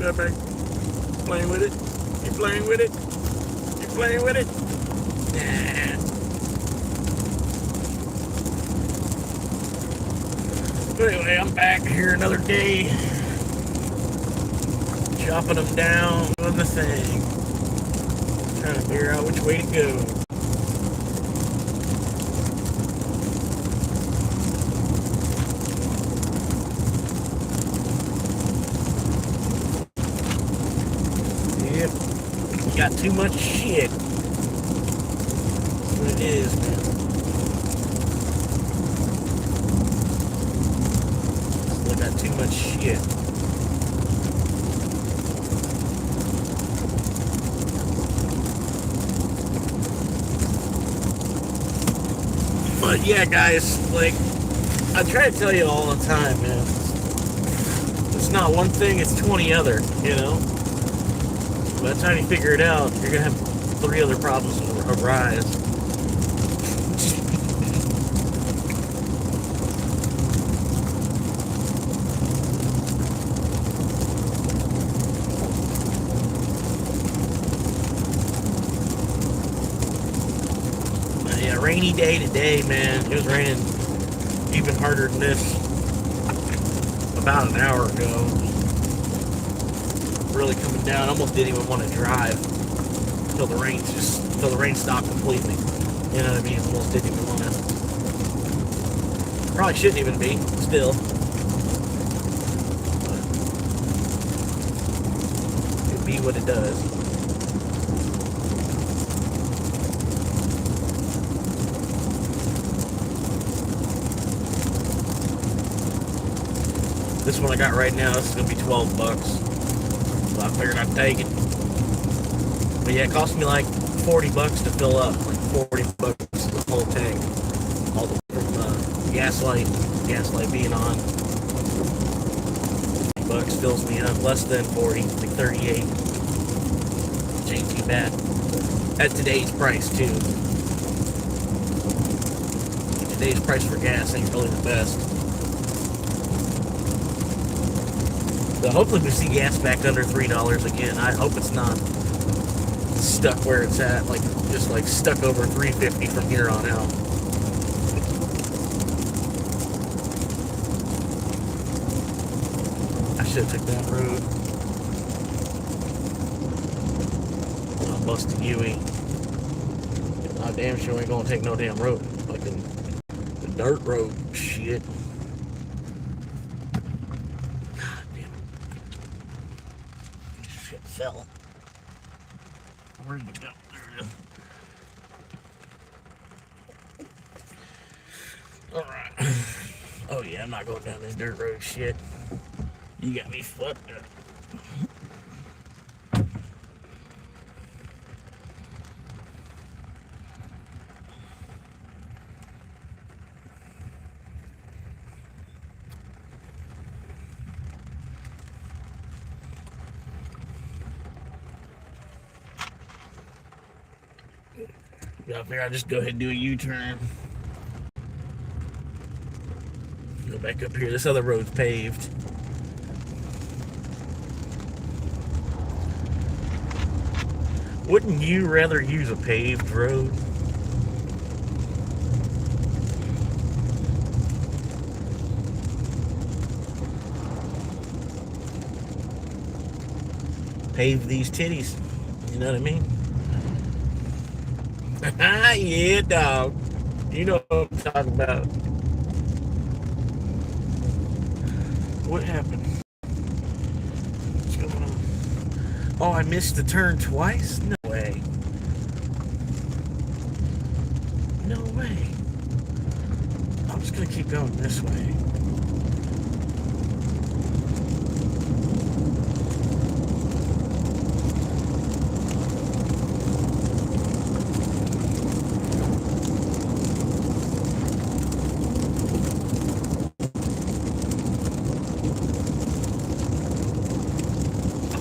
Got back. Playing with it. You playing with it? You playing with it? Nah. But anyway, I'm back here another day. Chopping them down, doing the thing. Trying to figure out which way to go. Yep. You got too much shit. That's what it is, man. Still got too much shit. But yeah, guys, like, I try to tell you all the time, man. It's not one thing, it's 20 other, you know? By the time you figure it out, you're gonna have 3 other problems arise. Rainy day today, man. It was raining even harder than this about an hour ago. Really coming down. Almost didn't even want to drive until the rain stopped completely. You know what I mean? Almost didn't even want to. Probably shouldn't even be still. But it be what it does. This one I got right now, this is going to be $12. So I figured I'd take it. But yeah, it cost me like $40 to fill up. Like $40 the whole tank. All the from gaslight being on. $40 fills me up. Less than 40, like 38. Which ain't too bad. At today's price too. Today's price for gas ain't really the best. So hopefully we see gas back under $3 again. I hope it's not stuck where it's at, like just like stuck over $3.50 from here on out. I should have took that road. I busted Huey. I damn sure ain't gonna take no damn road. Fucking the dirt road shit. Fell. Where did it go? There it is. Alright. Oh yeah, I'm not going down this dirt road shit. You got me fucked up. I figure I'll just go ahead and do a U-turn. Go back up here. This other road's paved. Wouldn't you rather use a paved road? Pave these titties. You know what I mean? Yeah, dog. You know what I'm talking about. What happened? What's going on? Oh, I missed the turn twice? No way. No way. I'm just gonna keep going this way.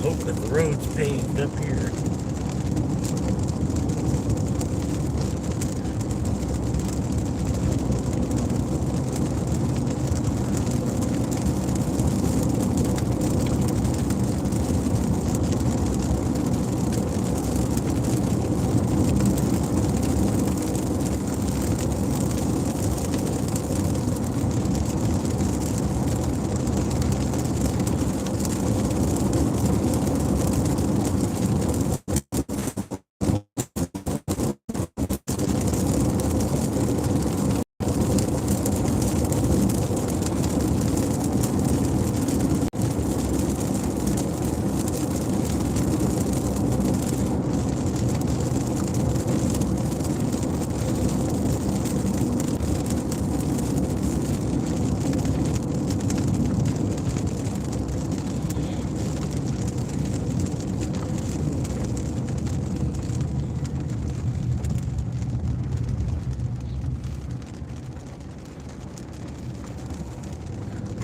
Hope that the road's paved up here.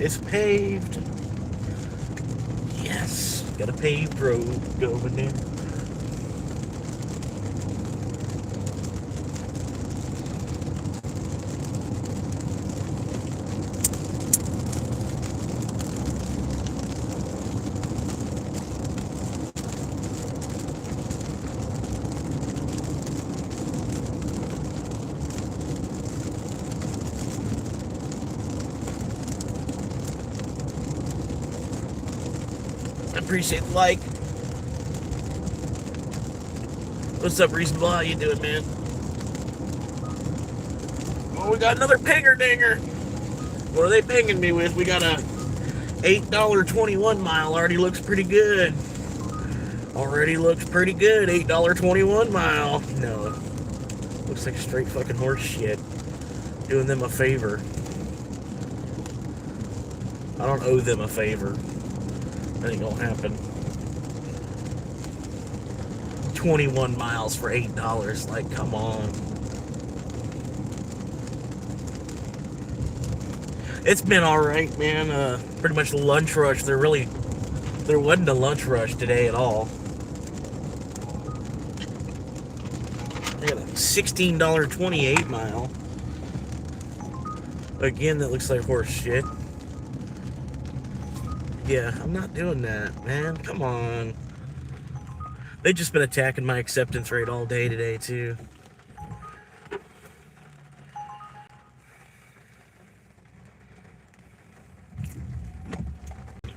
It's paved. Yes, got a paved road going there. I appreciate the like. What's up, Reasonable? How you doing, man? Oh, we got another pinger dinger. What are they pinging me with? We got a $8.21 mile. Already looks pretty good. Already looks pretty good. $8.21 mile. No. Looks like straight fucking horse shit. Doing them a favor. I don't owe them a favor. That ain't gonna happen. 21 miles for $8. Like, come on. It's been alright, man. Pretty much the lunch rush. There wasn't a lunch rush today at all. I got a $16.28 mile. Again, that looks like horse shit. Yeah, I'm not doing that, man. Come on. They've just been attacking my acceptance rate all day today, too.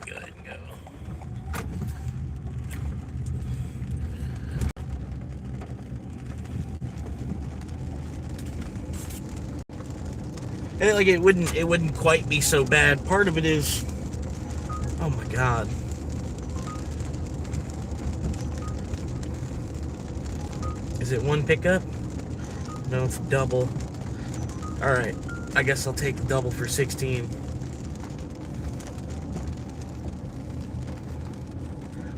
Go ahead and go. And like it wouldn't quite be so bad. Part of it is, oh my god. Is it one pickup? No, it's double. Alright, I guess I'll take the double for 16.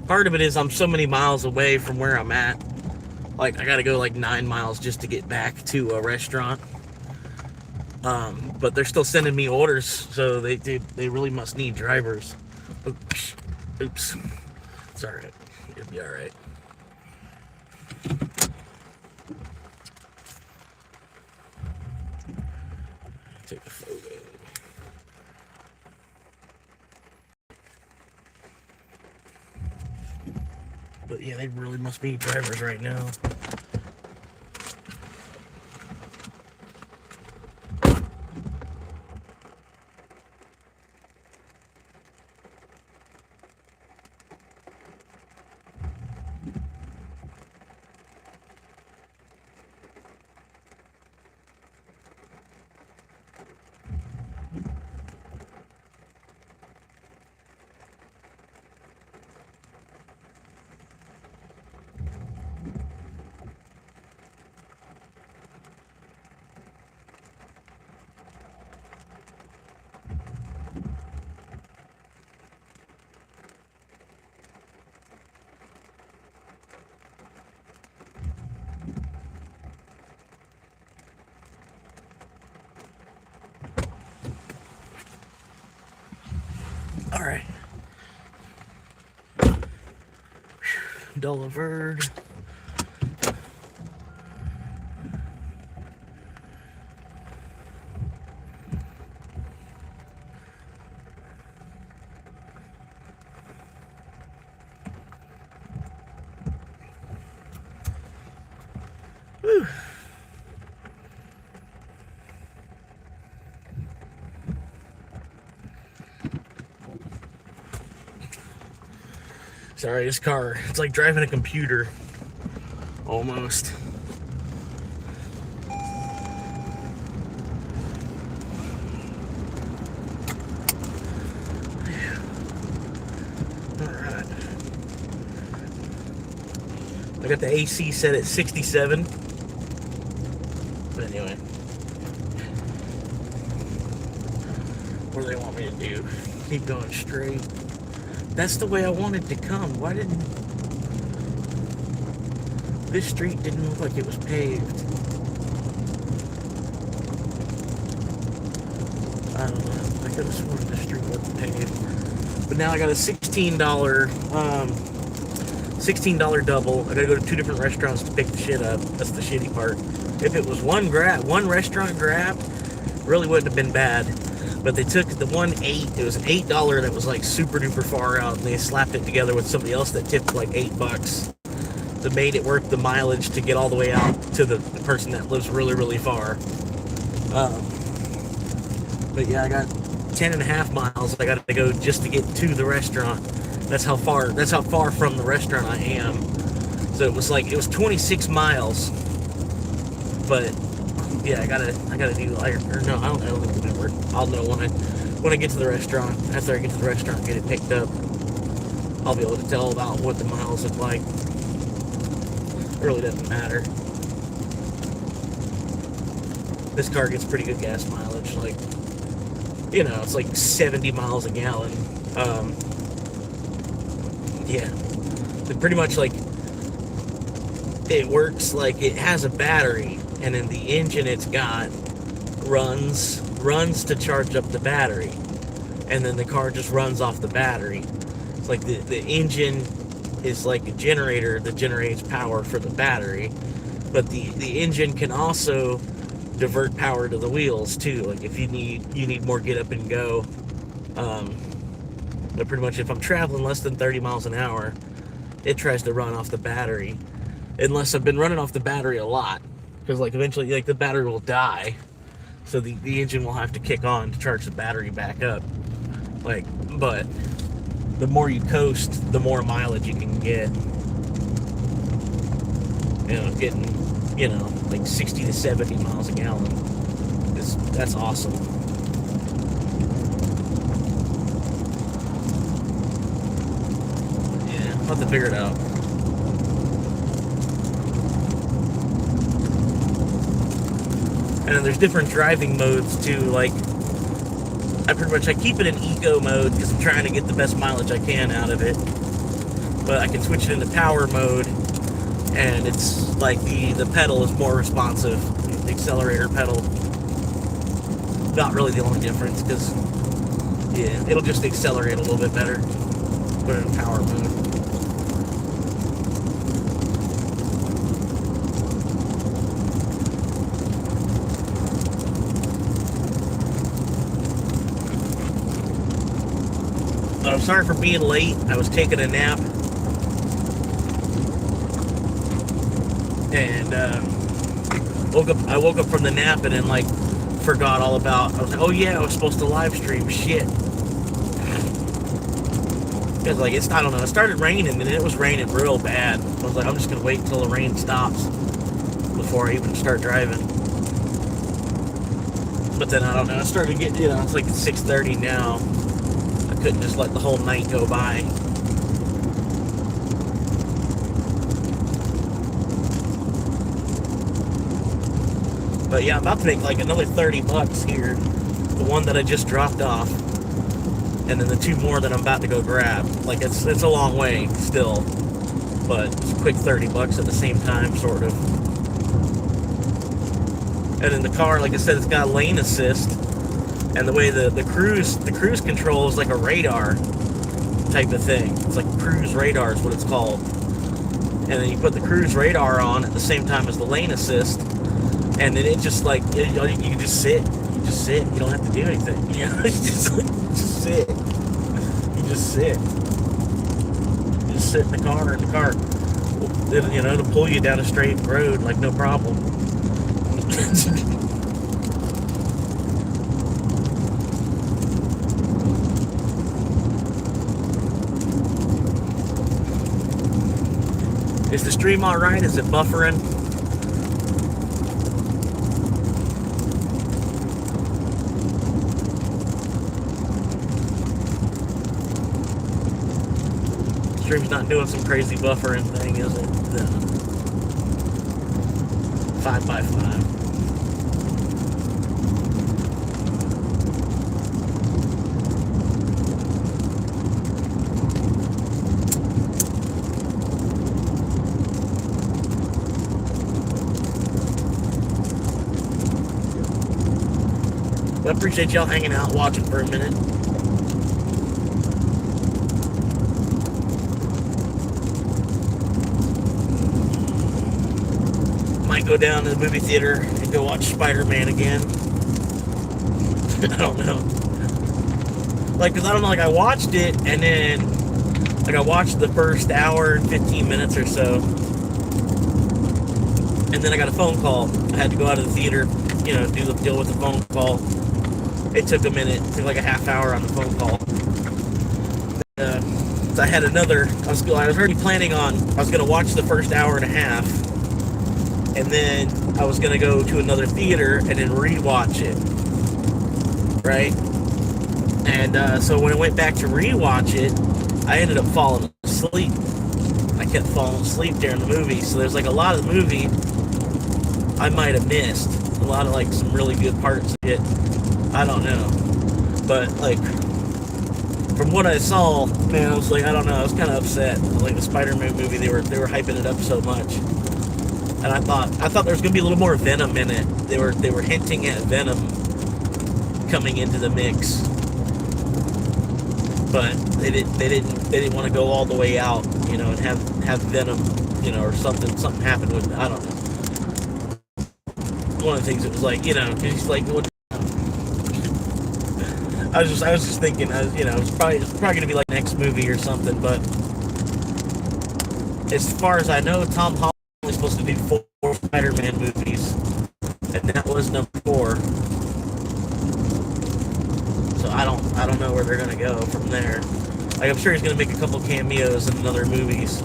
Part of it is I'm so many miles away from where I'm at. Like, I gotta go like 9 miles just to get back to a restaurant. But they're still sending me orders, so they really must need drivers. Oops. Oops. It's alright. It'll be alright. Take a photo. But yeah, they really must be drivers right now. Alright. Delivered. Whew. Sorry, this car, it's like driving a computer. Almost. Alright. I got the AC set at 67. But anyway. What do they want me to do? Keep going straight. That's the way I wanted to come. Why didn't... This street didn't look like it was paved. I don't know. I could have sworn the street wasn't paved. But now I got a $16 double. I gotta go to 2 different restaurants to pick the shit up. That's the shitty part. If it was one restaurant grab, really wouldn't have been bad. But they took the it was an $8 that was like super duper far out, and they slapped it together with somebody else that tipped like $8. That made it worth the mileage to get all the way out to the person that lives really, really far. But yeah, I got 10.5 miles I got to go just to get to the restaurant. That's how far from the restaurant I am. So it was 26 miles. But yeah, I gotta do, or no, I don't remember. I'll know when I get to the restaurant. After I get to the restaurant and get it picked up, I'll be able to tell about what the miles look like. It really doesn't matter. This car gets pretty good gas mileage, like, it's like 70 miles a gallon. Yeah, it pretty much, like, it works like it has a battery, and then the engine it's got runs to charge up the battery, and then the car just runs off the battery. It's like the engine is like a generator that generates power for the battery, but the engine can also divert power to the wheels too. Like if you need more get up and go. But pretty much if I'm traveling less than 30 miles an hour, it tries to run off the battery, unless I've been running off the battery a lot, because like eventually like the battery will die, so the engine will have to kick on to charge the battery back up. Like, but the more you coast, the more mileage you can get. Getting like 60 to 70 miles a gallon that's awesome. Yeah, I'll have to figure it out. And then there's different driving modes too. Like, I keep it in eco mode because I'm trying to get the best mileage I can out of it. But I can switch it into power mode, and it's like the pedal is more responsive. The accelerator pedal, not really the only difference, because yeah, it'll just accelerate a little bit better. Put it in power mode. I'm sorry for being late. I was taking a nap, and I woke up from the nap and then like forgot all about. I was like, oh yeah, I was supposed to live stream. Shit. Because like I don't know. It started raining and it was raining real bad. I was like, I'm just gonna wait until the rain stops before I even start driving. But then I don't know. I started getting, it's like 6:30 now. Couldn't just let the whole night go by. But yeah, I'm about to make like another $30 here. The one that I just dropped off, and then the 2 more that I'm about to go grab. Like it's a long way still, but it's a quick $30 at the same time, sort of. And in the car, like I said, it's got lane assist. And the way the cruise control is like a radar type of thing. It's like cruise radar is what it's called. And then you put the cruise radar on at the same time as the lane assist, and then it just like you can just sit. You just sit. You don't have to do anything. Just sit. You just sit. You just sit in the car. It'll pull you down a straight road like no problem. Is the stream alright? Is it buffering? Stream's not doing some crazy buffering thing, is it? No. 5x5. I appreciate y'all hanging out, watching for a minute. Might go down to the movie theater and go watch Spider-Man again. I don't know. Like, because I don't know, like, I watched it, and then, like, I watched the first hour and 15 minutes or so, and then I got a phone call. I had to go out of the theater, you know, deal with the phone call. It took a minute. It took like a half hour on the phone call. So I had another, I was already planning on, I was going to watch the first hour and a half, and then I was going to go to another theater and then rewatch it, right? And so when I went back to rewatch it, I ended up falling asleep. I kept falling asleep during the movie, so there's like a lot of the movie I might have missed. A lot of like some really good parts of it. I don't know. But like, from what I saw, man, I was like, I don't know, I was kind of upset. Like the Spider-Man movie, they were hyping it up so much. And I thought there was gonna be a little more Venom in it. They were hinting at Venom coming into the mix. But they didn't want to go all the way out, you know, and have Venom, you know, or something happened with it. I don't know. One of the things that was like, you know, because he's like, what? I was just thinking, you know, it's probably gonna be like next movie or something. But as far as I know, Tom Holland was supposed to do 4 Spider-Man movies, and that was number 4. So I don't know where they're gonna go from there. Like, I'm sure he's gonna make a couple cameos in other movies,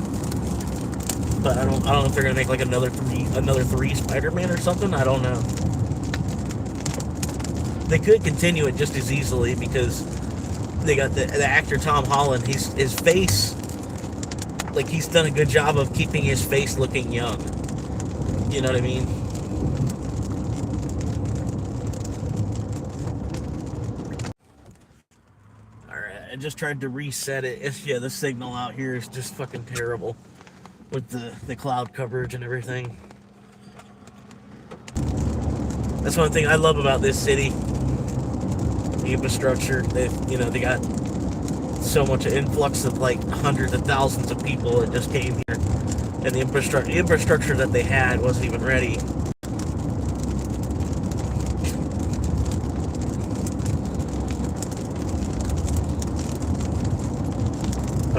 but I don't know if they're gonna make like another 3 Spider-Man or something. I don't know. They could continue it just as easily because they got the actor Tom Holland. His face, like, he's done a good job of keeping his face looking young. You know what I mean? I just tried to reset it. Yeah, the signal out here is just fucking terrible with the cloud coverage and everything. That's one thing I love about this city. The infrastructure. They got so much influx of like hundreds of thousands of people that just came here, and the infrastructure that they had wasn't even ready.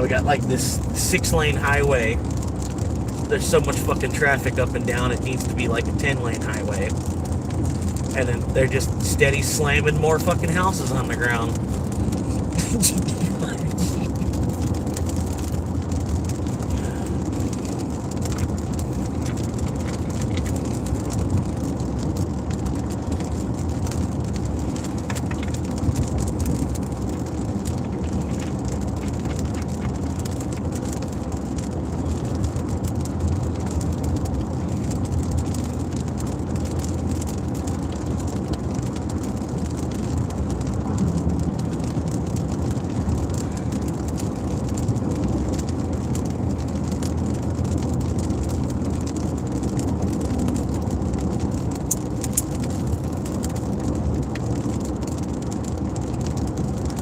We got like this 6-lane highway. There's so much fucking traffic up and down, it needs to be like a 10-lane highway. And then they're just steady slamming more fucking houses on the ground.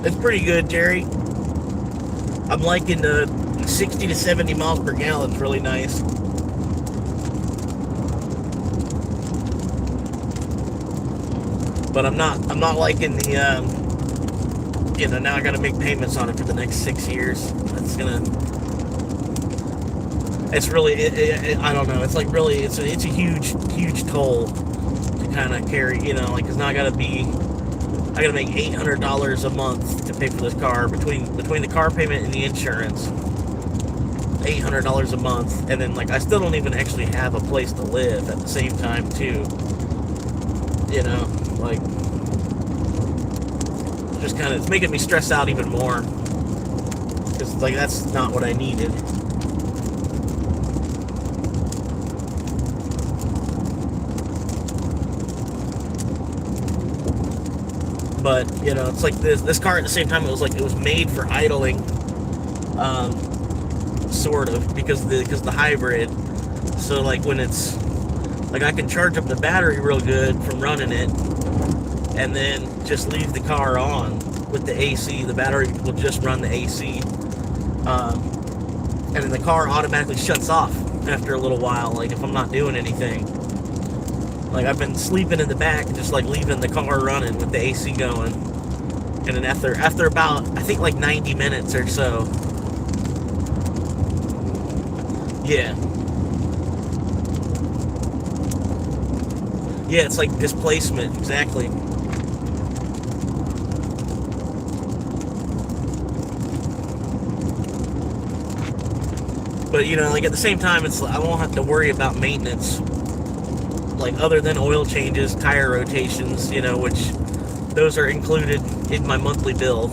It's pretty good, Jerry. I'm liking the 60 to 70 miles per gallon. It's really nice. But I'm not liking the, now I got to make payments on it for the next 6 years. It's really, I don't know. It's like really, it's a huge toll to kind of carry, because now I got to make $800 a month to pay for this car between the car payment and the insurance. $800 a month, and then I still don't even actually have a place to live at the same time too. Just kind of, it's making me stress out even more, because that's not what I needed. But it's like this car at the same time, it was made for idling, sort of, because the hybrid. So when it's I can charge up the battery real good from running it, and then just leave the car on with the AC. The battery will just run the AC. And then the car automatically shuts off after a little while, like if I'm not doing anything. Like I've been sleeping in the back, just like leaving the car running with the AC going. And then after about, I think like 90 minutes or so. Yeah. Yeah, it's like displacement, exactly. But you know, like at the same time, it's I won't have to worry about maintenance, like other than oil changes, tire rotations, you know, which those are included in my monthly bill.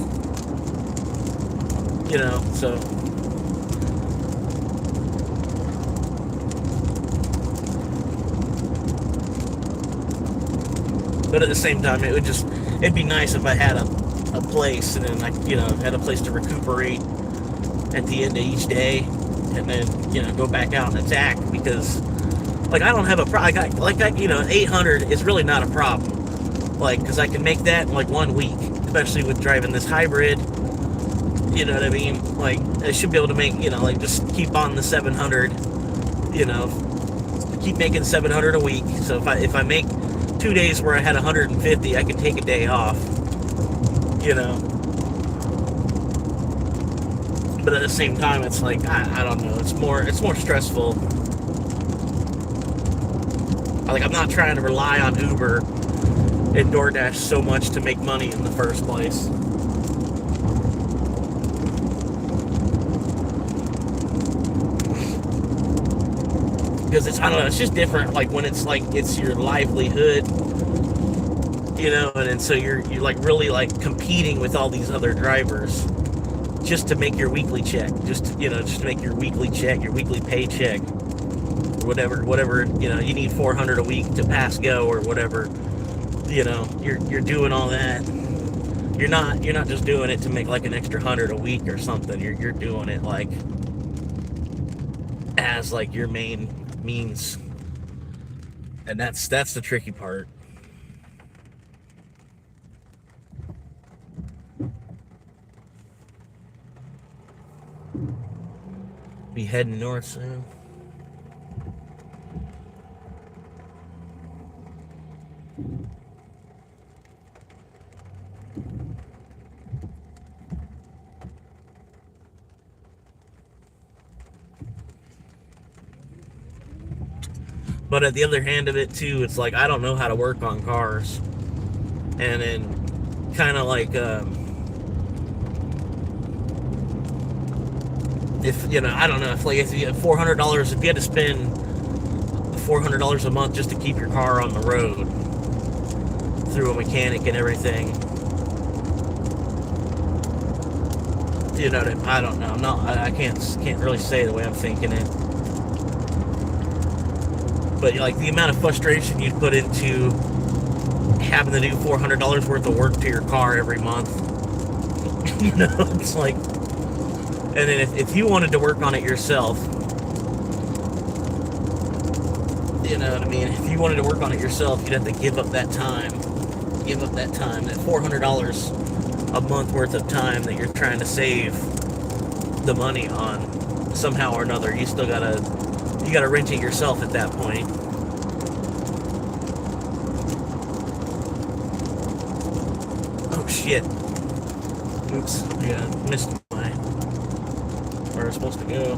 You know, so. But at the same time, it'd be nice if I had a place, and then I, you know, had a place to recuperate at the end of each day, and then, you know, go back out and attack, because like I don't have a problem. You know, 800 is really not a problem, like, because I can make that in like 1 week, especially with driving this hybrid. You know what I mean? Like I should be able to make, you know, like just keep on the 700, you know, keep making 700 a week. So if I make 2 days where I had 150, I can take a day off, you know. But at the same time, it's like I don't know. It's more stressful. Like I'm not trying to rely on Uber and DoorDash so much to make money in the first place. Because it's, I don't know, it's just different, like when it's like it's your livelihood, you know, and so you're like really like competing with all these other drivers just to make your weekly check, just to make your weekly check, your weekly paycheck, whatever, you know, you need 400 a week to pass go or whatever, you know, you're doing all that. You're not just doing it to make like an extra 100 a week or something. You're doing it like as like your main means, and that's the tricky part. Be heading north soon. But at the other hand of it too, it's like I don't know how to work on cars, and then kind of like if you know, I don't know, if you had $400, if you had to spend $400 a month just to keep your car on the road through a mechanic and everything, you know, I don't know. I can't really say the way I'm thinking it. But like the amount of frustration you'd put into having to do $400 worth of work to your car every month, you know, it's like, and then if you wanted to work on it yourself, you know what I mean? If you wanted to work on it yourself, you'd have to give up that time, that $400 a month worth of time that you're trying to save the money on somehow or another. You gotta rent it yourself at that point. Oh shit. Oops. Yeah, missed where I was supposed to go.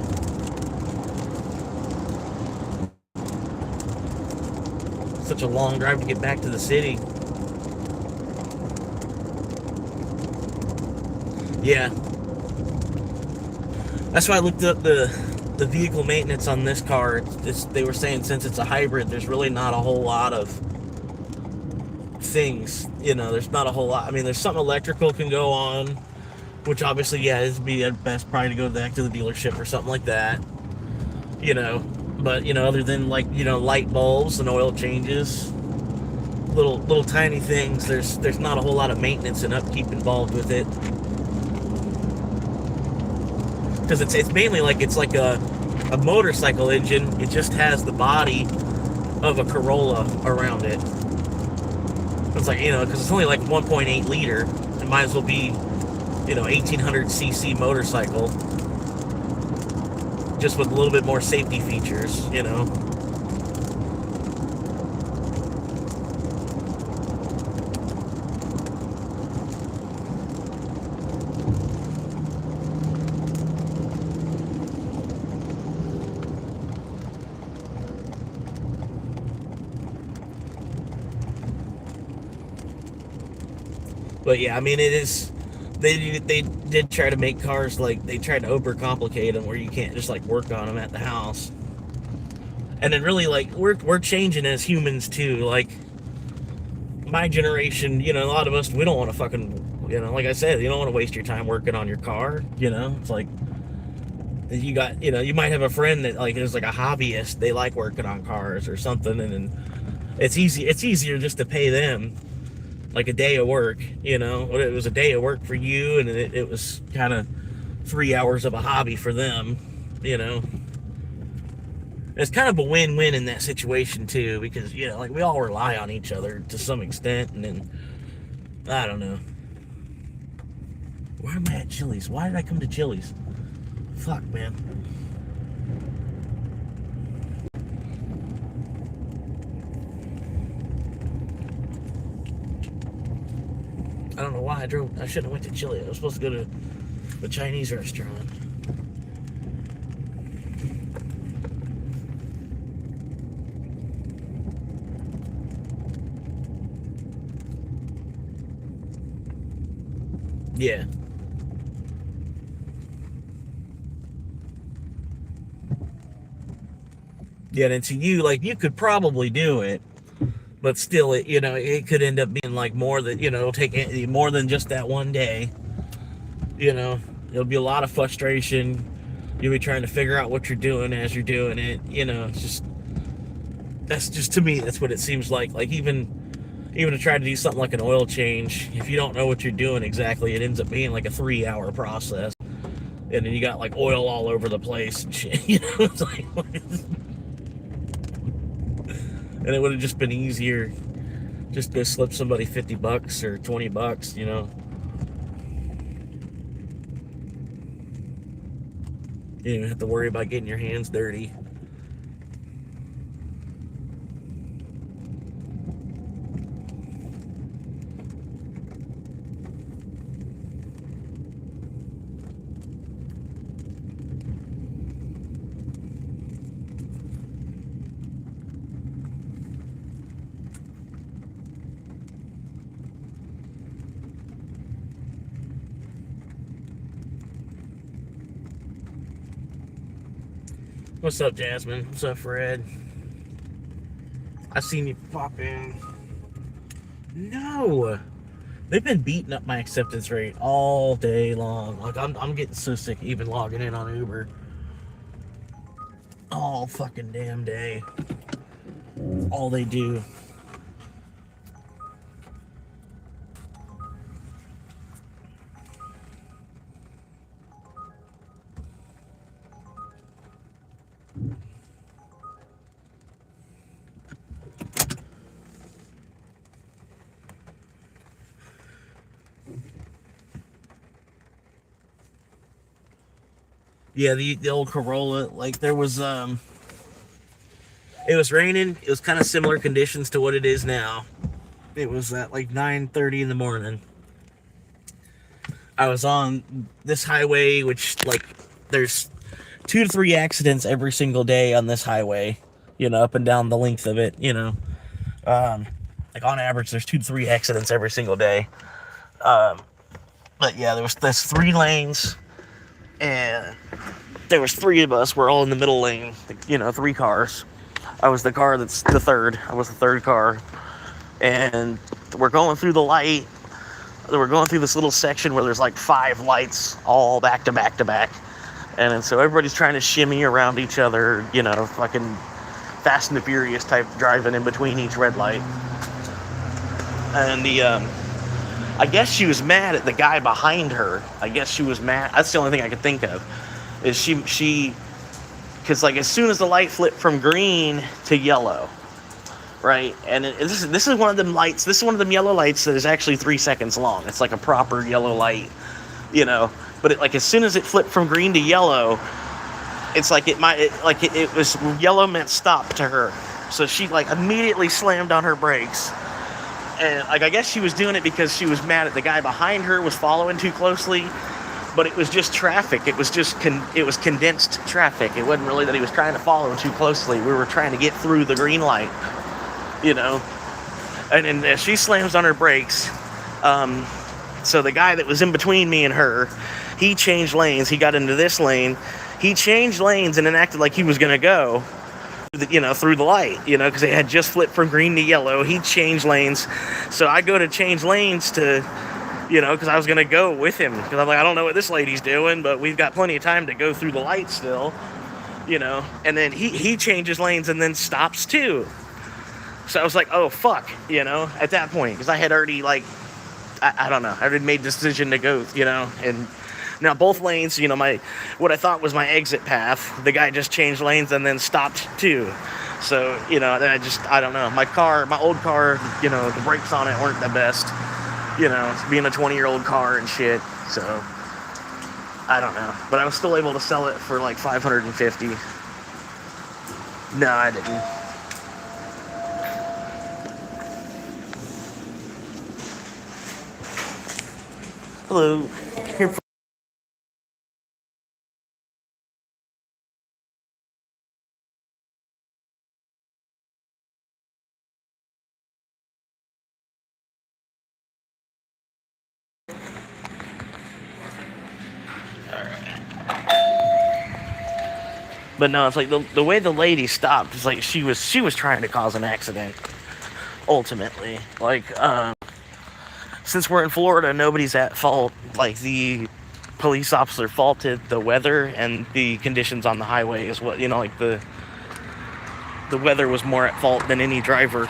Such a long drive to get back to the city. Yeah. That's why I looked up the vehicle maintenance on this car. They were saying since it's a hybrid, there's really not a whole lot of things, you know, there's not a whole lot. I mean, there's some electrical can go on, which obviously, yeah, it'd be at best probably to go back to the dealership or something like that, you know. But, you know, other than like, you know, light bulbs and oil changes, little tiny things, there's not a whole lot of maintenance and upkeep involved with it. Because it's mainly like it's like a motorcycle engine. It just has the body of a Corolla around it. It's like, because it's only like 1.8 liter. It might as well be, 1800 cc motorcycle, just with a little bit more safety features. But yeah, I mean, it is. They did try to make cars, like, they tried to overcomplicate them where you can't just like work on them at the house. And then really, like, we're changing as humans too. Like, my generation, a lot of us, we don't want to fucking, like I said, you don't want to waste your time working on your car. It's like, you got, you might have a friend that like is like a hobbyist. They like working on cars or something, and then it's easier just to pay them like a day of work. It was a day of work for you, and it was kind of 3 hours of a hobby for them. It's kind of a win-win in that situation too, because like, we all rely on each other to some extent. And then I don't know, why am I at Chili's? Why did I come to Chili's? Fuck, man. I don't know why I shouldn't have went to Chili's. I was supposed to go to the Chinese restaurant. Yeah. Yeah, and to you, like, you could probably do it, but still, it could end up being like more than, it'll take more than just that one day. It'll be a lot of frustration. You'll be trying to figure out what you're doing as you're doing it. That's just, to me, that's what it seems like. Like, even to try to do something like an oil change, if you don't know what you're doing exactly, it ends up being like a 3-hour process. And then you got like oil all over the place and shit. It's like, and it would have just been easier just to slip somebody $50 or $20. You don't even have to worry about getting your hands dirty. What's up, Jasmine? What's up, Fred? I seen you pop in. No! They've been beating up my acceptance rate all day long. Like, I'm getting so sick of even logging in on Uber. All fucking damn day. All they do. Yeah, the old Corolla, like, there was it was raining. It was kind of similar conditions to what it is now. It was at like 9:30 in the morning. I was on this highway, which, like, there's 2 to 3 accidents every single day on this highway, up and down the length of it. Like, on average, there's 2 to 3 accidents every single day. But yeah, there's 3 lanes, and there was 3 of us. We're all in the middle lane, 3 cars. I was the car that's the third. I was the third car. And we're going through the light. We're going through this little section where there's like 5 lights all back to back to back. And so everybody's trying to shimmy around each other, fucking Fast and the Furious type driving in between each red light. And I guess she was mad at the guy behind her. I guess she was mad. That's the only thing I could think of. Is she because, like, as soon as the light flipped from green to yellow, right? And this is one of them lights. This is one of them yellow lights that is actually 3 seconds long. It's like a proper yellow light, you know. But like as soon as it flipped from green to yellow, it's like it was yellow meant stop to her. So she like immediately slammed on her brakes. And like I guess she was doing it because she was mad at the guy behind her was following too closely. But it was just traffic. It was just it was condensed traffic. It wasn't really that he was trying to follow too closely. We were trying to get through the green light, you know. And then as she slams on her brakes, so the guy that was in between me and her, he changed lanes. He got into this lane. He changed lanes and then acted like he was going to go, you know, through the light, you know, because it had just flipped from green to yellow. He changed lanes. So I go to change lanes to, you know, because I was going to go with him. Because I'm like, I don't know what this lady's doing, but we've got plenty of time to go through the light still, you know. And then he changes lanes and then stops too. So I was like, oh, fuck, you know, at that point. Because I had already, like, I don't know. I already made the decision to go, you know. And now both lanes, you know, what I thought was my exit path, the guy just changed lanes and then stopped too. So, you know, then I don't know. My old car, you know, the brakes on it weren't the best. You know, being a 20-year-old car and shit, so I don't know. But I was still able to sell it for like $550. No, I didn't. Hello. Here. But no, it's like the way the lady stopped, it's like she was trying to cause an accident. Ultimately, like since we're in Florida, nobody's at fault. Like the police officer faulted the weather and the conditions on the highway is what, you know, like the weather was more at fault than any driver.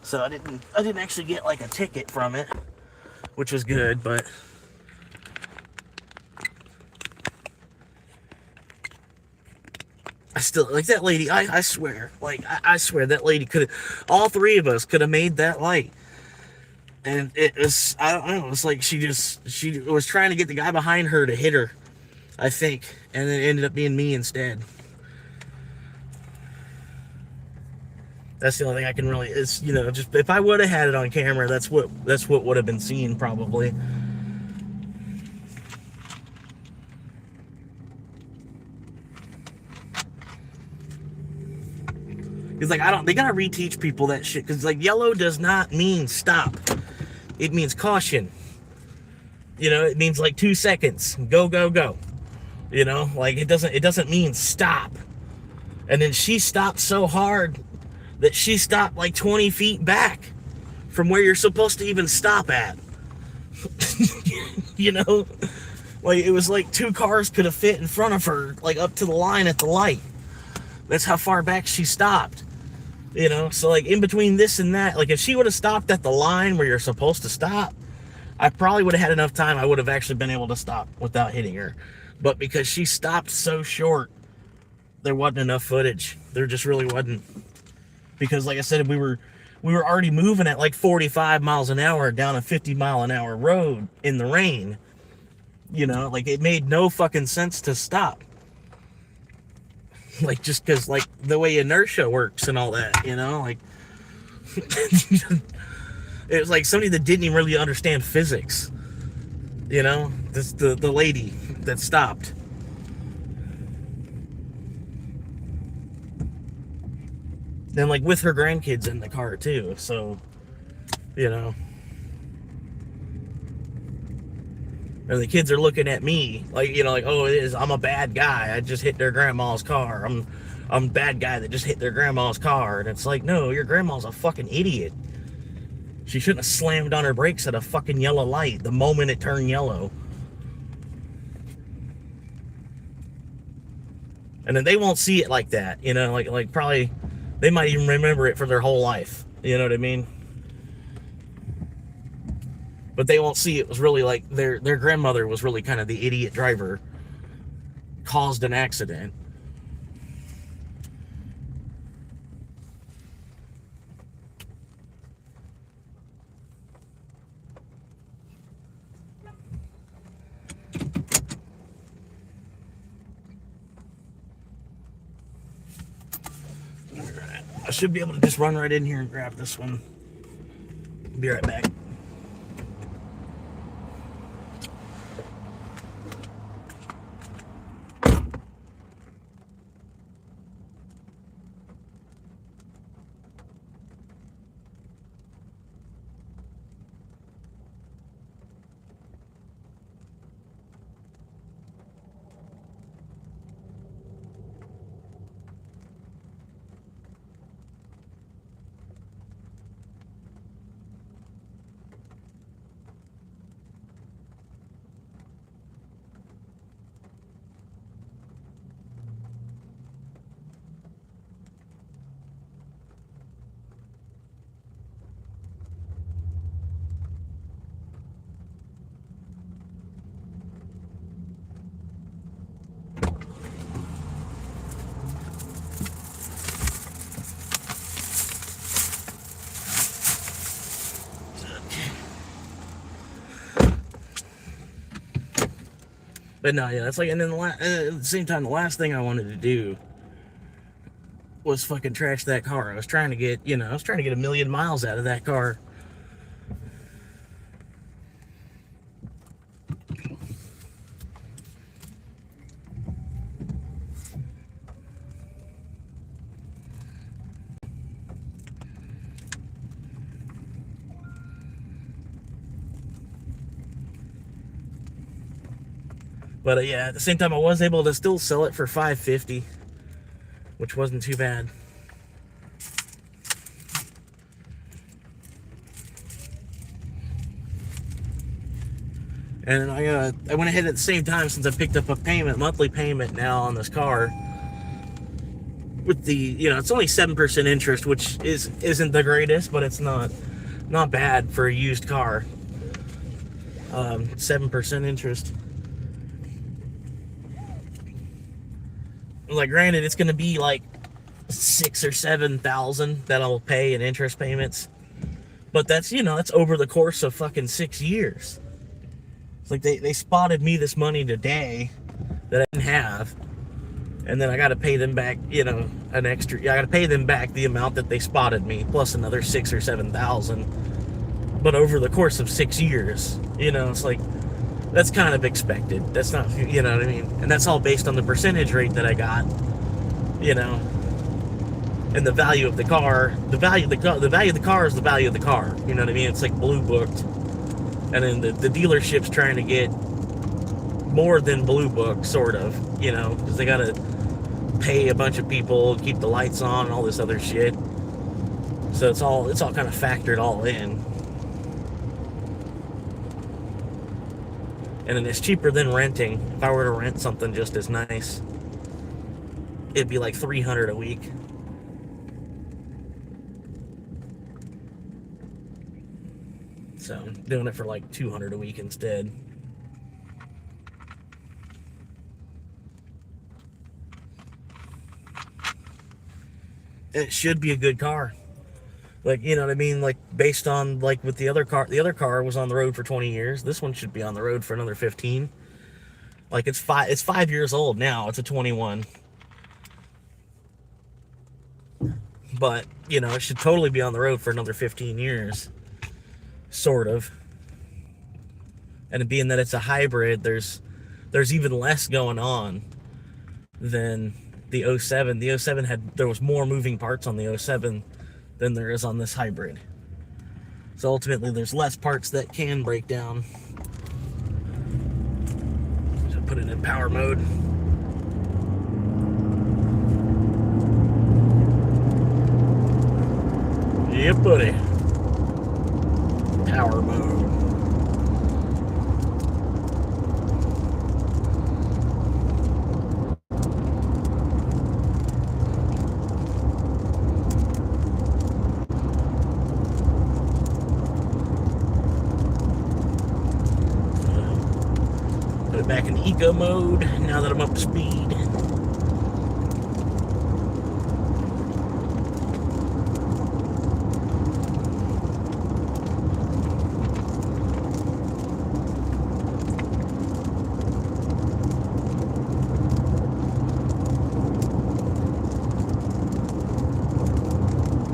So I didn't actually get like a ticket from it, which was good, but I still like that lady. I swear, like I swear that lady all three of us could have made that light. And it was, I don't know, it's like she was trying to get the guy behind her to hit her, I think, and then it ended up being me instead. That's the only thing I can really, it's, you know, just if I would have had it on camera, that's what would have been seen probably. It's like, they gotta reteach people that shit, because like yellow does not mean stop. It means caution. You know, it means like 2 seconds. Go, go, go. You know, like it doesn't mean stop. And then she stopped so hard that she stopped like 20 feet back from where you're supposed to even stop at. You know? Like, it was like 2 cars could have fit in front of her, like up to the line at the light. That's how far back she stopped. You know? So, like, in between this and that, like, if she would have stopped at the line where you're supposed to stop, I probably would have had enough time. I would have actually been able to stop without hitting her. But because she stopped so short, there wasn't enough footage. There just really wasn't. Because, like I said, we were already moving at like 45 miles an hour down a 50-mile-an-hour road in the rain. You know, like it made no fucking sense to stop. Like, just because, like, the way inertia works and all that, you know, like it was like somebody that didn't even really understand physics. You know, this the lady that stopped. Then, like, with her grandkids in the car, too. So, you know. And the kids are looking at me, like, you know, like, oh, I'm a bad guy. I just hit their grandma's car. I'm a bad guy that just hit their grandma's car. And it's like, no, your grandma's a fucking idiot. She shouldn't have slammed on her brakes at a fucking yellow light the moment it turned yellow. And then they won't see it like that, you know, like probably... They might even remember it for their whole life. You know what I mean? but they won't see it was really like their grandmother was really kind of the idiot driver, caused an accident. I should be able to just run right in here and grab this one. Be right back. But no, yeah, it's like, and then at the same time, the last thing I wanted to do was fucking trash that car. I was trying to get, I was trying to get 1,000,000 miles out of that car. But yeah, at the same time, I was able to still sell it for $550, which wasn't too bad. And I went ahead at the same time, since I picked up a monthly payment now on this car. With the, it's only 7% interest, which isn't the greatest, but it's not bad for a used car. 7% interest. Like, granted, it's going to be like 6,000 or 7,000 that I'll pay in interest payments, but that's that's over the course of fucking 6 years. It's like they spotted me this money today that I didn't have, and then I got to pay them back, an extra. I got to pay them back the amount that they spotted me plus another 6,000 or 7,000. But over the course of 6 years, it's like, that's kind of expected. That's not, you know what I mean? And that's all based on the percentage rate that I got, and the value of the car. The value of the car is the value of the car. You know what I mean? It's like blue booked. And then the dealership's trying to get more than blue book, sort of, because they got to pay a bunch of people, keep the lights on, and all this other shit. So it's all kind of factored all in. And then it's cheaper than renting. If I were to rent something just as nice, it'd be like $300 a week. So I'm doing it for like $200 a week instead. It should be a good car. Like, you know what I mean? Like, based on, like, with the other car was on the road for 20 years. This one should be on the road for another 15. Like, it's 5 years old now. It's a 21. But, it should totally be on the road for another 15 years. Sort of. And being that it's a hybrid, there's even less going on than the 07. The 07 there was more moving parts on the 07 than there is on this hybrid. So ultimately, there's less parts that can break down. So put it in power mode. Yep, buddy. Power mode. it back in eco mode now that I'm up to speed.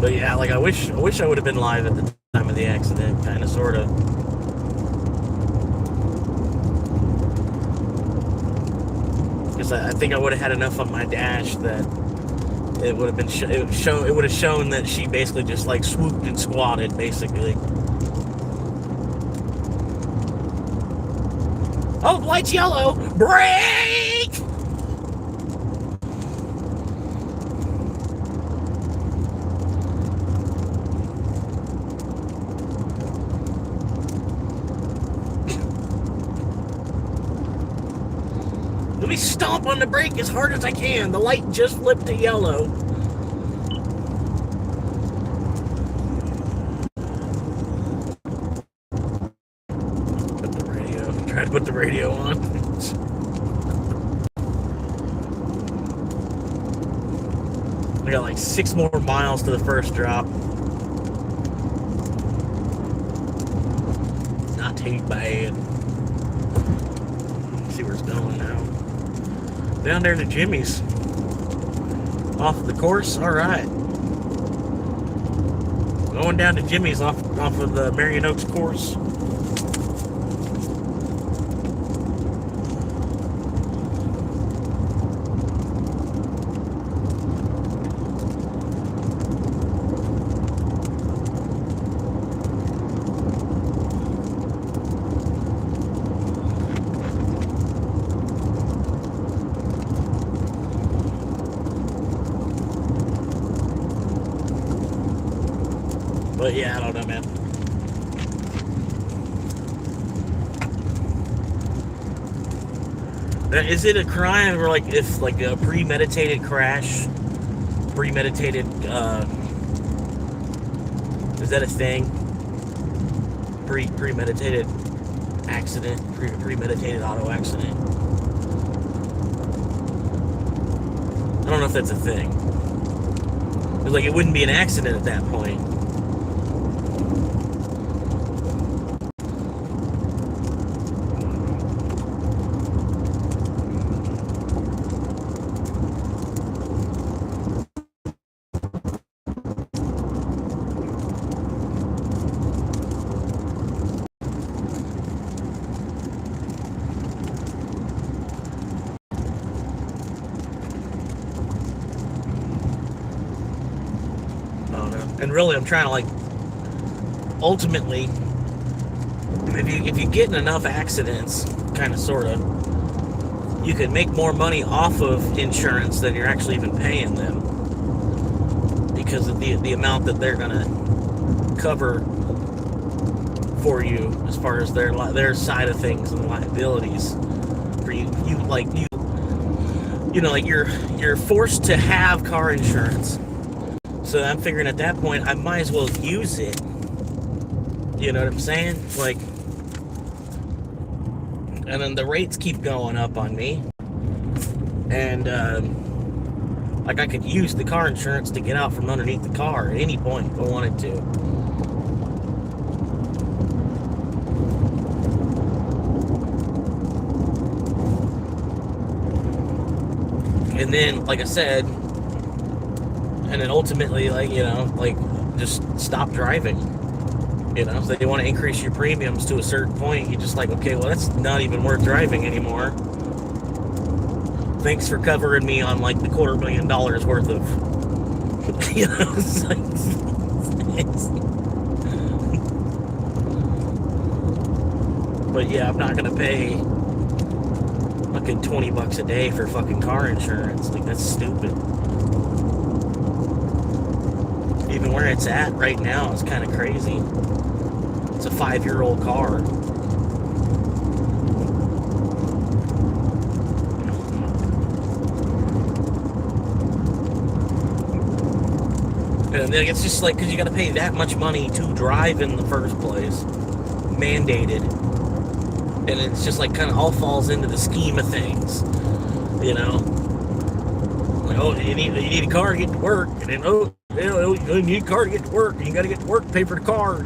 But yeah, like I wish I would have been live at the time of the accident, kind of, sort of. Because I think I would have had enough on my dash that it would have been it would have shown that she basically just like swooped and squatted, basically. Oh, light's yellow. Brake! Let me stomp on the brake as hard as I can. The light just flipped to yellow. Try to put the radio on. I got like 6 more miles to the first drop. Not too bad. Let's see where it's going now. Down there to Jimmy's. Off the course? Alright. Going down to Jimmy's off of the Marion Oaks course. But yeah, I don't know, man. Is it a crime or like if like a premeditated crash, premeditated, is that a thing? Premeditated accident, premeditated auto accident. I don't know if that's a thing. It's like it wouldn't be an accident at that point. And really, I'm trying to like, ultimately, if you get in enough accidents, kind of, sort of, you can make more money off of insurance than you're actually even paying them, because of the amount that they're gonna cover for you as far as their side of things and liabilities for you. You know, like you're forced to have car insurance. So I'm figuring at that point, I might as well use it. You know what I'm saying? Like, and then the rates keep going up on me. And, like I could use the car insurance to get out from underneath the car at any point if I wanted to. And then, like I said, and then ultimately, like, you know, like, just stop driving. You know, so they want to increase your premiums to a certain point. You're just like, okay, well, that's not even worth driving anymore. Thanks for covering me on, like, the $250,000 worth of, you know, it's like, but yeah, I'm not going to pay fucking $20 a day for fucking car insurance. Like, that's stupid. Even where it's at right now is kind of crazy. It's a 5-year-old car. And it's just like, because you got to pay that much money to drive in the first place. Mandated. and it's just like kind of all falls into the scheme of things, you know. Like, oh, you need a car to get to work, and then you need a car to get to work, and you got to get to work to pay for the car.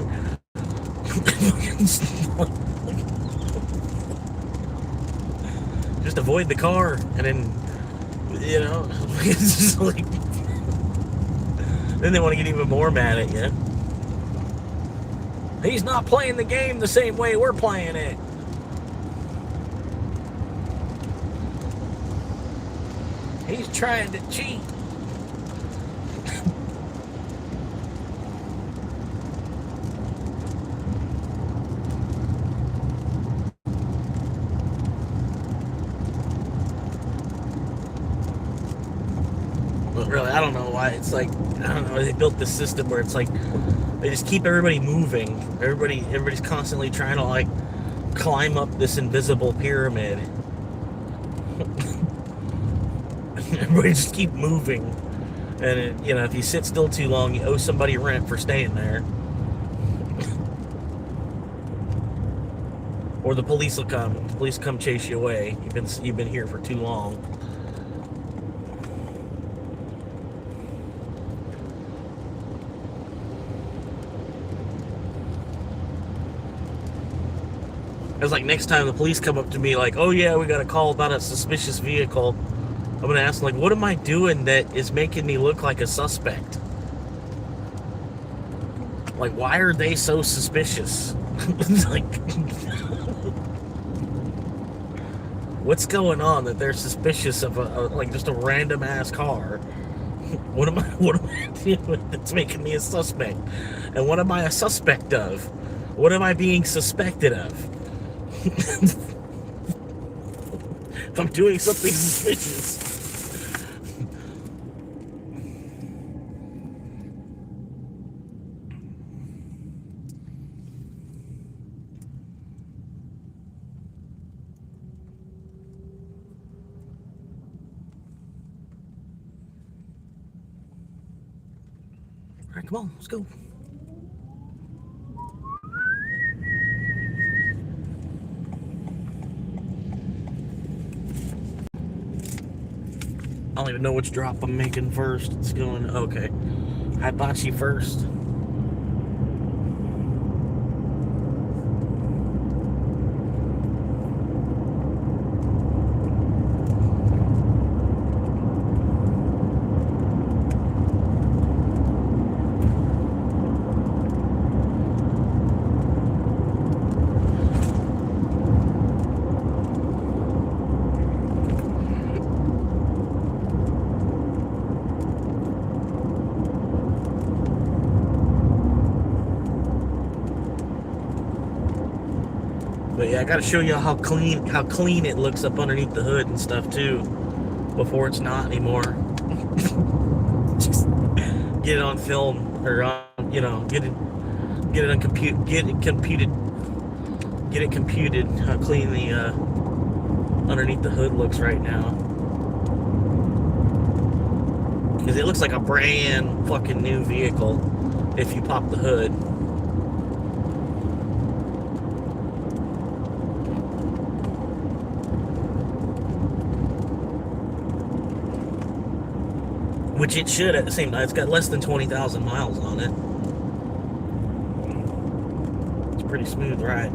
Just avoid the car, and then it's just like then they want to get even more mad at you. He's not playing the game the same way we're playing it. He's trying to cheat. But really, I don't know why. It's like, I don't know, they built this system where it's like they just keep everybody moving. Everybody's constantly trying to like climb up this invisible pyramid. Everybody just keep moving, and if you sit still too long, you owe somebody rent for staying there, or the police will come. The police come chase you away. You've been here for too long. It's like next time the police come up to me like, oh yeah, we got a call about a suspicious vehicle. I'm gonna ask, like, what am I doing that is making me look like a suspect? Like, why are they so suspicious? Like, what's going on that they're suspicious of like just a random ass car? What am I doing that's making me a suspect? And what am I a suspect of? What am I being suspected of? If I'm doing something suspicious. All right, come on, let's go. I don't even know which drop I'm making first. It's going, okay. Hibachi first. But yeah, I gotta show you how clean it looks up underneath the hood and stuff too, before it's not anymore. Just get it on film, or on, get it computed how clean the underneath the hood looks right now, because it looks like a brand fucking new vehicle if you pop the hood. Which it should at the same time. It's got less than 20,000 miles on it. It's a pretty smooth ride.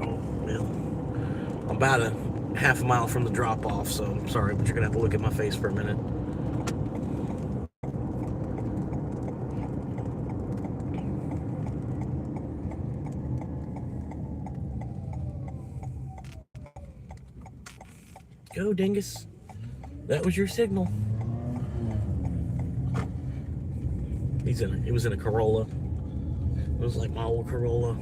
Oh, well. I'm about a half a mile from the drop off, so I'm sorry, but you're gonna have to look at my face for a minute. Go, dingus. That was your signal. It was in a Corolla. It was like my old Corolla.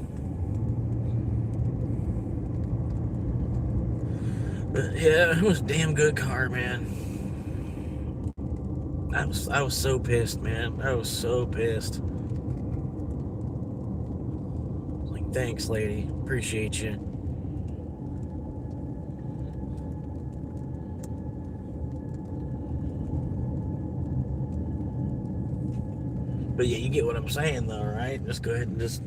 But yeah, it was a damn good car, man. I was so pissed, man. I was so pissed. Like, thanks, lady. Appreciate you. But yeah, you get what I'm saying, though, right? Just go ahead and just,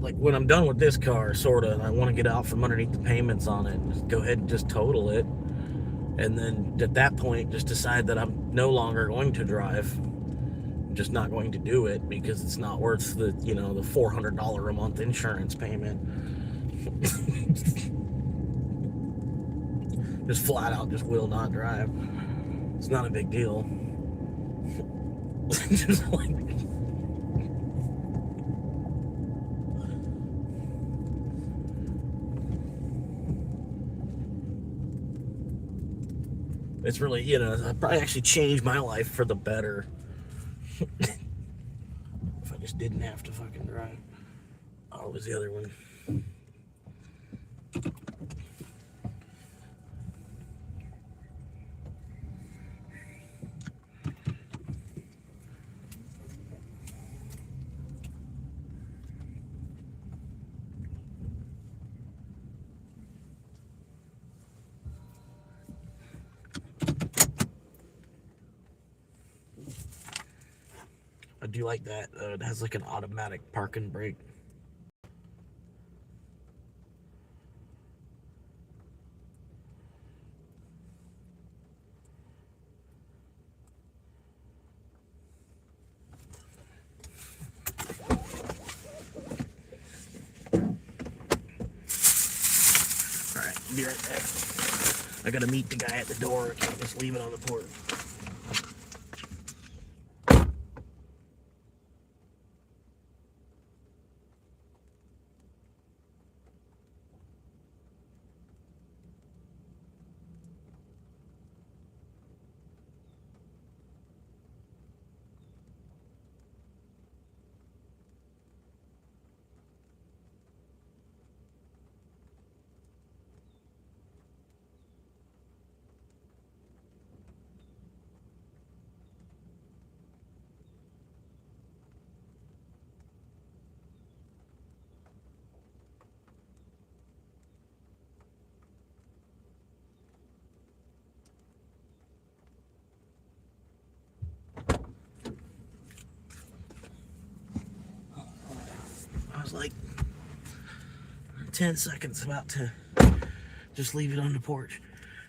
like, when I'm done with this car, sort of, and I want to get out from underneath the payments on it, just go ahead and just total it. And then at that point, just decide that I'm no longer going to drive. I'm just not going to do it because it's not worth the, the $400 a month insurance payment. Just flat out just will not drive. It's not a big deal. Just like, it's really, I probably actually changed my life for the better. If I just didn't have to fucking drive. Oh, it was the other one. I do like that. It has like an automatic parking brake. Alright, be right back. I gotta meet the guy at the door. I can't just leave it on the porch. I was like 10 seconds about to just leave it on the porch.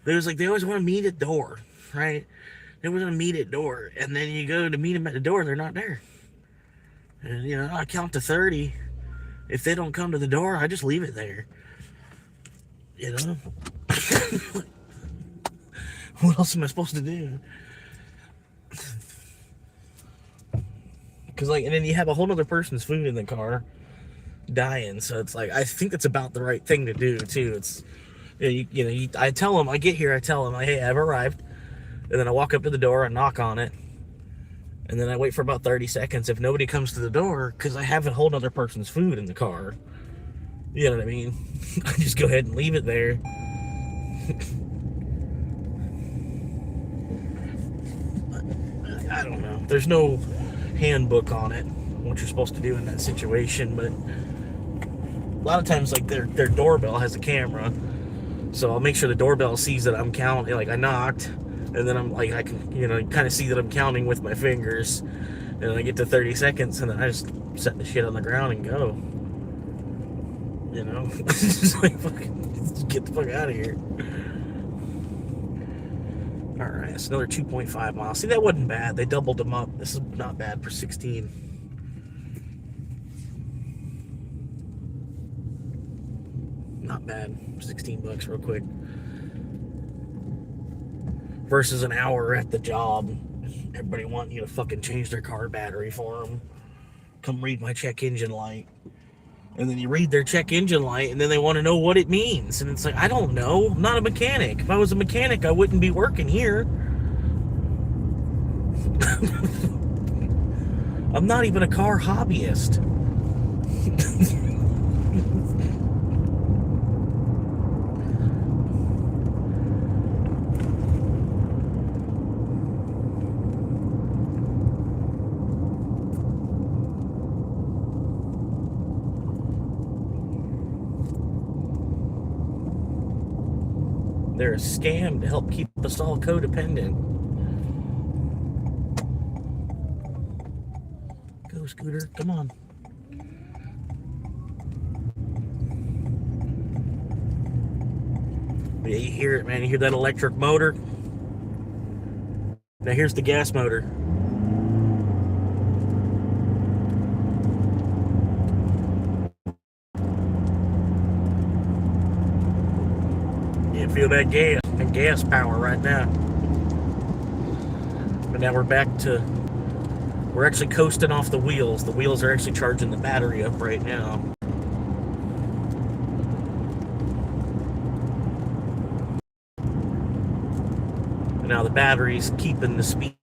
They always want to meet at door, right? They want to meet at door, and then you go to meet them at the door, they're not there. And I count to 30. If they don't come to the door, I just leave it there. What else am I supposed to do? Because and then you have a whole other person's food in the car, dying. So it's like, I think that's about the right thing to do too. It's, I tell them, I get here, I tell them, hey, I've arrived, and then I walk up to the door and knock on it, and then I wait for about 30 seconds. If nobody comes to the door, because I have a whole other person's food in the car, you know what I mean? I just go ahead and leave it there. I don't know. There's no handbook on it, what you're supposed to do in that situation, but a lot of times, like, their doorbell has a camera, so I'll make sure the doorbell sees that I'm counting, like I knocked, and then I'm like, I can, kind of see that I'm counting with my fingers, and then I get to 30 seconds, and then I just set the shit on the ground and go. Just like, fucking get the fuck out of here. Alright, it's another 2.5 miles. See, that wasn't bad. They doubled them up. This is not bad for 16. Not bad. 16 bucks real quick. Versus an hour at the job. Everybody wanting you to fucking change their car battery for them. Come read my check engine light. And then you read their check engine light, and then they want to know what it means. And it's like, I don't know. I'm not a mechanic. If I was a mechanic, I wouldn't be working here. I'm not even a car hobbyist. They're a scam to help keep us all codependent. scooter. Come on. Yeah, you hear it, man. You hear that electric motor? Now here's the gas motor. You feel that gas power right now. But now we're actually coasting off the wheels. The wheels are actually charging the battery up right now. And now the battery's keeping the speed.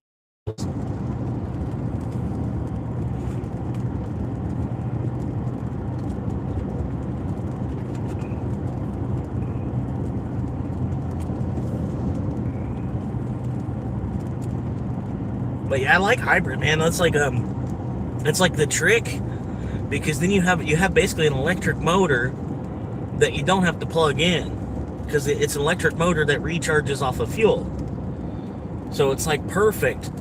But yeah, I like hybrid, man. That's like the trick, because then you have basically an electric motor that you don't have to plug in, because it's an electric motor that recharges off of fuel. So it's like perfect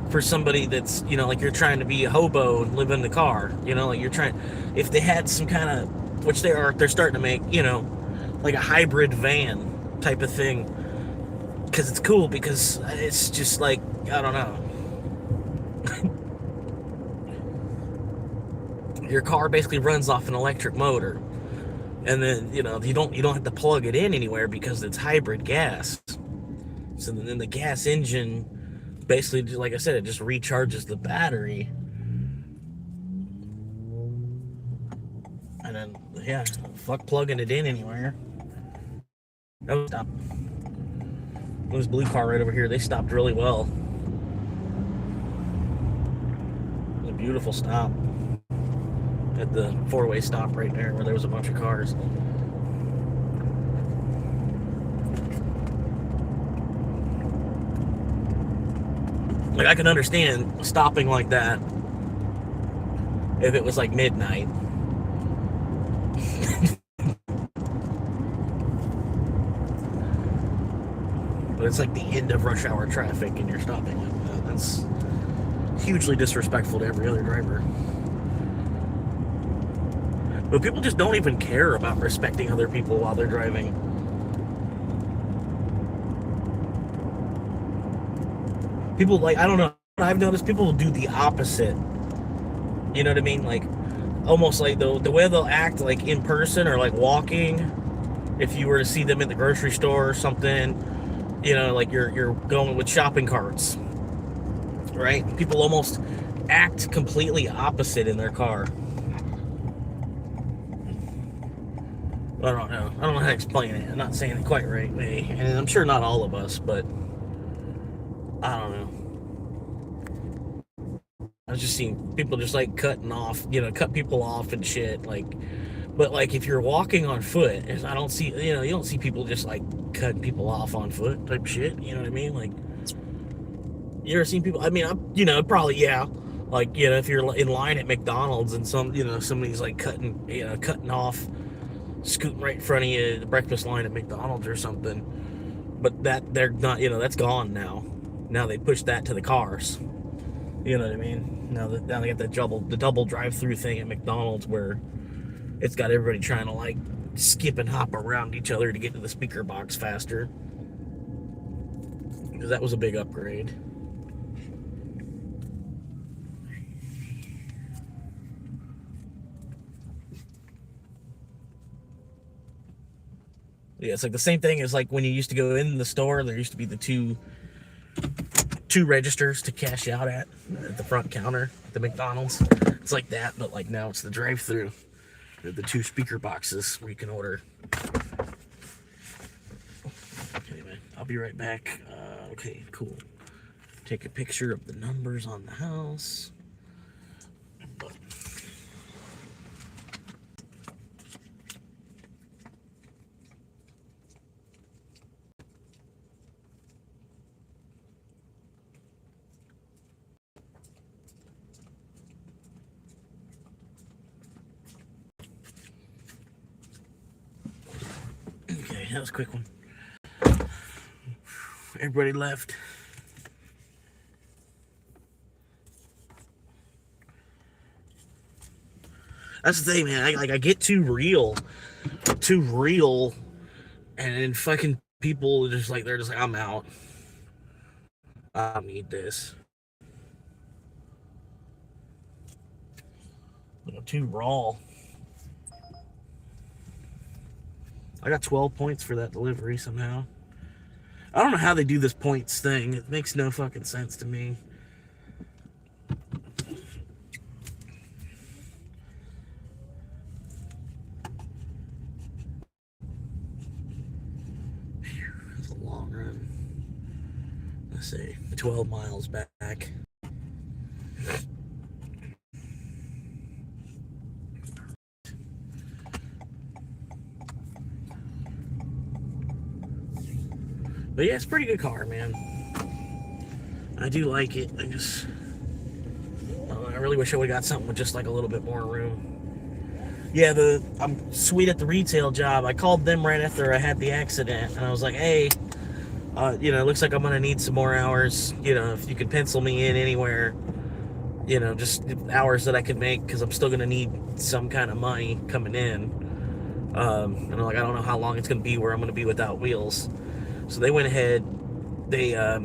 for somebody that's, like you're trying to be a hobo and live in the car, like you're trying, if they had some kind of, which they're starting to make, like a hybrid van type of thing, because it's cool, because it's just like, I don't know. Your car basically runs off an electric motor, and then you don't have to plug it in anywhere because it's hybrid gas. So then the gas engine basically, like I said, it just recharges the battery, and then yeah, fuck plugging it in anywhere. Oh, stop! This blue car right over here, they stopped really well. It was a beautiful stop at the four-way stop right there where there was a bunch of cars. Like, I can understand stopping like that if it was like midnight. But it's like the end of rush hour traffic and you're stopping like that. That's hugely disrespectful to every other driver. But people just don't even care about respecting other people while they're driving. People, like, I don't know, I've noticed people will do the opposite. You know what I mean? Like, almost like the way they'll act, like, in person or, like, walking. If you were to see them in the grocery store or something, like you're going with shopping carts. Right? People almost act completely opposite in their car. I don't know. I don't know how to explain it. I'm not saying it quite right, maybe. And I'm sure not all of us, but I don't know. I've just seen people just like cutting off, cut people off and shit. Like, but like if you're walking on foot, I don't see, you don't see people just like cutting people off on foot type shit. You know what I mean? Like, you ever seen people? I mean, probably, yeah. Like, if you're in line at McDonald's and somebody's like cutting off, scooting right in front of you, the breakfast line at McDonald's or something. But that they're not, that's gone now. Now they push that to the cars. You know what I mean? Now they got the double drive-through thing at McDonald's where it's got everybody trying to like skip and hop around each other to get to the speaker box faster. Because that was a big upgrade. Yeah, it's like the same thing as like when you used to go in the store, there used to be the two registers to cash out at the front counter at the McDonald's. It's like that, but like now it's the drive-through. The two speaker boxes where you can order. Okay, man, I'll be right back. Okay, cool. Take a picture of the numbers on the house. Okay, that was a quick one. Everybody left. That's the thing, man. I get too real, and then fucking people just like they're just like, I'm out. I don't need this. Too raw. I got 12 points for that delivery somehow. I don't know how they do this points thing. It makes no fucking sense to me. That's a long run. Let's see, 12 miles back. But yeah, it's a pretty good car, man. I do like it. I really wish I would have got something with just like a little bit more room. Yeah, I'm sweet at the retail job. I called them right after I had the accident, and I was like, hey, it looks like I'm gonna need some more hours. If you could pencil me in anywhere, just hours that I can make, because I'm still gonna need some kind of money coming in. And I'm like, I don't know how long it's gonna be where I'm gonna be without wheels. So they went ahead. They I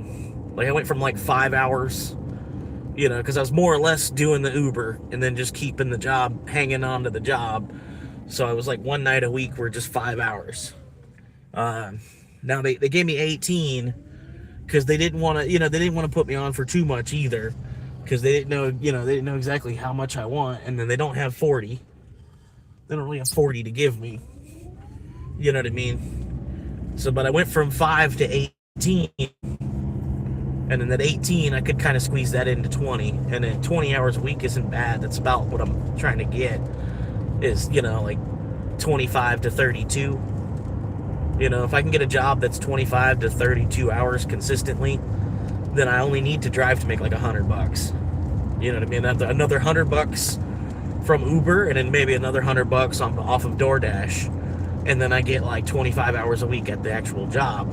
went from like 5 hours, because I was more or less doing the Uber and then just keeping the job, hanging on to the job. So I was like one night a week were just 5 hours. Now they gave me 18 because they didn't want to put me on for too much either, because they didn't know exactly how much I want, and then they don't have 40. They don't really have 40 to give me. You know what I mean? So, but I went from 5 to 18, and then that 18, I could kind of squeeze that into 20, and then 20 hours a week isn't bad. That's about what I'm trying to get, is, like 25 to 32. If I can get a job that's 25 to 32 hours consistently, then I only need to drive to make like $100. You know what I mean? Another $100 from Uber, and then maybe another $100 off of DoorDash. And then I get like 25 hours a week at the actual job.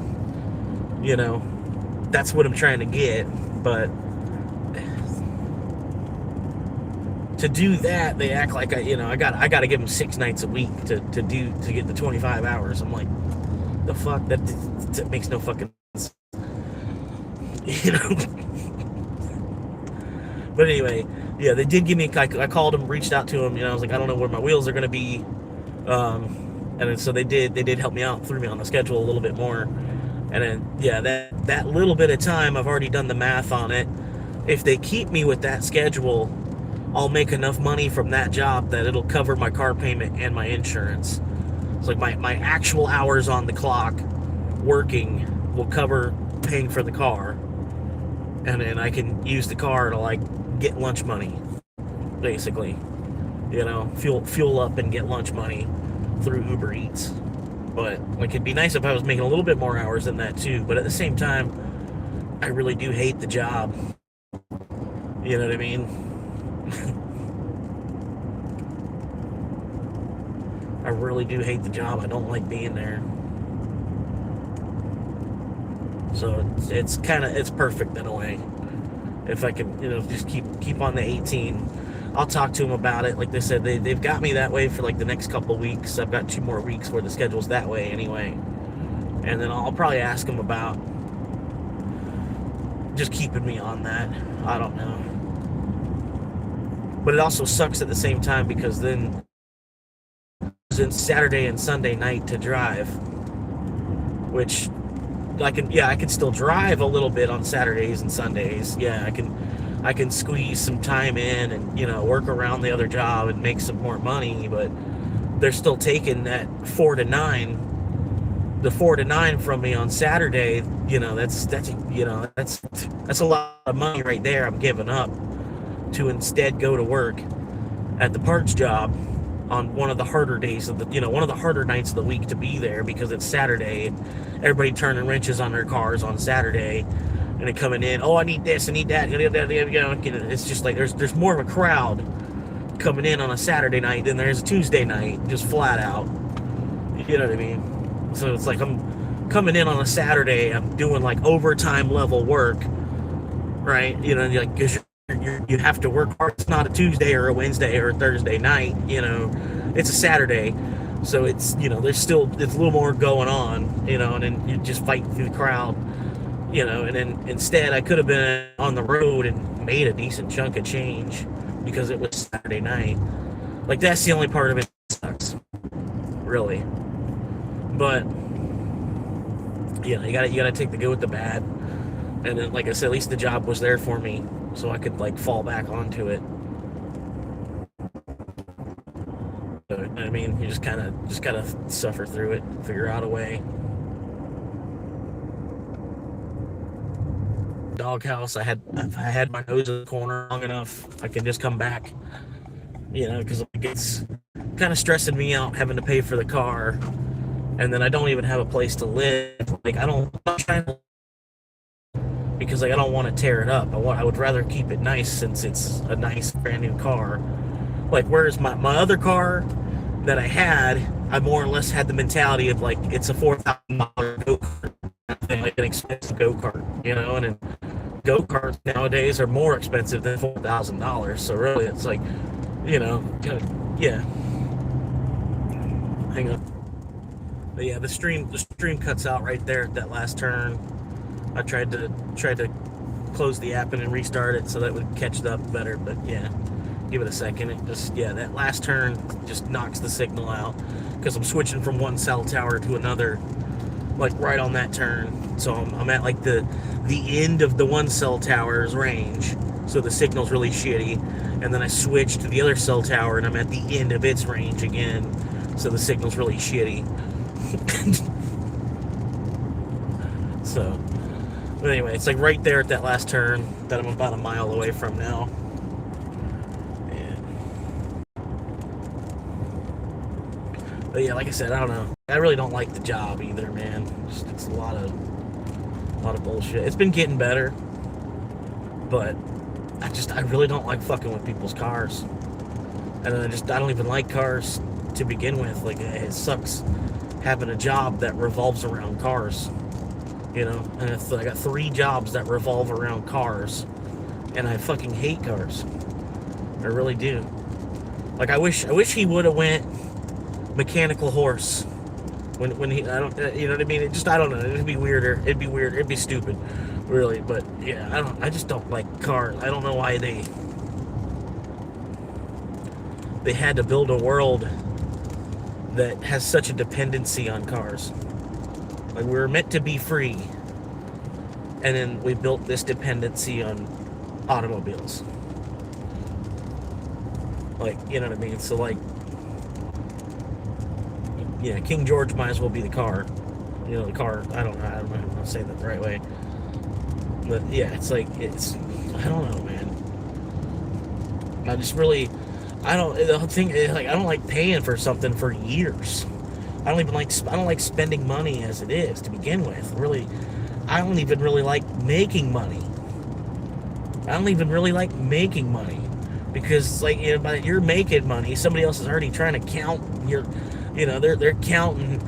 That's what I'm trying to get. But to do that, they act like I got to give them 6 nights a week to get the 25 hours. I'm like, the fuck, that makes no fucking sense. But anyway, yeah, they did give me. I called them, reached out to them. I was like, I don't know where my wheels are gonna be. And so they did help me out, threw me on the schedule a little bit more. And then, yeah, that little bit of time, I've already done the math on it. If they keep me with that schedule, I'll make enough money from that job that it'll cover my car payment and my insurance. It's like my actual hours on the clock working will cover paying for the car. And then I can use the car to like get lunch money, basically. Fuel up and get lunch money through Uber Eats. But like, it'd be nice if I was making a little bit more hours than that too. But at the same time, I really do hate the job. You know what I mean? I really do hate the job. I don't like being there. So it's perfect in a way. If I can, just keep on the 18. I'll talk to them about it. Like they said, they've got me that way for like the next couple of weeks. I've got 2 more weeks where the schedule's that way anyway. And then I'll probably ask them about just keeping me on that. I don't know. But it also sucks at the same time, because then Saturday and Sunday night to drive, which I can still drive a little bit on Saturdays and Sundays. Yeah, I can squeeze some time in and, work around the other job and make some more money, but they're still taking that 4 to 9 from me on Saturday. That's a lot of money right there I'm giving up to instead go to work at the parts job on one of the harder days of one of the harder nights of the week to be there, because it's Saturday. Everybody turning wrenches on their cars on Saturday, and they're coming in. Oh, I need this, I need that. It's just like there's more of a crowd coming in on a Saturday night than there is a Tuesday night, just flat out. You know what I mean? So it's like I'm coming in on a Saturday. I'm doing like overtime level work, right? Because you're you have to work hard. It's not a Tuesday or a Wednesday or a Thursday night, you know, it's a Saturday. So it's, you know, it's a little more going on, you know, and then you're just fighting through the crowd, you know, and then instead I could have been on the road and made a decent chunk of change because it was Saturday night. Like, that's the only part of it that sucks, really. But, you know, you gotta take the good with the bad. And then, like I said, at least the job was there for me, so I could, like, fall back onto it. But, I mean, you just gotta suffer through it, figure out a way. Doghouse, I had my nose in the corner long enough, I can just come back, you know, because it's kind of stressing me out having to pay for the car, and then I don't even have a place to live. Like, I'm not trying to, because, like, I don't want to tear it up. I would rather keep it nice since it's a nice brand new car. Like, whereas my other car that I had, I more or less had the mentality of, like, it's a $4,000 go-kart, like an expensive go-kart, you know, and go-karts nowadays are more expensive than $4,000. So really, it's like, you know, yeah. Hang on. But yeah, the stream cuts out right there at that last turn. I tried to close the app and then restart it so that would catch it up better, but yeah, give it a second. It just, yeah, that last turn just knocks the signal out because I'm switching from one cell tower to another, like right on that turn. So I'm at like the end of the one cell tower's range, so the signal's really shitty, and then I switch to the other cell tower and I'm at the end of its range again, so the signal's really shitty. So, but anyway, it's like right there at that last turn that I'm about a mile away from now. Yeah. But yeah, like I said, I don't know. I really don't like the job either, man. It's a lot of bullshit. It's been getting better, but I really don't like fucking with people's cars. And I don't even like cars to begin with. Like, it sucks having a job that revolves around cars. You know, and I got 3 jobs that revolve around cars, and I fucking hate cars. I really do. Like, I wish he would have went mechanical horse when he, I don't, you know what I mean? It just, I don't know. It'd be weirder. It'd be weird. It'd be stupid, really. But yeah, I just don't like cars. I don't know why they had to build a world that has such a dependency on cars. Like, we were meant to be free, and then we built this dependency on automobiles. Like, you know what I mean? So, like, yeah, King George might as well be the car. You know, the car, I don't know if I'm going to say that the right way. But, yeah, it's like, I don't know, man. I just really, the whole thing, like, I don't like paying for something for years. I don't like spending money as it is to begin with. Really, I don't even really like making money. Because, like, you know, you're making money, somebody else is already trying to count your, you know, they're counting,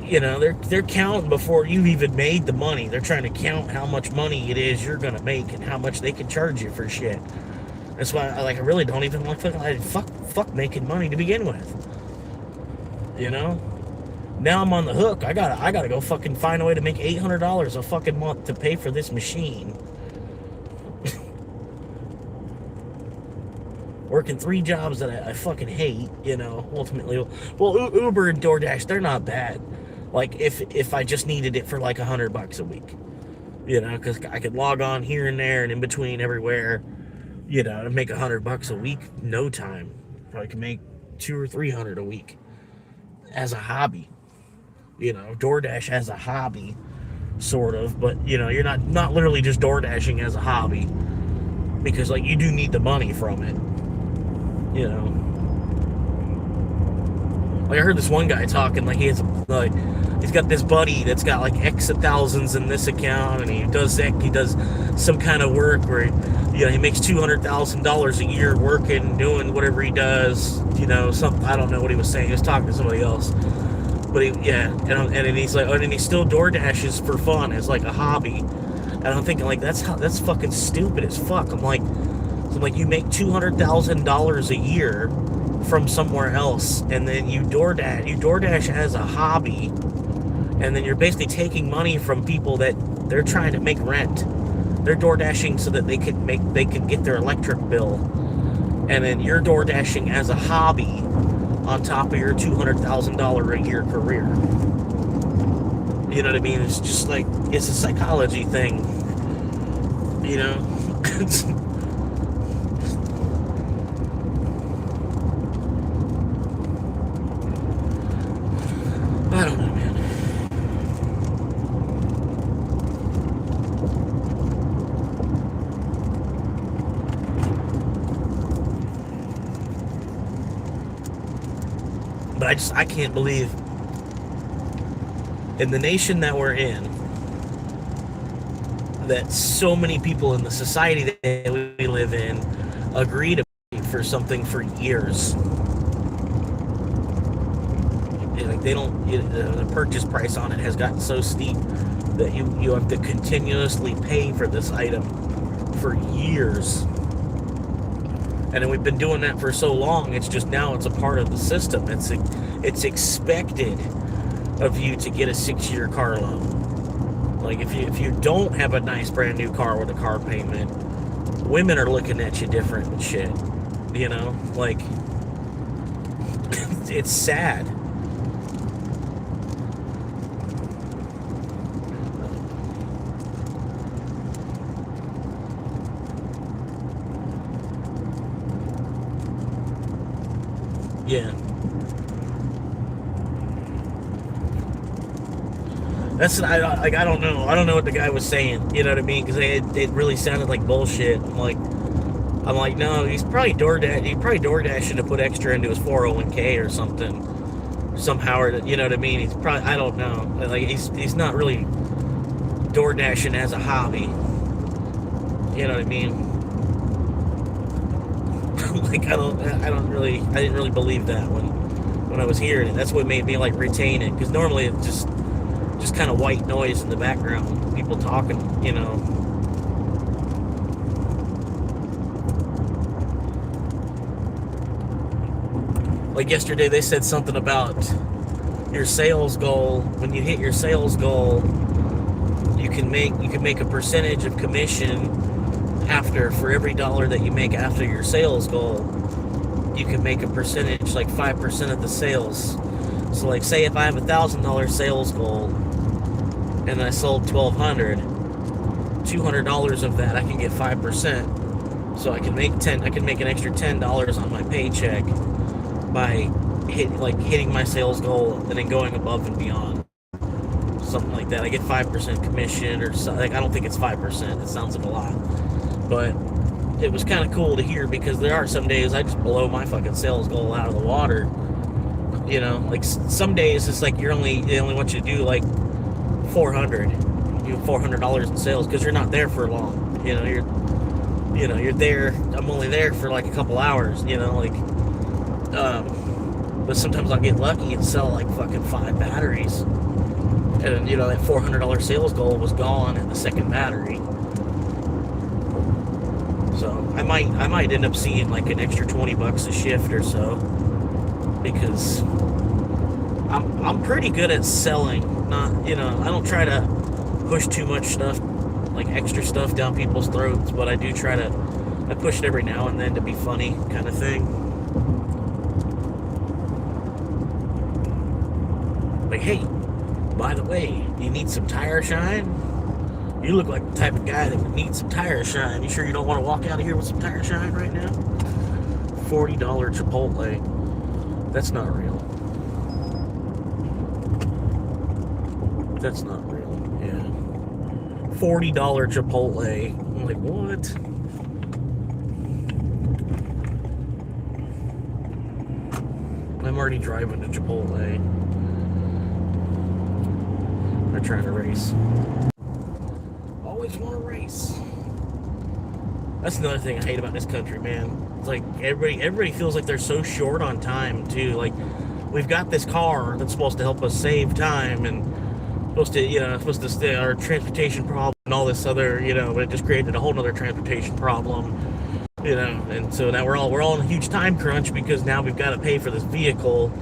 you know, they're counting before you've even made the money. They're trying to count how much money it is you're gonna make and how much they can charge you for shit. That's why I really don't even like fuck making money to begin with. You know? Now I'm on the hook. I gotta go fucking find a way to make $800 a fucking month to pay for this machine. Working 3 jobs that I fucking hate, you know, ultimately. Well, Uber and DoorDash, they're not bad. Like, if I just needed it for like $100 a week. You know, because I could log on here and there and in between everywhere, you know, to make $100 a week, no time. Probably can make $200 or $300 a week as a hobby. You know, DoorDash as a hobby, sort of, but, you know, you're not literally just DoorDashing as a hobby, because, like, you do need the money from it, you know. Like, I heard this one guy talking, like, he's got this buddy that's got, like, X of thousands in this account, and he does some kind of work where, you know, he makes $200,000 a year working, doing whatever he does, you know, I don't know what he was saying, he was talking to somebody else. But and he's like, and he still DoorDashes for fun as like a hobby. And I'm thinking, like, that's fucking stupid as fuck. I'm like, So like you make $200,000 a year from somewhere else, and then you DoorDash as a hobby, and then you're basically taking money from people that they're trying to make rent. They're DoorDashing so that they can get their electric bill, and then you're DoorDashing as a hobby on top of your $200,000 a year career. You know what I mean? It's just like, it's a psychology thing. You know? I don't know, man. But I can't believe in the nation that we're in that so many people in the society that we live in agree to pay for something for years. Like they don't, the purchase price on it has gotten so steep that you have to continuously pay for this item for years. And then we've been doing that for so long, it's just now it's a part of the system. It's expected of you to get a 6-year car loan. Like if you don't have a nice brand new car with a car payment, women are looking at you different and shit. You know, like it's sad. Yeah. I don't know. I don't know what the guy was saying. You know what I mean? Because it really sounded like bullshit. I'm like, no, he's probably DoorDashing to put extra into his 401k or something, somehow. Or you know what I mean? He's probably, I don't know. Like he's not really DoorDashing as a hobby. You know what I mean? Like I didn't really believe that when I was hearing it. That's what made me like retain it, because normally it's just kind of white noise in the background, people talking, you know. Like yesterday they said something about your sales goal. When you hit your sales goal, you can make a percentage of commission for every dollar that you make after your sales goal. You can make a percentage, like 5% of the sales. So like say if I have $1,000 sales goal and I sold $1,200, $200 of that I can get 5%. So I can make an extra $10 on my paycheck by hitting my sales goal and then going above and beyond. Something like that. I get 5% commission or something. Like, I don't think it's 5%. It sounds like a lot. But it was kind of cool to hear, because there are some days I just blow my fucking sales goal out of the water. You know, like some days it's like they only want you to do like $400 in sales, because you're not there for long. You know, you're there. I'm only there for like a couple hours. You know, like, but sometimes I'll get lucky and sell like fucking 5 batteries, and you know that $400 sales goal was gone in the second battery. So I might end up seeing like an extra $20 a shift or so, because I'm pretty good at selling. Not, you know, I don't try to push too much stuff, like extra stuff down people's throats, but I do try to, I push it every now and then to be funny, kind of thing. Like, hey, by the way, you need some tire shine? You look like the type of guy that would need some tire shine. You sure you don't want to walk out of here with some tire shine right now? $40 Chipotle. That's not real. That's not real. Yeah. $40 Chipotle. I'm like, what? I'm already driving to Chipotle. They're trying to race. Always want to race. That's another thing I hate about this country, man. It's like everybody feels like they're so short on time too. Like, we've got this car that's supposed to help us save time and supposed to stay our transportation problem and all this other, you know, but it just created a whole nother transportation problem And so now we're all in a huge time crunch because now we've got to pay for this vehicle.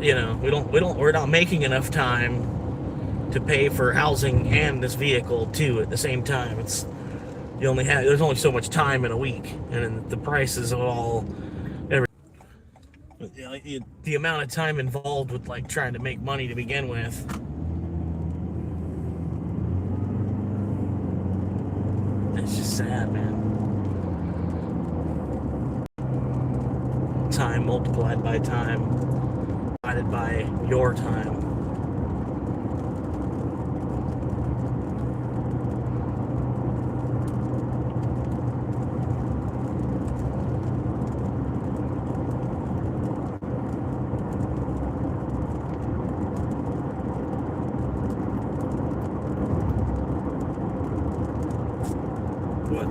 We're not making enough time to pay for housing and this vehicle too at the same time. There's only so much time in a week, and the prices of all the amount of time involved with like trying to make money to begin with. It's just sad, man. Time multiplied by time divided by your time. What?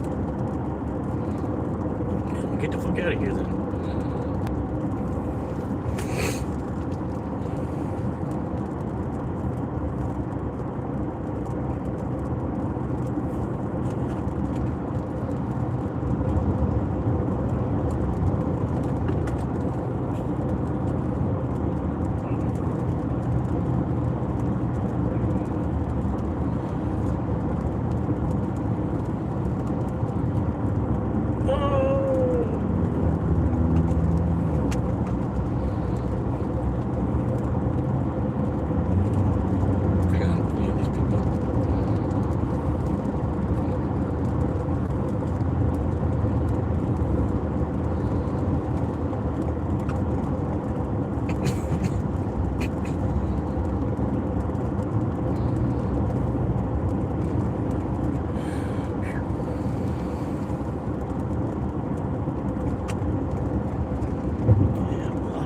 Get the fuck out of here then.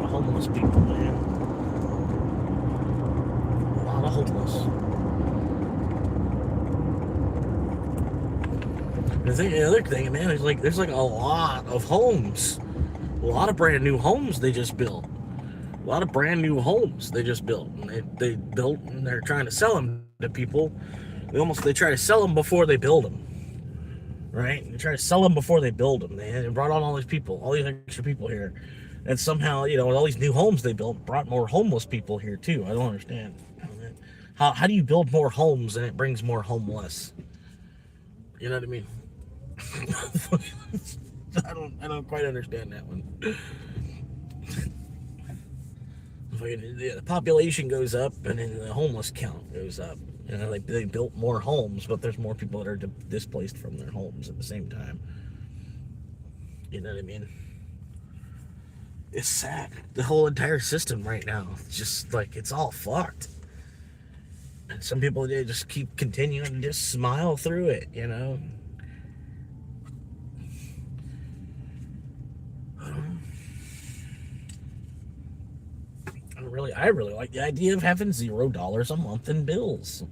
Homeless people, man. A lot of homeless. The other thing, man, is like there's like a lot of homes, a lot of brand new homes they just built. A lot of brand new homes they just built, and they built, and they're trying to sell them to people. They try to sell them before they build them, right? They try to sell them before they build them. They brought on all these people, all these extra people here. And somehow, with all these new homes they built, brought more homeless people here too. I don't understand. How do you build more homes and it brings more homeless? You know what I mean? I don't quite understand that one. The population goes up and then the homeless count goes up. They built more homes, but there's more people that are displaced from their homes at the same time. You know what I mean? It's sad. The whole entire system right now, it's just like it's all fucked. And some people, they just keep continuing to just smile through it, I really like the idea of having $0 a month in bills.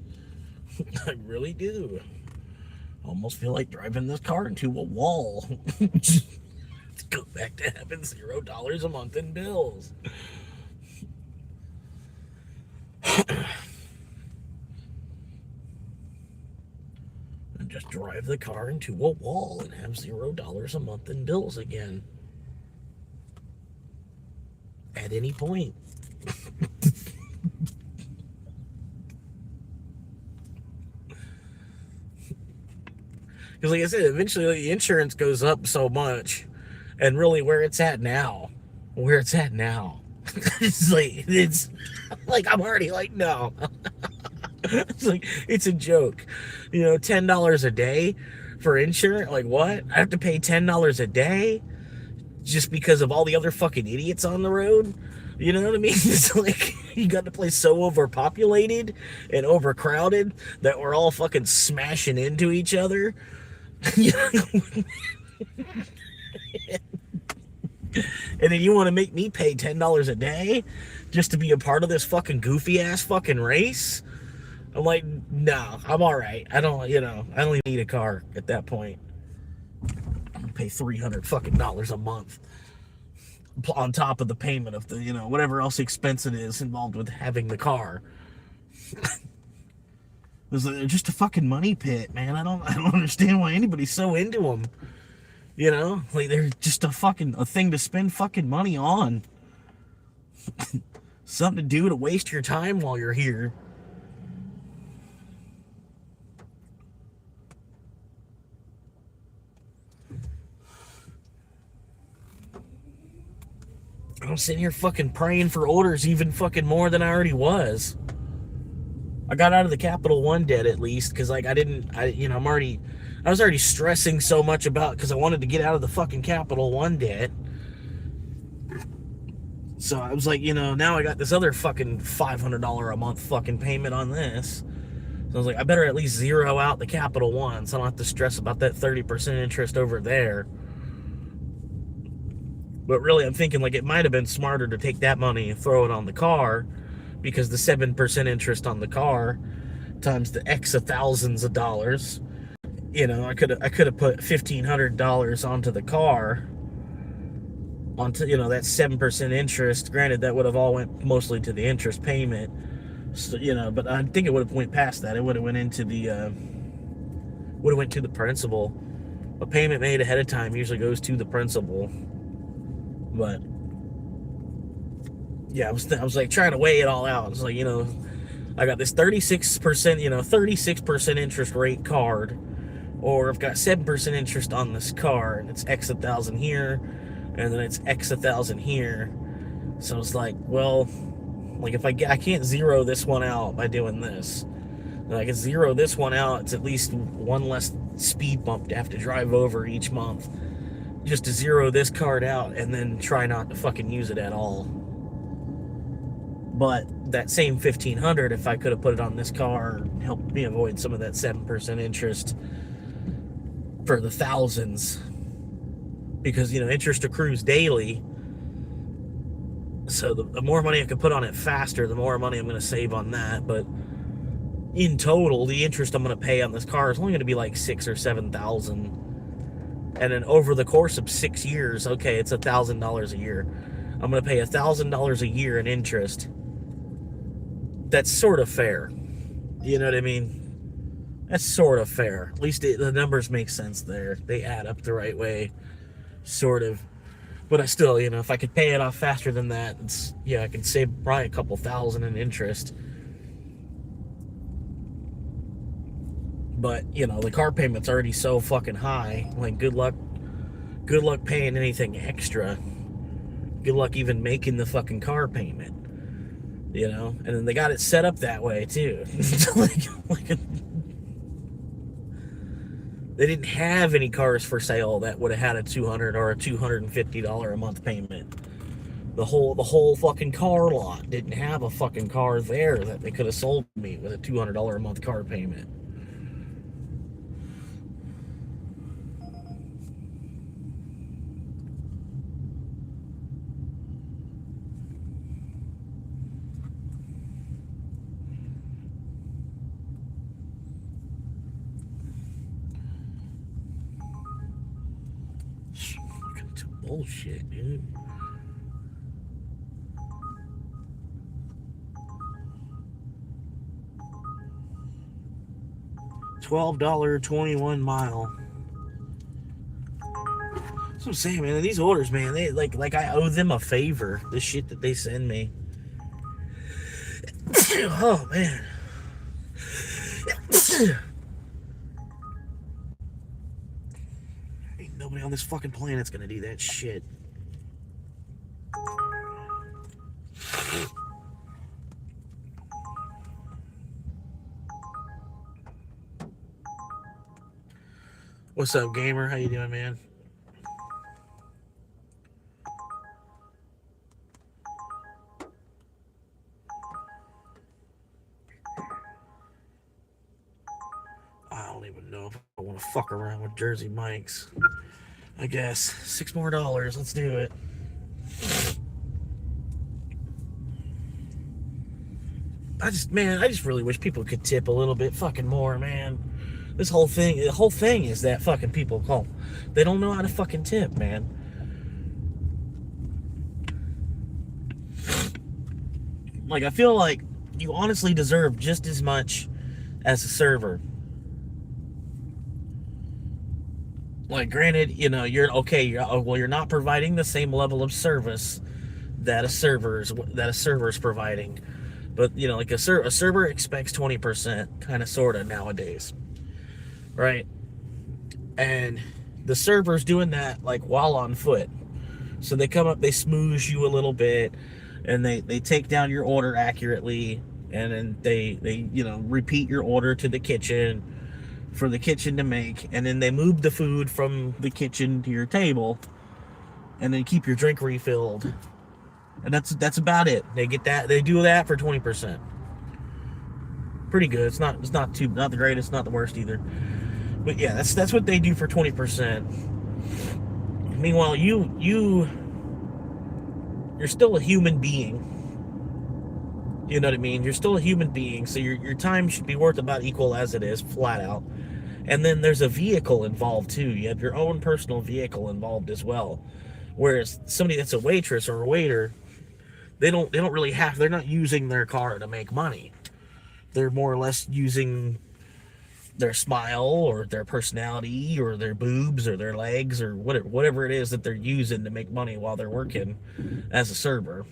I really do. Almost feel like driving this car into a wall. Go back to having $0 a month in bills. And just drive the car into a wall and have $0 a month in bills again. At any point. Because like I said, eventually the insurance goes up so much. And really where it's at now, it's like I'm already like, no. It's a joke. $10 a day for insurance. Like, what? I have to pay $10 a day just because of all the other fucking idiots on the road? You know what I mean? It's like you got the place so overpopulated and overcrowded that we're all fucking smashing into each other. And then you want to make me pay $10 a day just to be a part of this fucking goofy ass fucking race? I'm like, no, I'm all right. I don't even need a car at that point. I'm gonna pay $300 fucking a month on top of the payment of the, whatever else expense it is involved with having the car. It's just a fucking money pit, man. I don't understand why anybody's so into them. You know, like they're just a thing to spend fucking money on. Something to do to waste your time while you're here. I'm sitting here fucking praying for orders even fucking more than I already was. I got out of the Capital One debt at least because like I was already stressing so much about because I wanted to get out of the fucking Capital One debt. So I was like, now I got this other fucking $500 a month fucking payment on this. So I was like, I better at least zero out the Capital One so I don't have to stress about that 30% interest over there. But really, I'm thinking like it might have been smarter to take that money and throw it on the car, because the 7% interest on the car times the X of thousands of dollars. I could have put $1,500 onto the car, onto that 7% interest. Granted, that would have all went mostly to the interest payment. So, but I think it would have went past that. It would have went into the principal. A payment made ahead of time usually goes to the principal. But yeah, I was like trying to weigh it all out. It's like, I got this 36% interest rate card, or I've got 7% interest on this car, and it's X 1,000 here, and then it's X 1,000 here. So it's like, well, like if I can't zero this one out by doing this. And I can zero this one out, it's at least one less speed bump to have to drive over each month, just to zero this card out and then try not to fucking use it at all. But that same $1,500, if I could have put it on this car, helped me avoid some of that 7% interest for the thousands, because interest accrues daily. So the more money I can put on it faster, the more money I'm going to save on that. But in total, the interest I'm going to pay on this car is only going to be like $6,000 or $7,000. And then over the course of 6 years, okay, it's $1,000 a year. I'm going to pay $1,000 a year in interest. That's sort of fair. You know what I mean? That's sort of fair. At least the numbers make sense there. They add up the right way, sort of. But I still, if I could pay it off faster than that, I could save probably a couple thousand in interest. But, the car payment's already so fucking high. Like, good luck paying anything extra. Good luck even making the fucking car payment. And then they got it set up that way, too. They didn't have any cars for sale that would have had a $200 or a $250 a month payment. The whole fucking car lot didn't have a fucking car there that they could have sold me with a $200 a month car payment. Bullshit, dude. $12.21 mile. That's what I'm saying, man. These orders, man, they like I owe them a favor. The shit that they send me. Oh man. Ain't nobody on this fucking planet's gonna do that shit. What's up, gamer? How you doing, man? I don't even know if I want to fuck around with Jersey Mike's. I guess $6 more. Let's do it. I just really wish people could tip a little bit fucking more, man. The whole thing is that fucking people call. They don't know how to fucking tip, man. Like, I feel like you honestly deserve just as much as a server. Like, granted, you're okay. You're not providing the same level of service that a server's providing, but like a server expects 20%, kind of, sorta, nowadays, right? And the server's doing that like while on foot. So they come up, they smooze you a little bit, and they take down your order accurately, and then they repeat your order to the kitchen for the kitchen to make, and then they move the food from the kitchen to your table, and then keep your drink refilled. And that's about it. They do that for 20%. Pretty good. It's not the greatest, not the worst either. But yeah, that's what they do for 20%. Meanwhile, you're still a human being. You know what I mean? You're still a human being, so your time should be worth about equal as it is, flat out. And then there's a vehicle involved too. You have your own personal vehicle involved as well. Whereas somebody that's a waitress or a waiter, they don't really they're not using their car to make money. They're more or less using their smile or their personality or their boobs or their legs or whatever it is that they're using to make money while they're working as a server.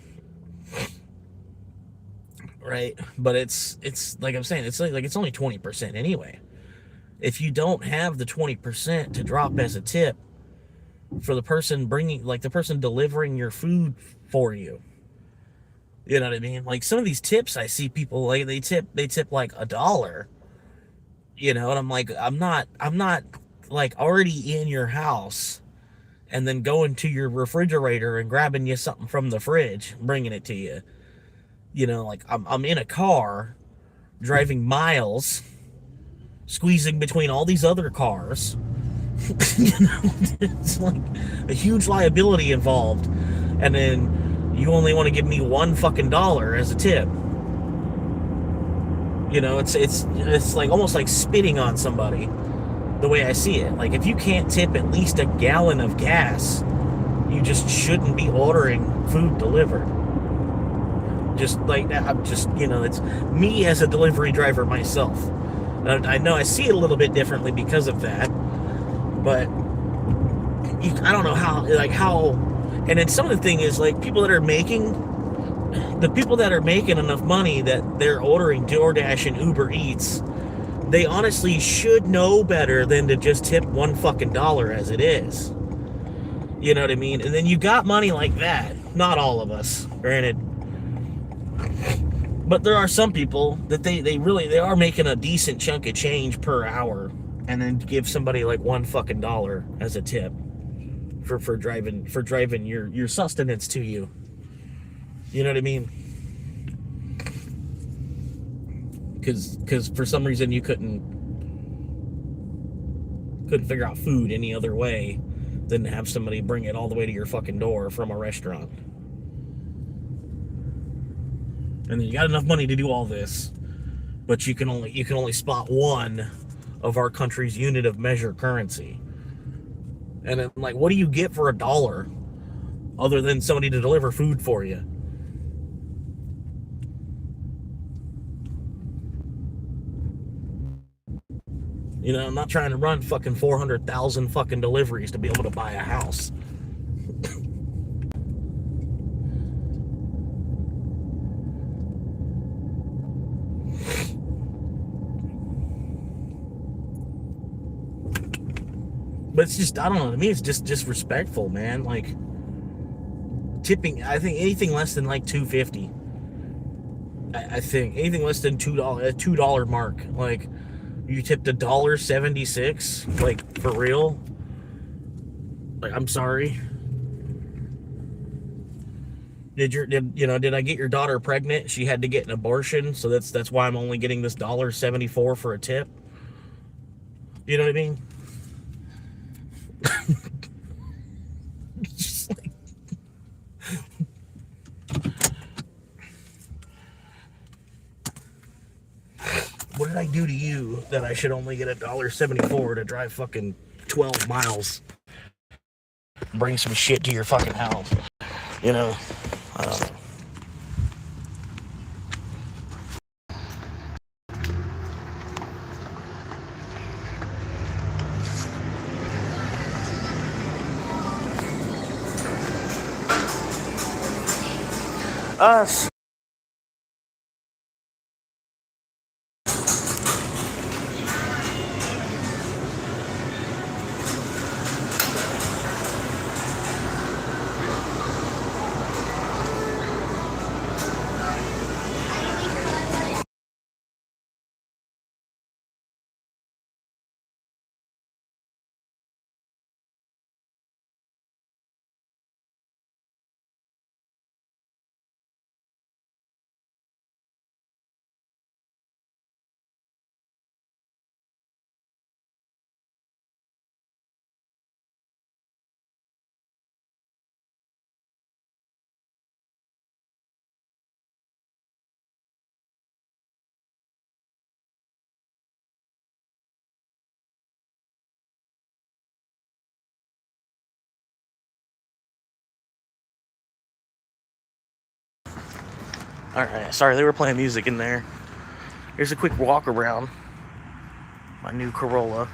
Right? But it's like I'm saying, it's like it's only 20% anyway. If you don't have the 20% to drop as a tip for the person the person delivering your food for you. You know what I mean? Like, some of these tips I see people, like, they tip like $1. And I'm like, I'm not like already in your house and then going to your refrigerator and grabbing you something from the fridge and bringing it to you. Like, I'm in a car driving miles, squeezing between all these other cars. It's like a huge liability involved, and then you only want to give me $1 fucking as a tip. It's like almost like spitting on somebody, the way I see it. Like, if you can't tip at least a gallon of gas, you just shouldn't be ordering food delivered. Just like that, it's me as a delivery driver myself. I know I see it a little bit differently because of that, but I don't know how, and then some of the thing is, like, the people that are making enough money that they're ordering DoorDash and Uber Eats, they honestly should know better than to just tip $1 fucking as it is. You know what I mean? And then you got money like that. Not all of us, granted. But there are some people that they are making a decent chunk of change per hour, and then give somebody like $1 fucking as a tip for driving your sustenance to you. You know what I mean? Because for some reason you couldn't figure out food any other way than to have somebody bring it all the way to your fucking door from a restaurant. And then you got enough money to do all this, but you can only spot one of our country's unit of measure currency. And then, like, what do you get for $1 other than somebody to deliver food for you? I'm not trying to run fucking 400,000 fucking deliveries to be able to buy a house. But it's just, I don't know, to me it's just disrespectful, man. Like, tipping, I think anything less than like $2.50. I think anything less than $2 mark. Like, you tipped $1.76, like, for real? Like, I'm sorry. Did I get your daughter pregnant? She had to get an abortion, so that's why I'm only getting this $1.74 for a tip. You know what I mean? Just like, what did I do to you that I should only get $1.74 to drive fucking 12 miles, bring some shit to your fucking house? I don't know. Us. Alright, sorry, they were playing music in there. Here's a quick walk around my new Corolla.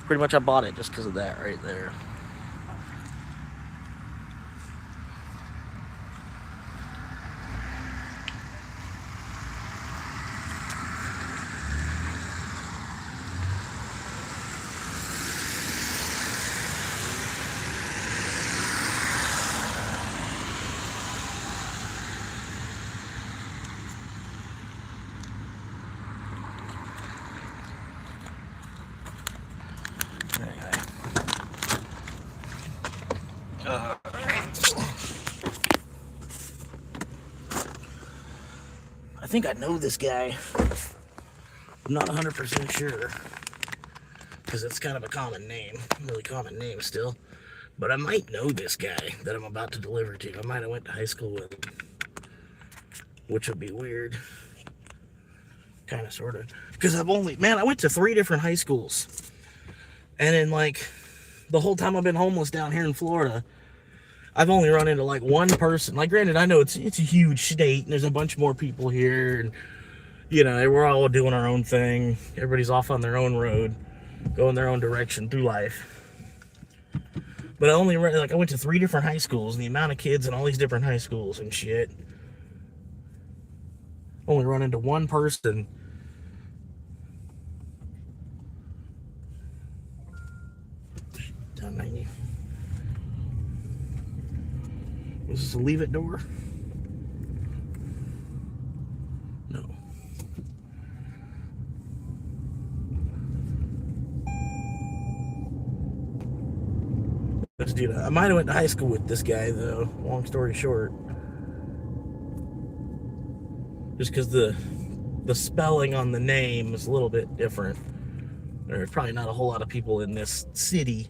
Pretty much I bought it just because of that right there. I think I know this guy. I'm not 100% sure, because it's kind of a common name, really common name still. But I might know this guy that I'm about to deliver to. I might have went to high school with him, which would be weird. Kind of, sort of. Because I went to 3 different high schools. And in like, the whole time I've been homeless down here in Florida, I've only run into like one person. Like, granted, I know it's a huge state and there's a bunch more people here, and you know, we're all doing our own thing. Everybody's off on their own road, going their own direction through life. But I went to 3 different high schools, and the amount of kids in all these different high schools and shit. Only run into one person. Down 90. Is this a leave it door? No. Let's do that. I might have went to high school with this guy, though. Long story short. Just because the spelling on the name is a little bit different. There's probably not a whole lot of people in this city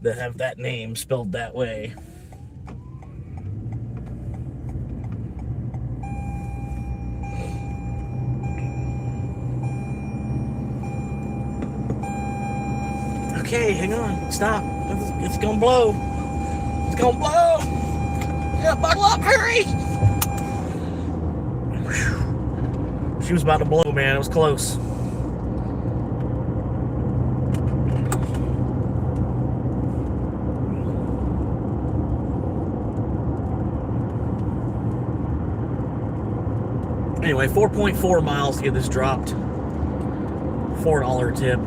that have that name spelled that way. Okay, hang on, stop. It's gonna blow. It's gonna blow. Yeah, buckle up, hurry. She was about to blow, man. It was close. Anyway, 4.4 miles to get this dropped. $4 tip.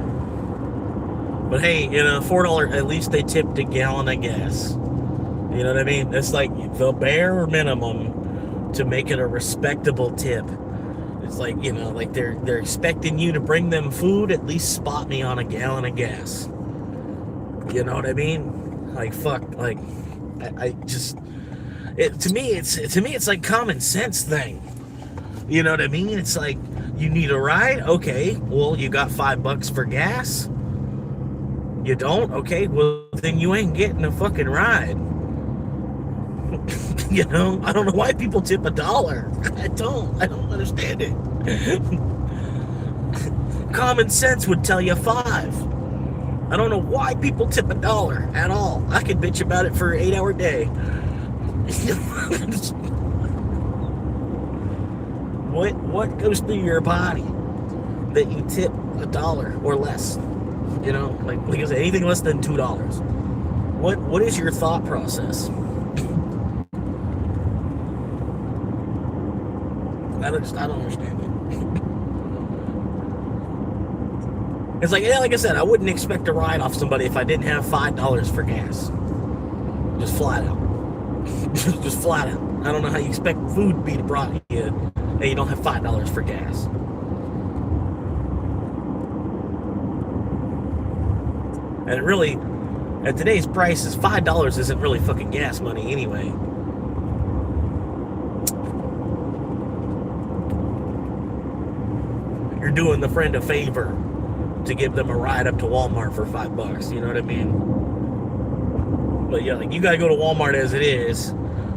But hey, you know, $4, at least they tipped a gallon of gas. You know what I mean? It's like the bare minimum to make it a respectable tip. It's like, you know, like they're expecting you to bring them food, at least spot me on a gallon of gas. You know what I mean? Like, fuck, like, I just, to me it's like common sense thing. You know what I mean? It's like, you need a ride? Okay, well, you got $5 for gas? You don't? Okay, well, then you ain't getting a fucking ride. You know, I don't know why people tip $1. I don't understand it. Common sense would tell you $5. I don't know why people tip $1 at all. I could bitch about it for an 8-hour day. What goes through your body that you tip $1 or less? You know, like I said, anything less than $2. What is your thought process? I don't understand it. It's like, yeah, like I said, I wouldn't expect a ride off somebody if I didn't have $5 for gas. Just flat out. Just flat out. I don't know how you expect food to be brought to you and you don't have $5 for gas. And really, at today's prices, $5 isn't really fucking gas money anyway. You're doing the friend a favor to give them a ride up to Walmart for $5. You know what I mean? But yeah, like you gotta go to Walmart as it is.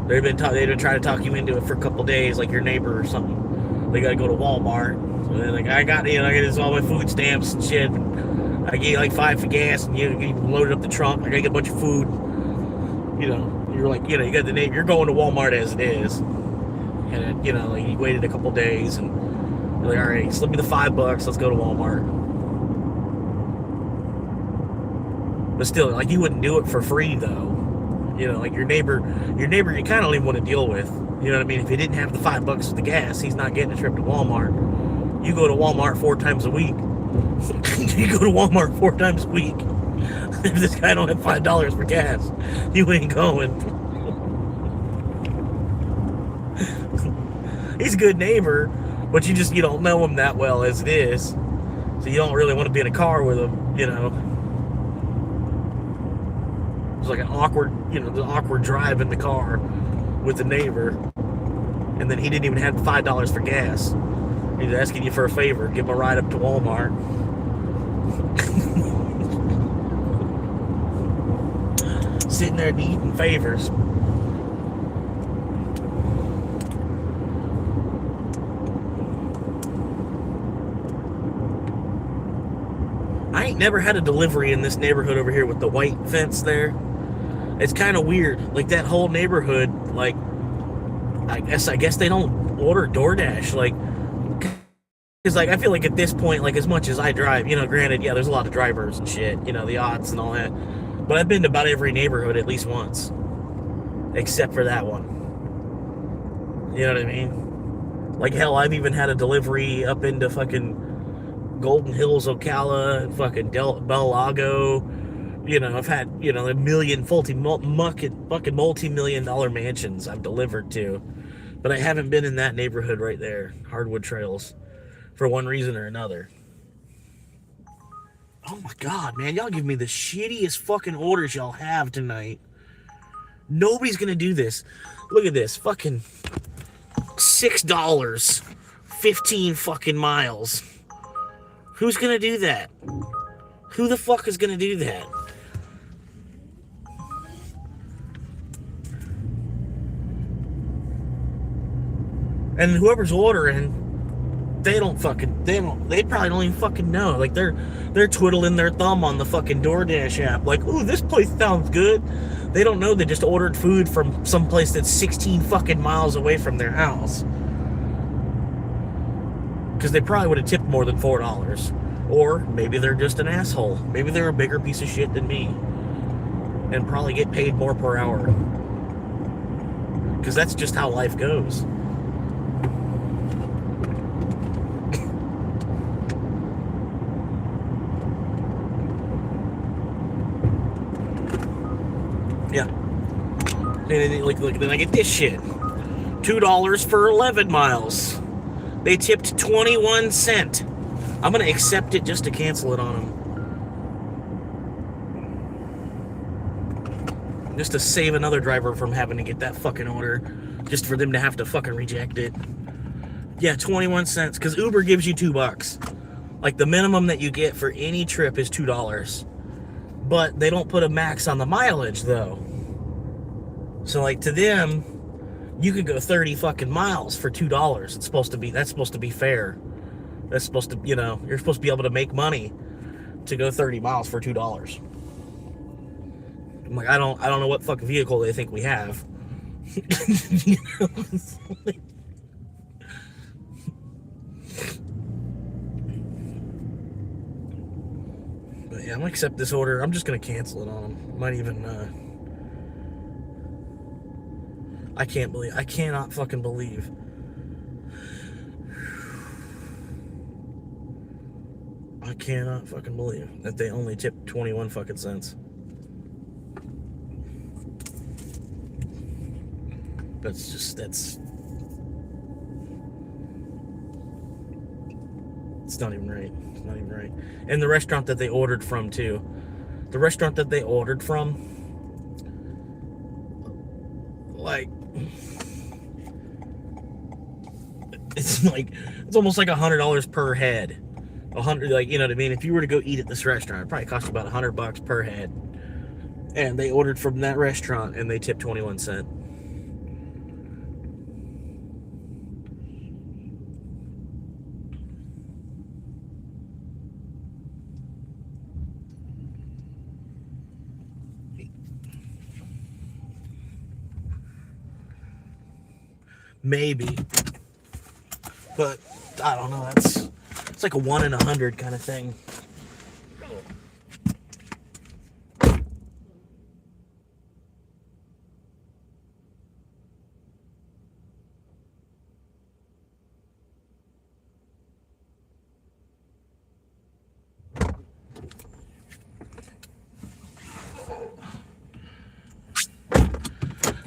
They've been trying to talk you into it for a couple days, like your neighbor or something. They gotta go to Walmart. So they're like, I got this all my food stamps and shit. I gave like $5 for gas, and you loaded up the trunk. I gotta get a bunch of food. You know, you're like, you got the neighbor. You're going to Walmart as it is, and like you waited a couple days, and you're like, all right, slip me the $5. Let's go to Walmart. But still, like you wouldn't do it for free though. You know, like your neighbor you kind of don't even want to deal with. You know what I mean? If he didn't have the $5 for the gas, he's not getting a trip to Walmart. You go to Walmart 4 times a week. You go to Walmart 4 times a week. If this guy don't have $5 for gas, you ain't going. He's a good neighbor, but you don't know him that well as it is. So you don't really want to be in a car with him, you know. It's like an awkward drive in the car with the neighbor, and then he didn't even have the $5 for gas. He's asking you for a favor, give him a ride up to Walmart. Sitting there needing favors. I ain't never had a delivery in this neighborhood over here with the white fence there. It's kind of weird. Like that whole neighborhood, like I guess they don't order DoorDash, like, because like I feel like at this point, like as much as I drive, granted, yeah, there's a lot of drivers and shit, the odds and all that, but I've been to about every neighborhood at least once, except for that one. You know what I mean? Like hell, I've even had a delivery up into fucking Golden Hills, Ocala, and fucking Bel Lago. I've had, a million fucking multi-million-dollar mansions I've delivered to. But I haven't been in that neighborhood right there, Hardwood Trails, for one reason or another. Oh my God, man, y'all give me the shittiest fucking orders y'all have tonight. Nobody's gonna do this. Look at this, fucking $6, 15 fucking miles. Who's gonna do that? Who the fuck is gonna do that? And whoever's ordering, they probably don't even fucking know. Like they're twiddling their thumb on the fucking DoorDash app. Like, ooh, this place sounds good. They don't know they just ordered food from some place that's 16 fucking miles away from their house. Because they probably would have tipped more than $4. Or maybe they're just an asshole. Maybe they're a bigger piece of shit than me. And probably get paid more per hour. Because that's just how life goes. Yeah. And then I get this shit. $2 for 11 miles. They tipped 21 cents. I'm going to accept it just to cancel it on them. Just to save another driver from having to get that fucking order. Just for them to have to fucking reject it. Yeah, 21 cents. Because Uber gives you $2. Like the minimum that you get for any trip is $2. But they don't put a max on the mileage though. So like to them, you could go 30 fucking miles for $2. That's supposed to be fair. That's supposed to, you're supposed to be able to make money to go 30 miles for $2. I'm like, I don't know what fucking vehicle they think we have. I'm gonna accept this order. I'm just gonna cancel it on him. Might even I cannot fucking believe. I cannot fucking believe that they only tipped 21 fucking cents. It's not even right. It's not even right. And the restaurant that they ordered from too. The restaurant that they ordered from, like, it's almost like $100 per head. 100, like, you know what I mean? If you were to go eat at this restaurant, it probably cost you about $100 per head. And they ordered from that restaurant and they tipped 21 cents. Maybe, but I don't know. It's like a 1 in 100 kind of thing.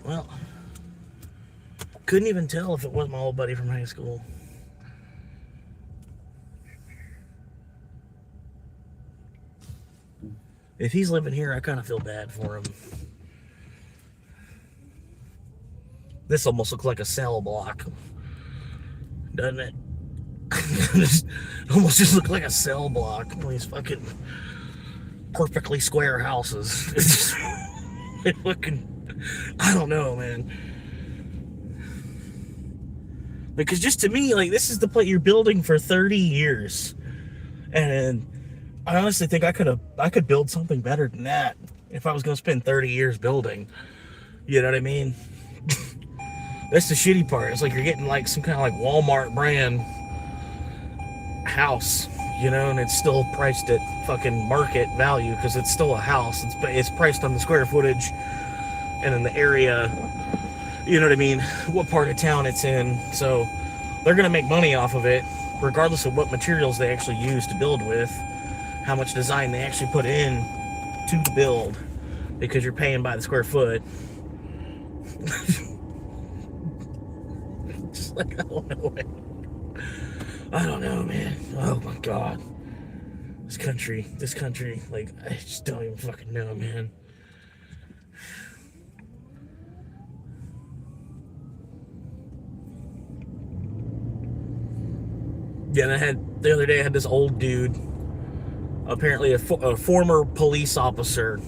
Well, couldn't even tell if it was my old buddy from high school. If he's living here, I kind of feel bad for him. This almost looks like a cell block, doesn't it? Almost just look like a cell block. These fucking perfectly square houses. It's just, it fucking, I don't know, man. Because just to me, like, this is the place you're building for 30 years. And I honestly think I could build something better than that if I was going to spend 30 years building. You know what I mean? That's the shitty part. It's like you're getting like some kind of like Walmart brand house, you know, and it's still priced at fucking market value because it's still a house. It's priced on the square footage and in the area. You know what I mean? What part of town it's in. So they're going to make money off of it, regardless of what materials they actually use to build with, how much design they actually put in to the build, because you're paying by the square foot. Just like, I don't know, man. Oh my God. This country, like, I just don't even fucking know, man. Yeah, and the other day I had this old dude, apparently a former police officer,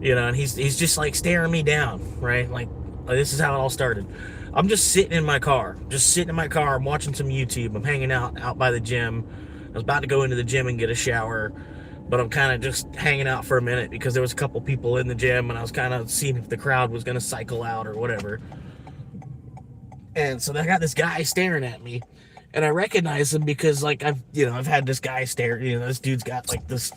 you know, and he's just like staring me down, right? Like, this is how it all started. I'm just sitting in my car. I'm watching some YouTube. I'm hanging out by the gym. I was about to go into the gym and get a shower, but I'm kind of just hanging out for a minute because there was a couple people in the gym and I was kind of seeing if the crowd was going to cycle out or whatever. And so I got this guy staring at me. And I recognize him because, like, I've had this guy stare. You know, this dude's got like this.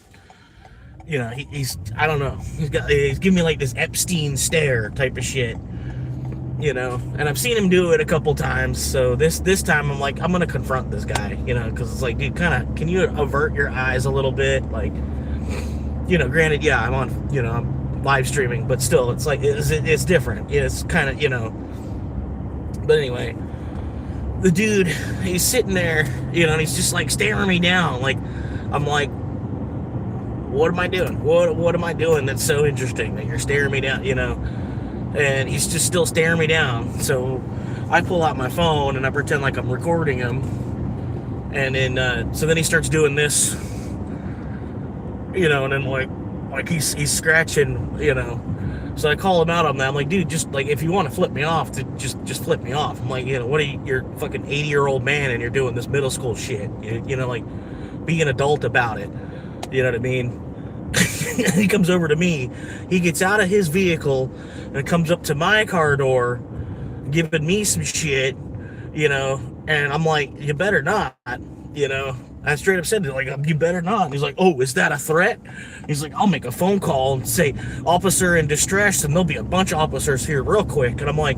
You know, he's I don't know. He's giving me like this Epstein stare type of shit. You know, and I've seen him do it a couple times. So this time I'm like, I'm gonna confront this guy. You know, because it's like, dude, can you avert your eyes a little bit? Like, you know, granted, yeah, I'm live streaming, but still, it's like it's different. It's kind of, you know. But anyway. The dude, he's sitting there, you know, and he's just like staring me down. Like, I'm like, what am I doing? What am I doing that's so interesting that you're staring me down, you know? And he's just still staring me down. So I pull out my phone and I pretend like I'm recording him. And then, so then he starts doing this, you know, and then like he's scratching, you know. So I call him out on that. I'm like, dude, just like, if you want to flip me off, just flip me off. I'm like, you know, what are you? You're a fucking 80-year-old man and you're doing this middle school shit. You know, like, be an adult about it. You know what I mean? He comes over to me. He gets out of his vehicle and comes up to my car door, giving me some shit, you know, And I'm like, you better not, you know. I straight up said it, like, you better not. And he's like, oh, is that a threat? He's like, I'll make a phone call and say, officer in distress, and there'll be a bunch of officers here real quick. And I'm like,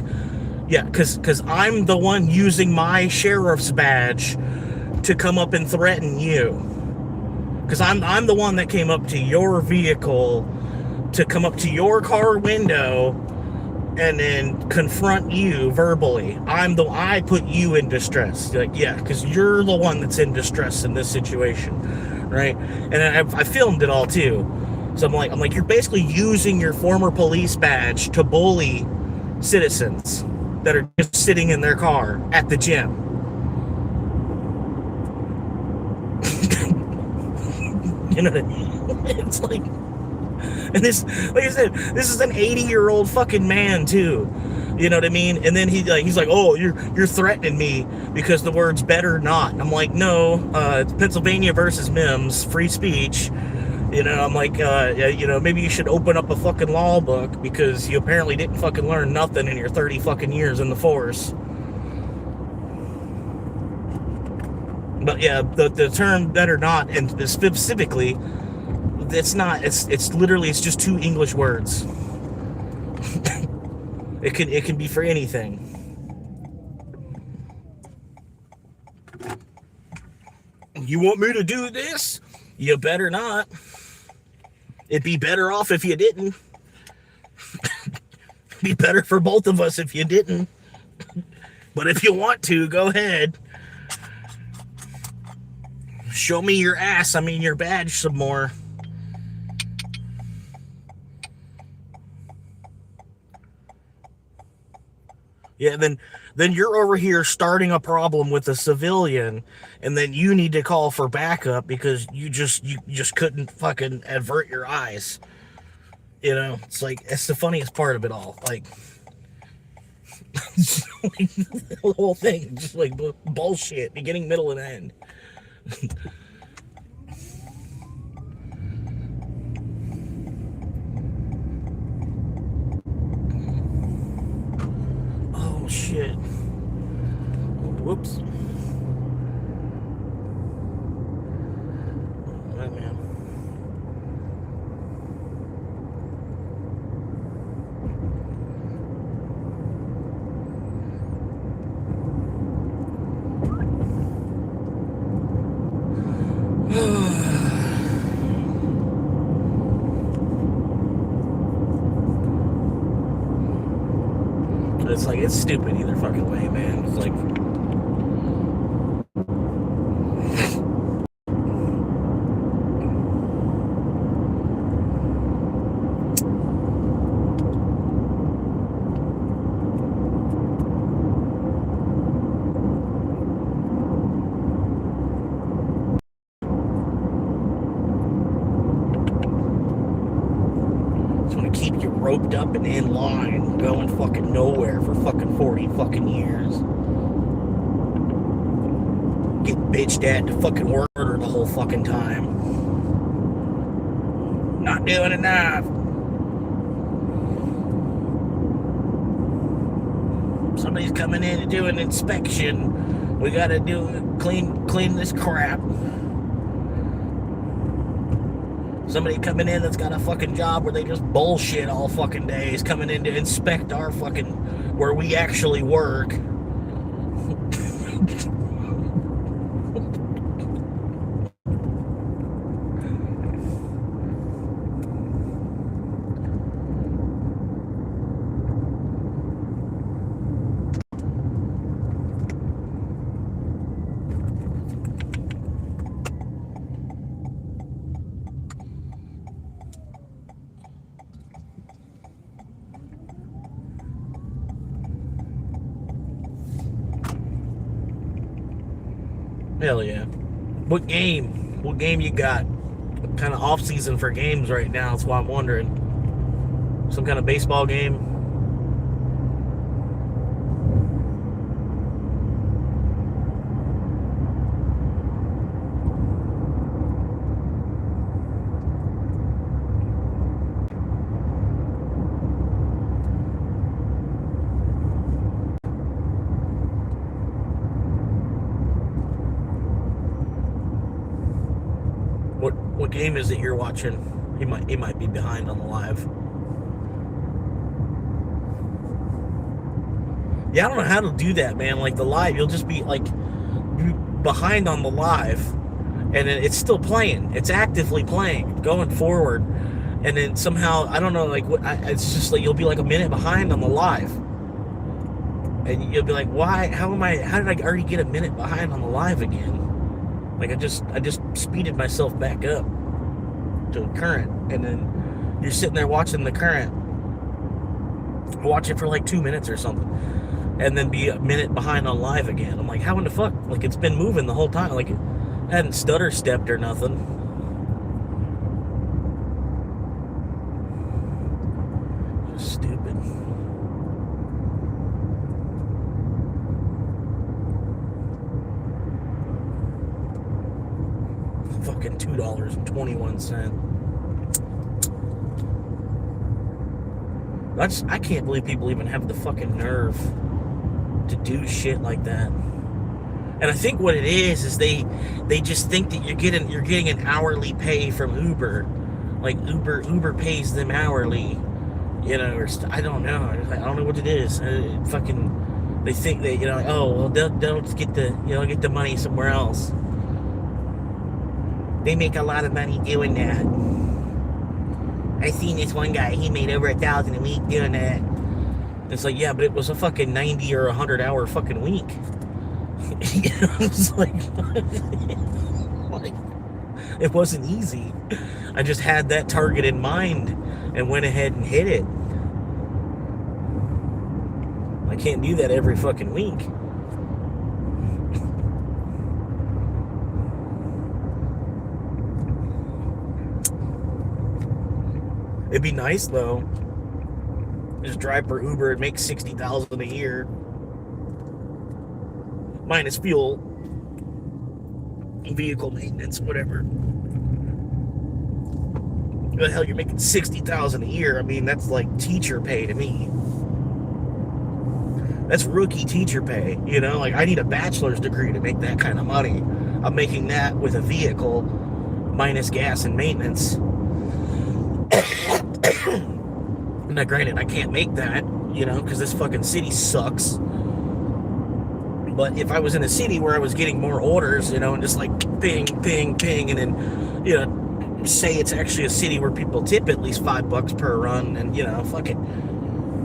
yeah, because I'm the one using my sheriff's badge to come up and threaten you. Because I'm the one that came up to your vehicle to come up to your car window and then confront you verbally. I put you in distress. Like, yeah, because you're the one that's in distress in this situation, right? And I filmed it all too. So I'm like, you're basically using your former police badge to bully citizens that are just sitting in their car at the gym. You know what I mean? It's like, and this, like I said, this is an 80-year-old fucking man too. You know what I mean? And then he's like, oh, you're threatening me because the words better not. And I'm like, no, it's Pennsylvania versus Mims, free speech. You know, I'm like, you know, maybe you should open up a fucking law book because you apparently didn't fucking learn nothing in your 30 fucking years in the force. But yeah, the term better not, and specifically, it's not, it's literally, it's just two English words. It can be for anything. You want me to do this? You better not. It'd be better off if you didn't. Be better for both of us if you didn't. But if you want to, go ahead. Show me your ass, I mean your badge some more. Yeah, then you're over here starting a problem with a civilian, and then you need to call for backup because you just couldn't fucking avert your eyes. You know, it's like, it's the funniest part of it all. Like, the whole thing, just like bullshit, beginning, middle, and end. Oh shit. Whoops. Right, man. It's like, it's stupid either fucking way, man. It's like, just want to keep you roped up and in line, going fucking nowhere for fucking 40 fucking years. Get bitched at to fucking order the whole fucking time. Not doing enough. Somebody's coming in to do an inspection. We gotta clean this crap. Somebody coming in that's got a fucking job where they just bullshit all fucking day is coming in to inspect our fucking, where we actually work. Hell yeah. What game? What game you got? What kind of off season for games right now? That's why I'm wondering. Some kind of baseball game? What game is it you're watching? He might be behind on the live. Yeah, I don't know how to do that, man. Like the live, you'll just be like behind on the live, and it's still playing. It's actively playing, going forward, and then somehow I don't know, like it's just like you'll be like a minute behind on the live, and you'll be like, why? How am I? How did I already get a minute behind on the live again? Like I just speeded myself back up to current, and then you're sitting there watching the current, watch it for like 2 minutes or something, and then be a minute behind on live again. I'm like, how in the fuck? Like it's been moving the whole time. Like it hadn't stutter stepped or nothing. Just stupid. Fucking $2.21. I can't believe people even have the fucking nerve to do shit like that. And I think what it is they just think that you're getting an hourly pay from Uber, like Uber pays them hourly, you know, or I don't know what it is. Fucking, they think that, you know, oh well, they'll get the money somewhere else. They make a lot of money doing that. I seen this one guy, he made over $1,000 a week doing that. It's like, yeah, but it was a fucking 90 or 100 hour fucking week. You know, it's like, it wasn't easy. I just had that target in mind and went ahead and hit it. I can't do that every fucking week. It'd be nice though. Just drive for Uber and make $60,000 a year, minus fuel, vehicle maintenance, whatever. What the hell, you're making $60,000 a year? I mean, that's like teacher pay to me. That's rookie teacher pay. You know, like I need a bachelor's degree to make that kind of money. I'm making that with a vehicle, minus gas and maintenance. Now, granted, I can't make that, you know, because this fucking city sucks. But if I was in a city where I was getting more orders, you know, and just like ping, ping, ping, and then, you know, say it's actually a city where people tip at least $5 per run, and, you know, fuck it,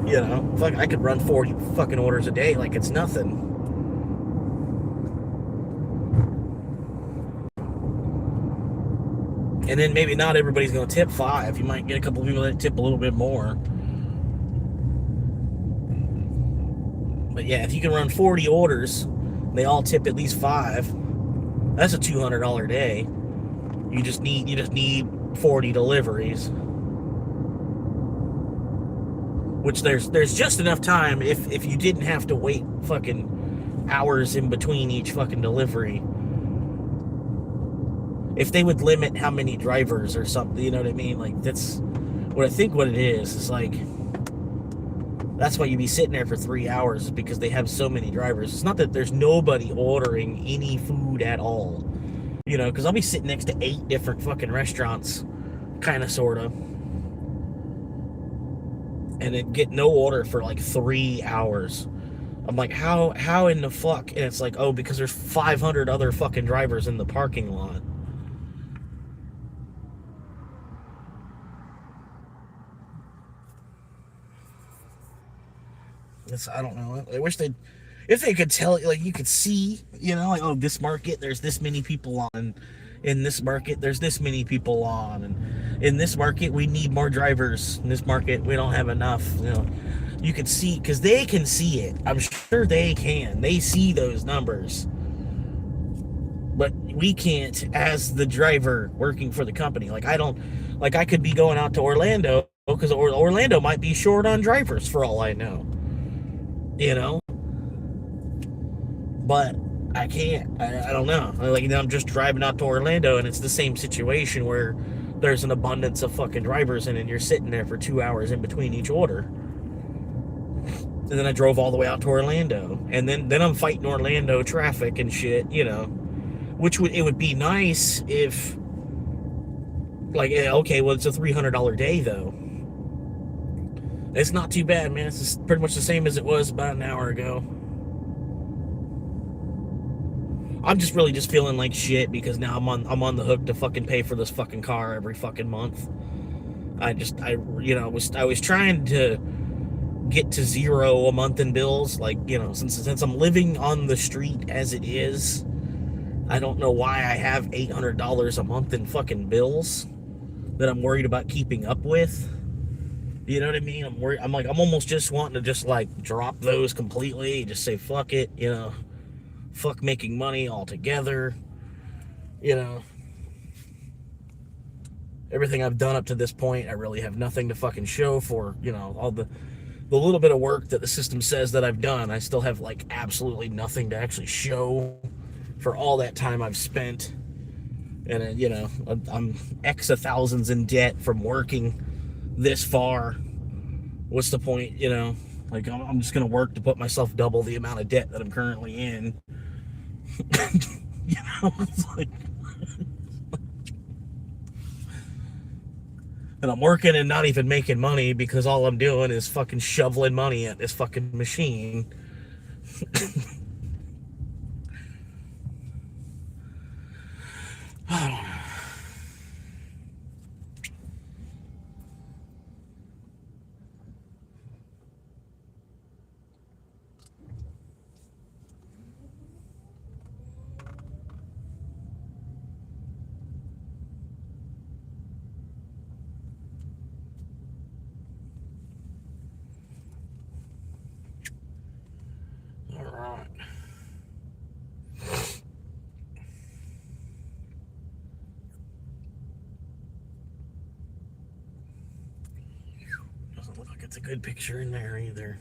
you know, fuck, I could run 40 fucking orders a day like it's nothing. And then maybe not everybody's going to tip 5. You might get a couple of people that tip a little bit more. But yeah, if you can run 40 orders, they all tip at least 5. That's a $200 day. You just need 40 deliveries. Which there's just enough time if you didn't have to wait fucking hours in between each fucking delivery. If they would limit how many drivers or something, you know what I mean? Like, that's what I think what it is like, that's why you'd be sitting there for 3 hours, because they have so many drivers. It's not that there's nobody ordering any food at all, you know, because I'll be sitting next to 8 different fucking restaurants, kind of, sort of, and then get no order for like 3 hours. I'm like, how in the fuck? And it's like, oh, because there's 500 other fucking drivers in the parking lot. I don't know. I wish if they could tell, like you could see, you know, like, oh, this market, there's this many people on. In this market, there's this many people on. And in this market, we need more drivers. In this market, we don't have enough. You know, you could see, because they can see it. I'm sure they can. They see those numbers. But we can't, as the driver working for the company. Like, I could be going out to Orlando, because Orlando might be short on drivers for all I know. You know, but I can't. I don't know. Like, you know, I'm just driving out to Orlando, and it's the same situation where there's an abundance of fucking drivers, and you're sitting there for 2 hours in between each order. And then I drove all the way out to Orlando, and then I'm fighting Orlando traffic and shit. You know, it would be nice if Like, okay, well, it's a $300 day though. It's not too bad, man. It's just pretty much the same as it was about an hour ago. I'm just really just feeling like shit because now I'm on the hook to fucking pay for this fucking car every fucking month. I was trying to get to zero a month in bills, like, since I'm living on the street as it is. I don't know why I have $800 a month in fucking bills that I'm worried about keeping up with. You know what I mean? I'm worried. I'm almost just wanting to just like drop those completely, just say fuck it, fuck making money altogether. Everything I've done up to this point, I really have nothing to fucking show for, all the little bit of work that the system says that I've done. I still have like absolutely nothing to actually show for all that time I've spent. And I'm X of thousands in debt from working this far. What's the point? Like, I'm just gonna work to put myself double the amount of debt that I'm currently in. It's like, and I'm working and not even making money because all I'm doing is fucking shoveling money at this fucking machine. I don't know. Doesn't look like it's a good picture in there either.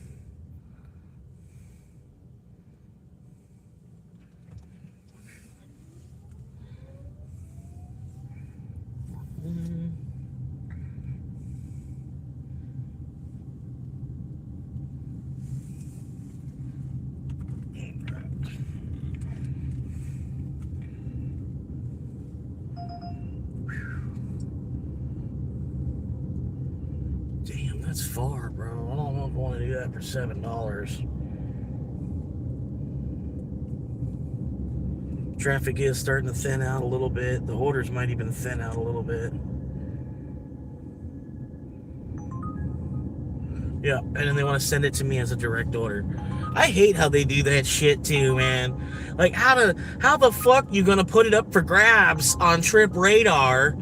Damn, that's far, bro. I don't know if I want to do that for $7. Traffic is starting to thin out a little bit. The orders might even thin out a little bit. Yeah, and then they want to send it to me as a direct order. I hate how they do that shit too, man. Like, how the fuck you gonna put it up for grabs on Trip Radar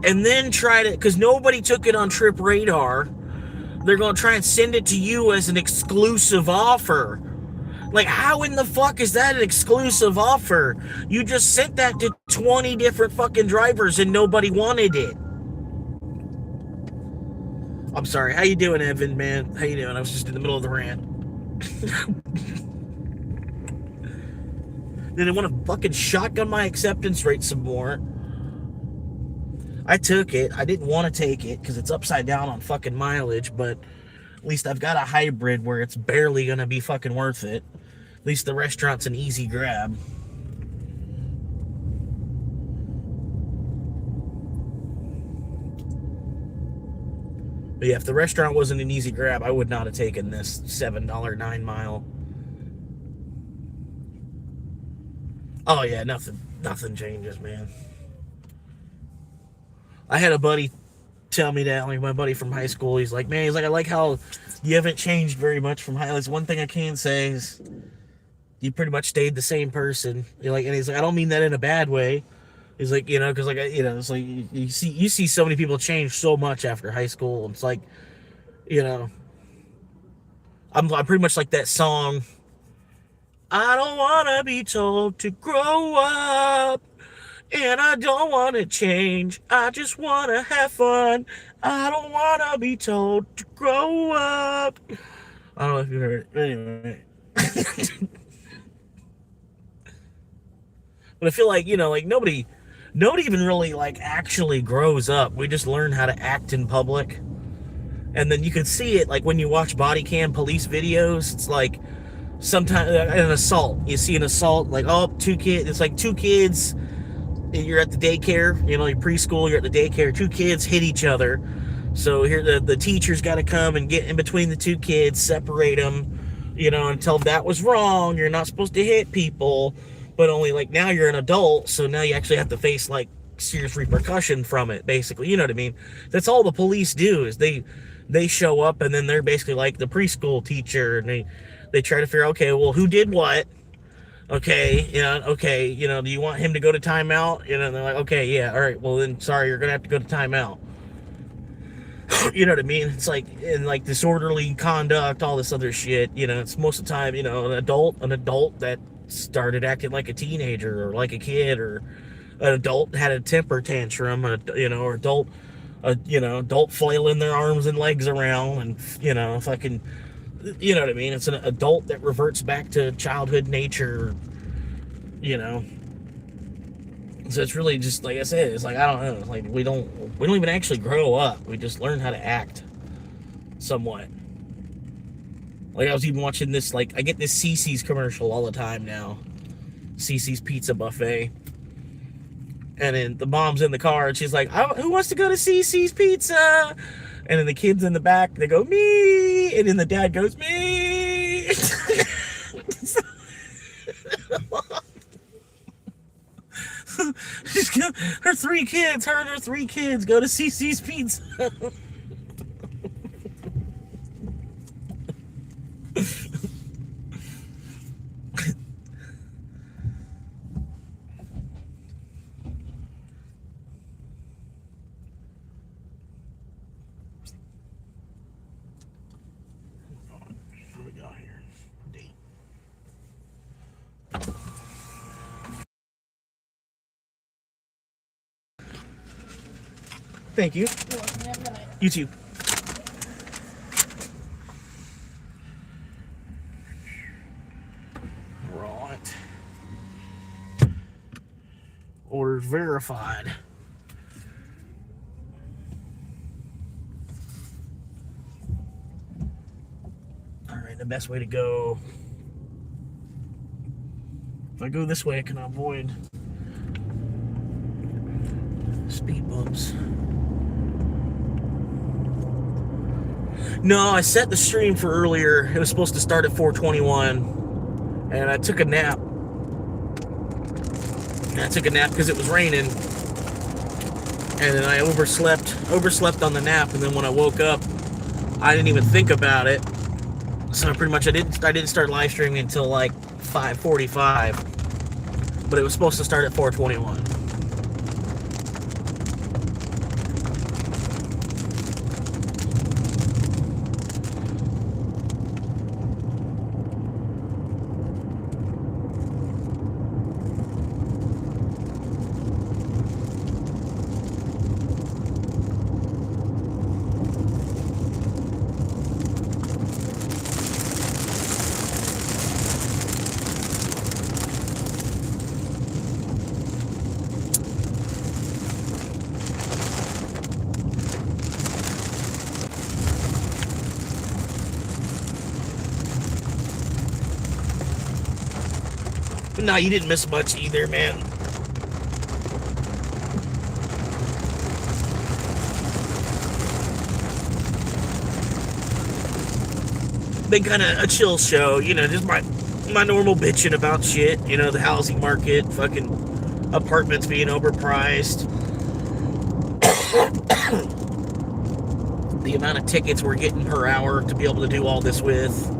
and then try to, because nobody took it on Trip Radar, they're gonna try and send it to you as an exclusive offer. Like, how in the fuck is that an exclusive offer? You just sent that to 20 different fucking drivers and nobody wanted it. I'm sorry. How you doing, Evan, man? How you doing? I was just in the middle of the rant. Then they want to fucking shotgun my acceptance rate some more. I took it. I didn't want to take it because it's upside down on fucking mileage, but at least I've got a hybrid where it's barely going to be fucking worth it. At least the restaurant's an easy grab. But yeah, if the restaurant wasn't an easy grab, I would not have taken this $7 9-mile. Oh yeah, nothing changes, man. I had a buddy tell me that, like my buddy from high school. He's like, I like how you haven't changed very much from high. That's one thing I can say is you pretty much stayed the same person. You're like, and he's like, I don't mean that in a bad way. He's like, because like, it's like you see so many people change so much after high school. It's like, I'm pretty much like that song. I don't want to be told to grow up, and I don't want to change. I just want to have fun. I don't want to be told to grow up. I don't know if you heard it. Anyway. But I feel like, like nobody even really like actually grows up. We just learn how to act in public. And then you can see it like when you watch body cam police videos. It's like sometimes an assault. You see an assault, like, oh, two kids. It's like two kids you're at the daycare, your preschool, you're at the daycare, two kids hit each other. So here the teacher's got to come and get in between the two kids, separate them, and tell them that was wrong. You're not supposed to hit people, but only like now you're an adult, so now you actually have to face like serious repercussion from it, basically. You know what I mean? That's all the police do is they show up and then they're basically like the preschool teacher, and they try to figure out, okay, well, who did what? Okay, do you want him to go to timeout? And they're like, okay, yeah, all right, well then, sorry, you're gonna have to go to timeout. You know what I mean? It's like in like disorderly conduct, all this other shit. It's most of the time, an adult that started acting like a teenager or like a kid, or an adult had a temper tantrum, or adult flailing their arms and legs around, and fucking, you know what I mean? It's an adult that reverts back to childhood nature, So it's really just like I said. It's like, I don't know. It's like we don't even actually grow up. We just learn how to act, somewhat. Like I was even watching this. Like I get this CC's commercial all the time now. CC's Pizza Buffet. And then the mom's in the car and she's like, "Who wants to go to CC's Pizza?" And then the kids in the back, they go, "Me." And then the dad goes, "Me." her three kids go to CC's Pizza. What we got here? Date. Thank you. You too. Right. Orders verified. Alright, the best way to go. If I go this way, I can avoid speed bumps. No, I set the stream for earlier. It was supposed to start at 4:21, and I took a nap. Because it was raining, and then I overslept on the nap, and then when I woke up, I didn't even think about it. So pretty much I didn't start live streaming until like 5:45, but it was supposed to start at 4:21. Nah, you didn't miss much either, man. Been kind of a chill show, just my normal bitching about shit, the housing market, fucking apartments being overpriced, the amount of tickets we're getting per hour to be able to do all this with.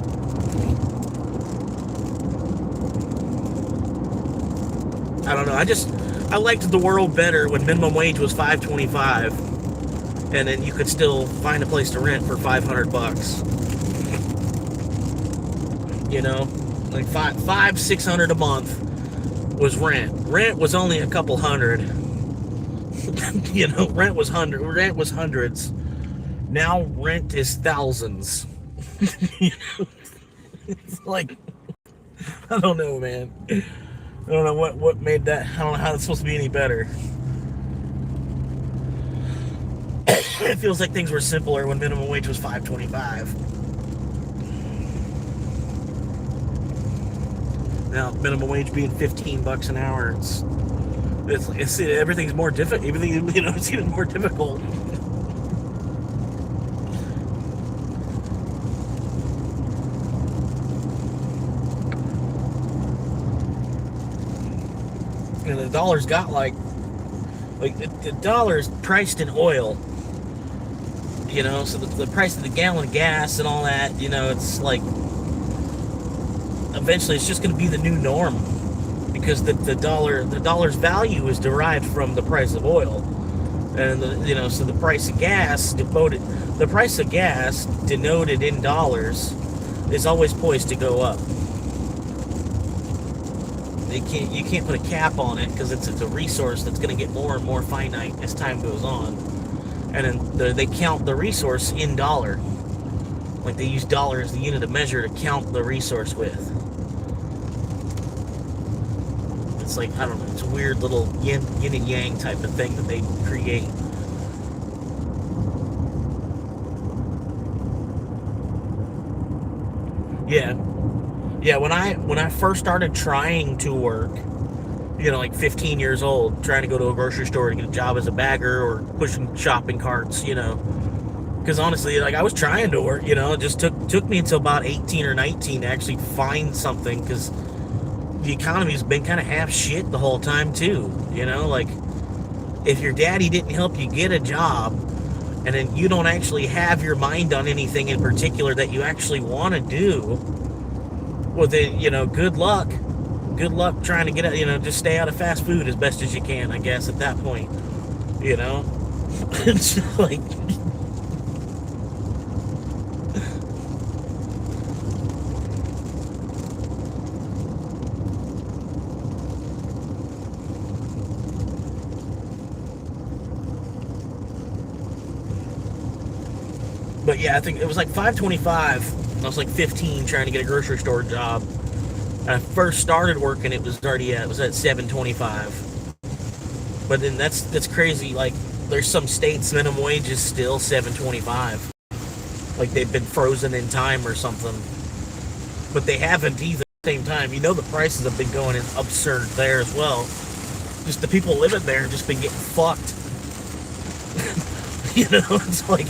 I don't know. I liked the world better when minimum wage was $5.25, and then you could still find a place to rent for $500. Like $500-$600 a month was rent. Rent was only a couple hundred. Rent was hundreds. Now rent is thousands. It's like, I don't know, man. I don't know what made that. I don't know how it's supposed to be any better. It feels like things were simpler when minimum wage was $5.25. Now minimum wage being $15 an hour, It's everything's more difficult. Everything, it's even more difficult. And the dollar's got like the dollar's priced in oil. So the price of the gallon of gas and all that, it's like eventually it's just going to be the new norm, because the dollar's value is derived from the price of oil, and so the price of gas denoted in dollars is always poised to go up. You can't put a cap on it, because it's a resource that's going to get more and more finite as time goes on. And then they count the resource in dollar. Like, they use dollar as the unit of measure to count the resource with. It's like, I don't know, it's a weird little yin and yang type of thing that they create. Yeah, when I first started trying to work, like 15 years old, trying to go to a grocery store to get a job as a bagger or pushing shopping carts, because honestly, like, I was trying to work, it just took me until about 18 or 19 to actually find something, because the economy's been kind of half shit the whole time too, like, if your daddy didn't help you get a job, and then you don't actually have your mind on anything in particular that you actually want to do, well then, good luck trying to get out, just stay out of fast food as best as you can, I guess, at that point. It's like, but yeah, I think it was like $5.25. I was like 15 trying to get a grocery store job. When I first started working, it was at $7.25. But then that's crazy. Like, there's some states minimum wage is still $7.25. Like, they've been frozen in time or something. But they haven't either at the same time. The prices have been going absurd there as well. Just the people living there have just been getting fucked. It's like,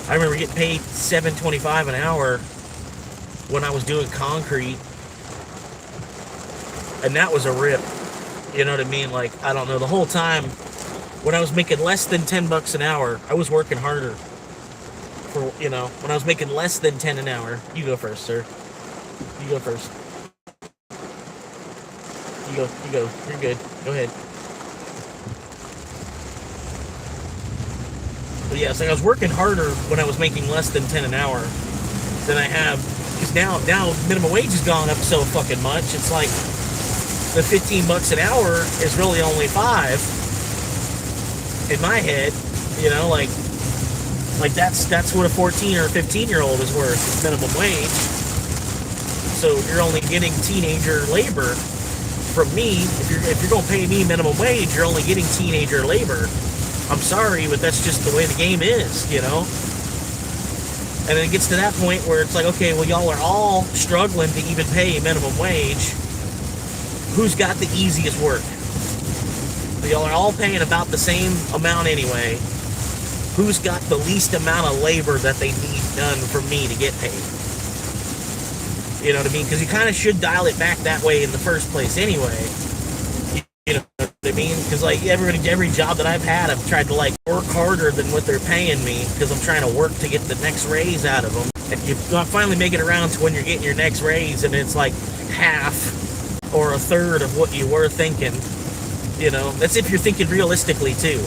I remember getting paid $7.25 an hour when I was doing concrete, and that was a rip. You know what I mean? Like, I don't know, the whole time when I was making less than $10 an hour, I was working harder. When I was making less than 10 an hour. You go first, sir. You go first. You go. You're good. Go ahead. But yeah, it's like I was working harder when I was making less than 10 an hour than I have, because now minimum wage has gone up so fucking much. It's like the $15 an hour is really only $5 in my head. Like that's what a 14 or 15-year-old is worth, is minimum wage. So you're only getting teenager labor from me. If you're gonna pay me minimum wage, you're only getting teenager labor. I'm sorry, but that's just the way the game is, And then it gets to that point where it's like, okay, well, y'all are all struggling to even pay minimum wage. Who's got the easiest work? Y'all are all paying about the same amount anyway. Who's got the least amount of labor that they need done for me to get paid? You know what I mean? Because you kind of should dial it back that way in the first place anyway. You know what I mean? Because like every job that I've had, I've tried to like work harder than what they're paying me, because I'm trying to work to get the next raise out of them. And you finally make it around to when you're getting your next raise, and it's like half or a third of what you were thinking. That's if you're thinking realistically too.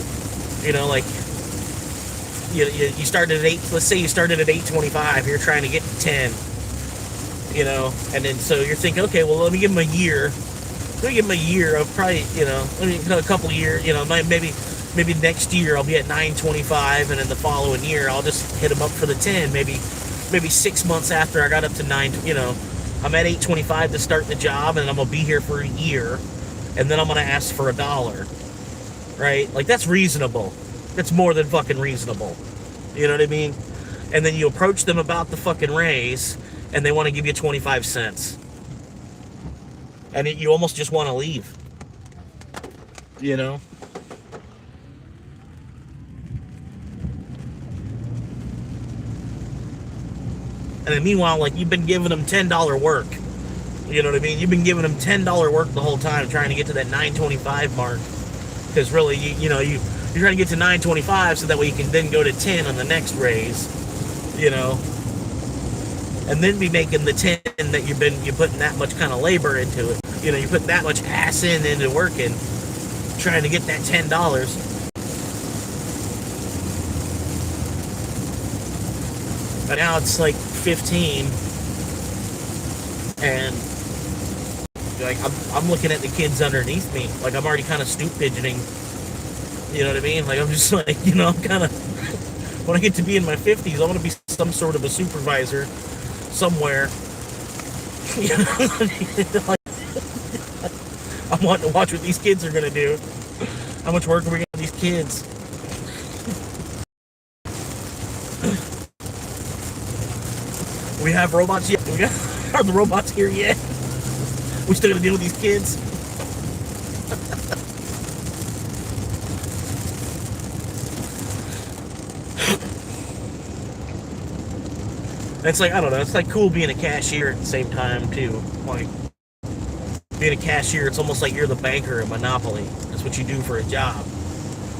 Like you started at 8. Let's say you started at 8.25. You're trying to get to 10. And then so you're thinking, okay, well, let me give them a year. Let me give them a year of probably, a couple of years, maybe next year I'll be at 9.25, and then the following year I'll just hit them up for the 10. Maybe 6 months after I got up to 9, I'm at 8.25 to start the job, and I'm gonna be here for a year, and then I'm gonna ask for $1, right? Like, that's reasonable. That's more than fucking reasonable. You know what I mean? And then you approach them about the fucking raise, and they want to give you 25 cents. and you almost just want to leave, you know. And then meanwhile, like, you've been giving them $10 work. You know what I mean? You've been giving them $10 work the whole time, trying to get to that 925 mark. Because really, you're trying to get to 925 so that way you can then go to 10 on the next raise. You know, and then be making the 10 that you're putting that much kind of labor into it. You know, you put that much ass into working, trying to get that $10. But now it's like 15, and like I'm looking at the kids underneath me, like I'm already kind of stoop pigeoning. You know what I mean? Like I'm just like, I'm kind of, when I get to be in my 50s, I want to be some sort of a supervisor somewhere. You know, like, I'm wanting to watch what these kids are gonna do. How much work are we gonna give these kids? We have robots yet? Are the robots here yet? We still gonna deal with these kids? It's like, I don't know, it's like cool being a cashier at the same time too. Like, being a cashier, it's almost like you're the banker at Monopoly. That's what you do for a job.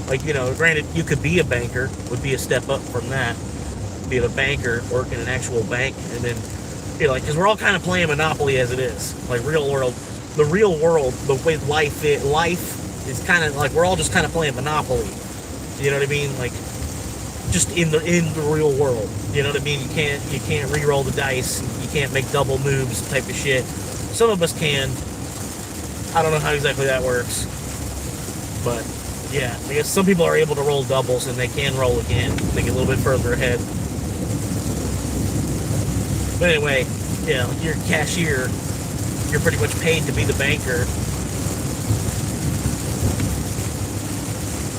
Like, granted, you could be a banker, would be a step up from that. Being a banker, work in an actual bank, and then, because we're all kind of playing Monopoly as it is. Like, the real world, the way life is kind of like, we're all just kind of playing Monopoly. You know what I mean? Like, just in the real world. You know what I mean? You can't re-roll the dice. You can't make double moves, type of shit. Some of us can. I don't know how exactly that works. But, yeah, I guess some people are able to roll doubles and they can roll again. They get a little bit further ahead. But anyway, you're a cashier. You're pretty much paid to be the banker.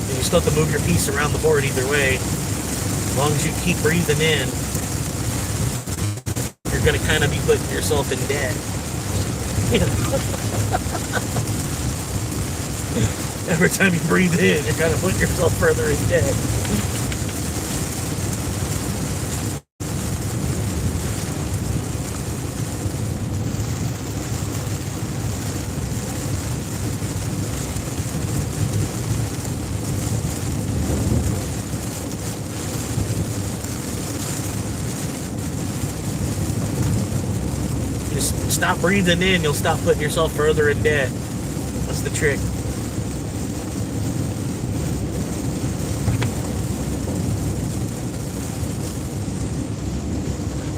And you still have to move your piece around the board either way. As long as you keep breathing in, you're going to kind of be putting yourself in debt. Every time you breathe in, you're kind of putting yourself further in debt. Just stop breathing in, you'll stop putting yourself further in debt. That's the trick.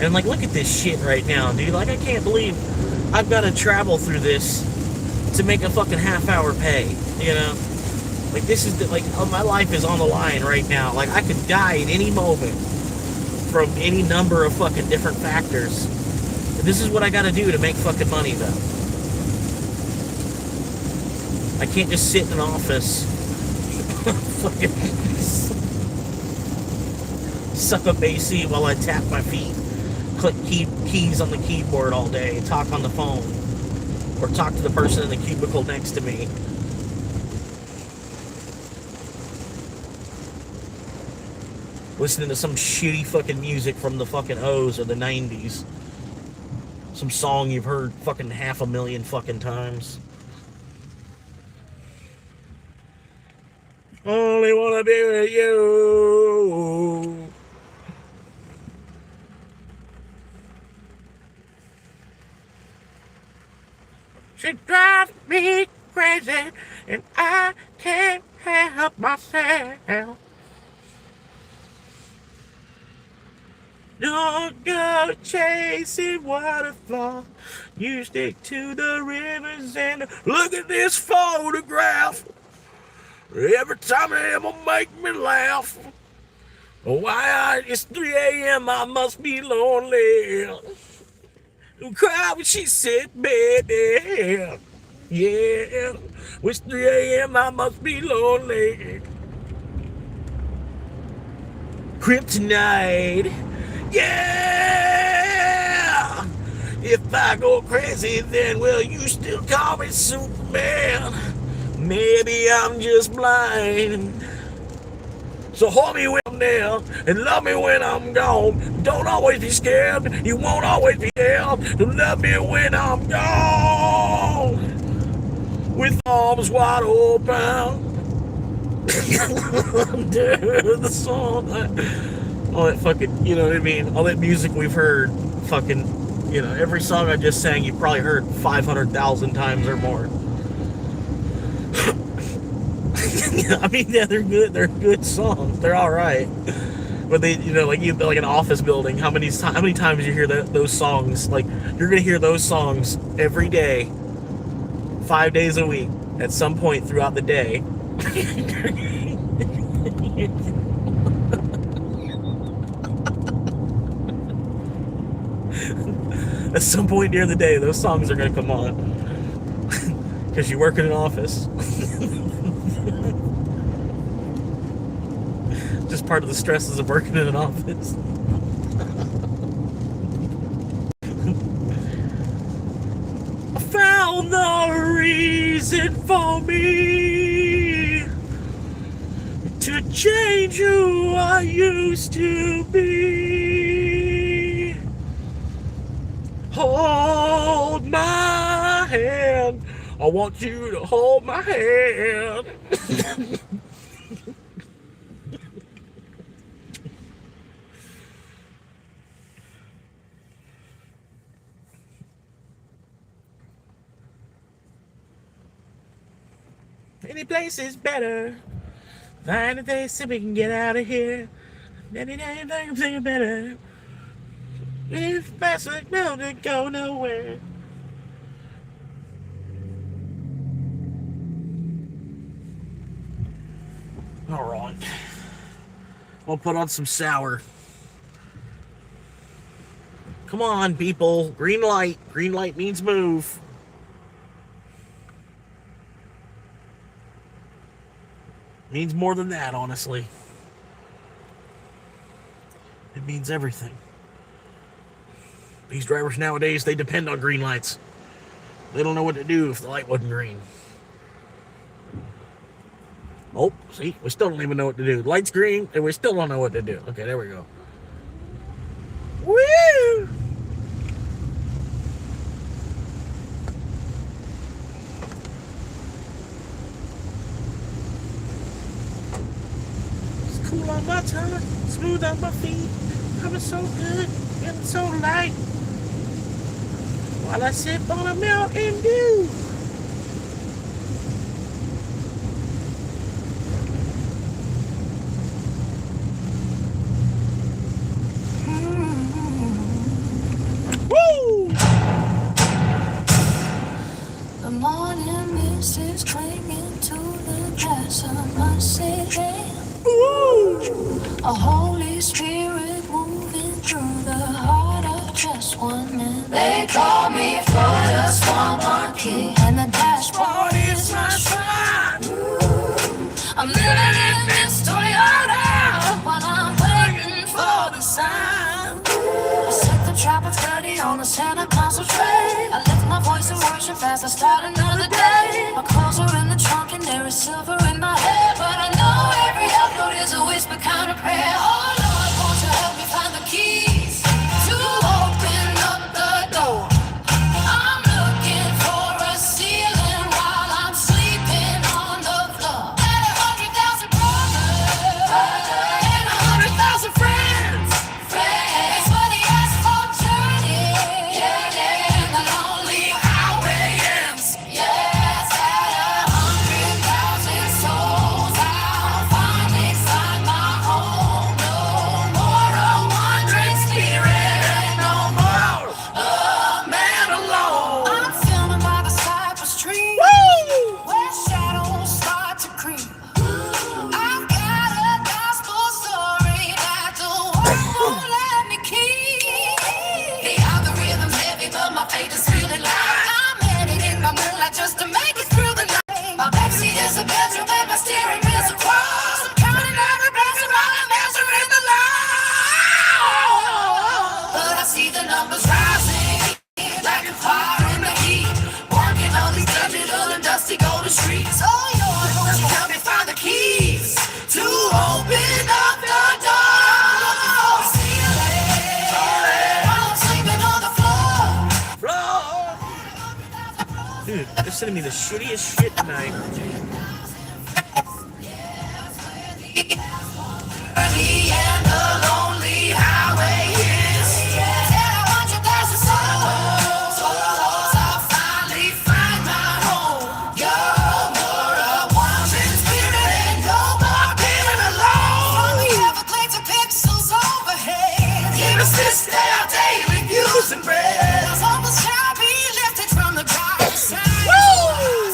And like, look at this shit right now, dude. Like, I can't believe I've got to travel through this to make a fucking half-hour pay, Like, this is, my life is on the line right now. Like, I could die at any moment from any number of fucking different factors. But this is what I gotta do to make fucking money, though. I can't just sit in an office fucking suck up AC while I tap my feet, click keys on the keyboard all day, talk on the phone, or talk to the person in the cubicle next to me. Listening to some shitty fucking music from the fucking O's or the 90s. Some song you've heard fucking 500,000 fucking times. Only wanna be with you. She drives me crazy, and I can't help myself. Don't go chasing waterfalls. You stick to the rivers and look at this photograph. Every time it'll make me laugh. It's 3 a.m. I must be lonely. Cry when she said, baby. Yeah. It's 3 a.m. I must be lonely. Kryptonite. Yeah! If I go crazy, then will you still call me Superman? Maybe I'm just blind. So hold me when I'm there and love me when I'm gone. Don't always be scared. You won't always be there to love me when I'm gone. With arms wide open. Dude, the song. All that fucking, you know what I mean? All that music we've heard, fucking, you know, every song I just sang, you probably heard 500,000 times or more. I mean, yeah, they're good. They're good songs. They're all right. But they, you know, like an office building. How many times you hear those songs? Like, you're gonna hear those songs every day, 5 days a week, at some point throughout the day. At some point during the day, those songs are gonna come on because you work in an office. Just part of the stresses of working in an office. I found the reason for me to change who I used to be. Hold my hand. I want you to hold my hand. Any place is better. Find a place so we can get out of here. Anything better. If fast like no to go nowhere. All right. We'll put on some sour. Come on, people. Green light. Green light means move. Means more than that, honestly. It means everything. These drivers nowadays, they depend on green lights. They don't know what to do if the light wasn't green. Oh, see? We still don't even know what to do. The light's green, and we still don't know what to do. Okay, there we go. Woo! It's cool on my tongue, smooth on my feet. Coming so good, feeling so light. While I sip on a Mountain Dew. Woo! The morning mist is clinging to the glass of my city. Woo! A Holy Spirit moving through the heart of just one man. They call me for just one monkey, and the dashboard is my side. I'm living in this Toyota while I'm waiting for the sign. I set the trap and study on the Santa Claus tray. I lift my voice in worship as I start another day. My clothes are in the trunk and there is silver in my hair, but I know every upload is a whisper kind of prayer. Oh Lord, won't you help me find the keys to open up the door? I'm looking for a ceiling while I'm sleeping on the floor. And 100,000 brothers and 100,000 friends. It's for the asphalt journey, and the lonely highway ends. Yes, at 100,000 souls I'll find inside my home. No, Dude, they're sending me the shittiest shit tonight. And the lonely highway is. And I want you guys to so I'll finally find my home. You're more a woman spirit and no more being alone. From the Everglades to pixels overhead. In a system of daily views and bread. All the shall be lifted from the dark side.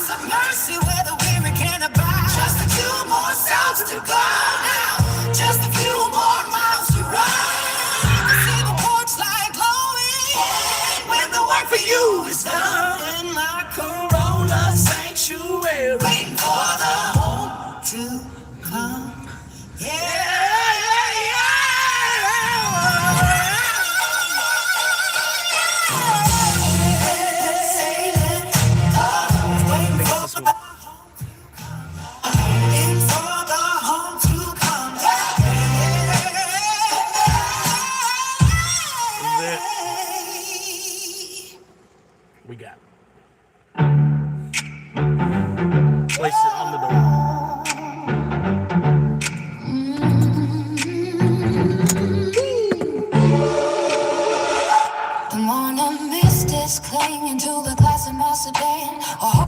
Some mercy where the weary can abide. Just a few more sounds to go now. Just a few more miles to run. To see the porch light glowing. When the work for you is done. In my Corolla sanctuary. Waiting for the home to come. We got it. Place it on the door. The morning mist is clinging to the glass of my sedan. Oh.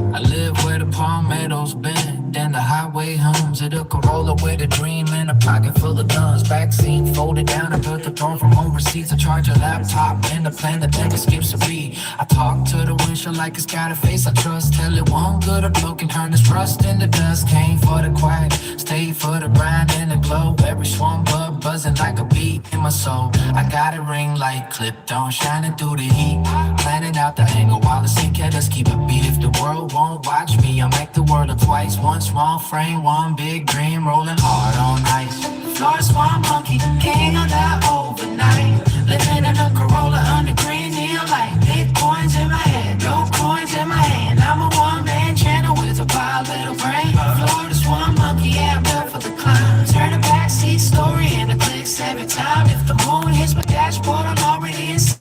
I live where the palmettos bend and the highway hums. At a Corolla with a dream and a pocket full of guns. Backseat folded down, I built a throne from overseas. I charge a laptop and a plan that never skips a beat. I talk to the windshield like it's got a face I trust. Tell it one good or blow can turn this rust into dust. Came for the quiet, stay for the grind and the glow. Every swan bug buzzing like a beat in my soul. I got a ring light clipped on, shining through the heat. Planning out the angle while the sync at us keep a beat. If the world won't watch me, I'll make the world look twice. One small frame, one big dream, rolling hard on ice. Florida swan monkey, king of the overnight. Living in a Corolla under green neon light. Bitcoins in my head, no coins in my hand. I'm a one-man channel with a wild little brain. Florida swan monkey, yeah, I'm built for the climb. Turn a backseat story into clicks every time. If the moon hits my dashboard, I'm already inside.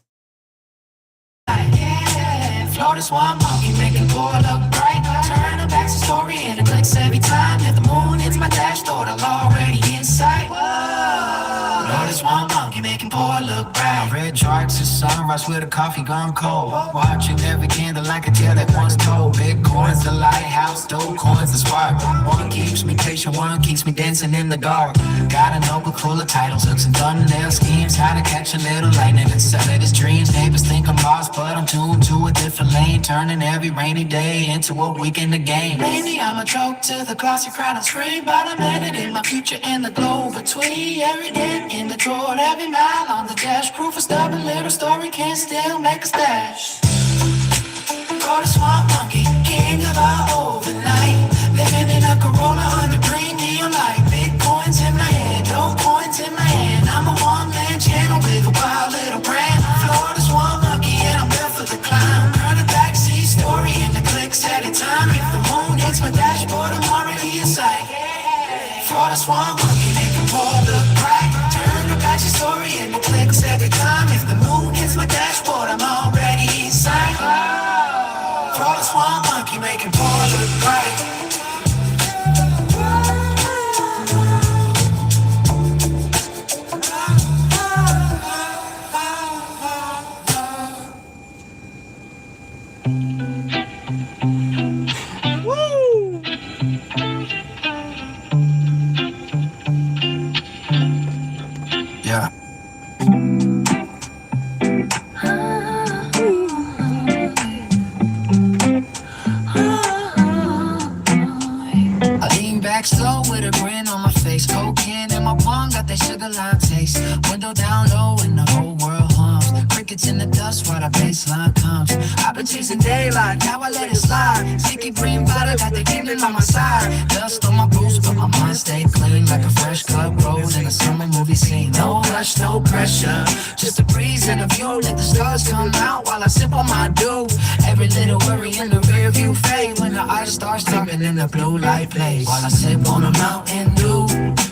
Yeah, Florida swan monkey, making poor look bright. Turn a backseat story into clicks every time. If the moon hits my dashboard, I'm already inside. Florida swan monkey, making poor look bright. Red charts to sunrise with a coffee gone cold. Watching every candle like a tale that once told. Bitcoin's the lighthouse, Dogecoin's the spark. One keeps me patient, one keeps me dancing in the dark. Got a notebook full of titles, hooks and thumbnail schemes. How to catch a little lightning and sell it as dreams. Neighbors think I'm lost, but I'm tuned to a different lane. Turning every rainy day into a weekend of game. Maybe I'm a joke to the glossy crowd on screen, but I'm editing my future in the glow between. Every dent in the drawer, every mile on the dash. Proof a stubborn little story can still make a stash. Florida swamp monkey, king of our overnight. Living in a Corolla under green neon light. Bitcoins in my head, no coins in my hand. I'm a one-man channel with a wild little brand. Florida swamp monkey, and I'm built for the climb. Turn a backseat story into clicks at a time. If the moon hits my dashboard, I'm already inside. Florida swamp monkey, making poor look bright. Turn a backseat story into clicks every time. If the moon hits my dashboard, I'm already inside. Florida swan monkey, making poor look bright. Woo! Yeah. I lean back slow with a grin on my face. Cocaine in my palm, got that sugar lime taste. Window down low and the whole world hums. crickets in the dust while the baseline comes. I've been chasing daylight, now I let it slide. Sticky green butter, got the demon on my side. Dust on my boots, but my mind stay clean like a fresh cut rose in a summer movie scene. No rush, no pressure, just a breeze and a view. Let the stars come out while I sip on my dew. Every little worry in the rear view fade when the ice starts tugging and the blue light plays. While I sip on a Mountain Dew,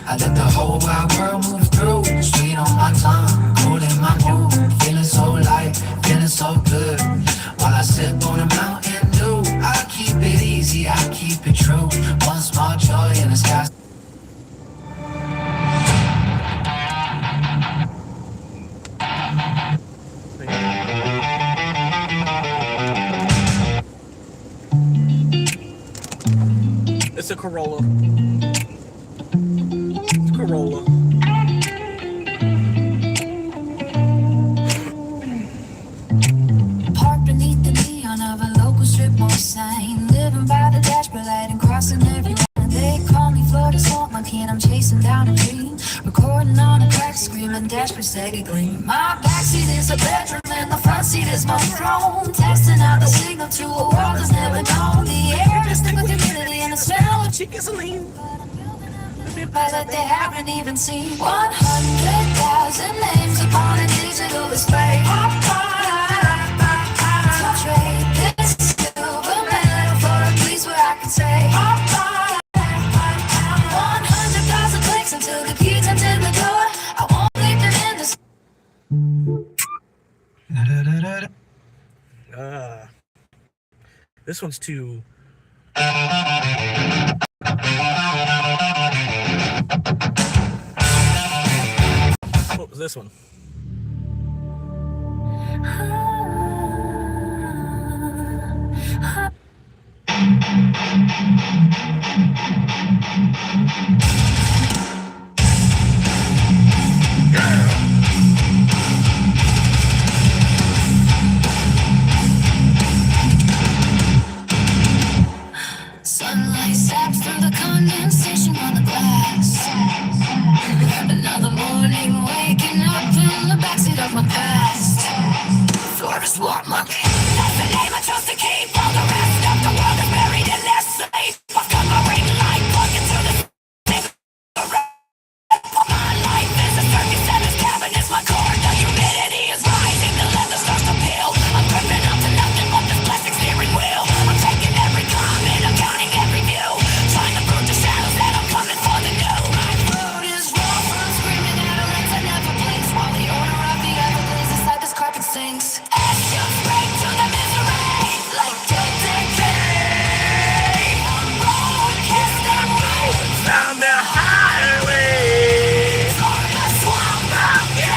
I let the whole wide world move through. Sweet on my tongue, cool in my mood. Feeling so light, feeling so good. While I sip on a Mountain Dew, I keep it easy, I keep it true. One small joy in the sky. It's a Corolla. It's Corolla. Parked beneath the neon of a local strip mall sign, living by the dashboard light and crossing every line. They call me Florida Swamp Monkey and I'm chasing down a dream, recording on a crack, screaming dashboard steady gleam. My backseat is a bedroom and the front seat is my throne, testing out the signal to a world that's never known. The air is thick with humidity and the smell of Chicken saline. that they haven't even seen. 100,000 names upon a digital display. To trade this silver medal for a place where I can say 100,000 clicks until the key turns in the door. I won't leave them in the This one's too. What was this one? sunlight saps through the condensation on the glass. Another morning waking up in the backseat of my past. Florida Swamp Monkey, that's the name I chose to keep. All the rest of the world is buried in their sleep. I've got my ring light plugged into the my life is a circus and this cabin is my core. The humidity is rising, the leather starts to peel. I'm gripping up to nothing but this plastic steering wheel. I'm taking every comment, I'm counting every view, trying to prove to shadows that I'm coming for the new. My food is raw from screaming at a lens I never place, while the odor of the Everglades inside this carpet sinks. Ashes straight to the misery, like decay. I'm rolling, kiss that road Down the highway. Florida Swamp Monkey,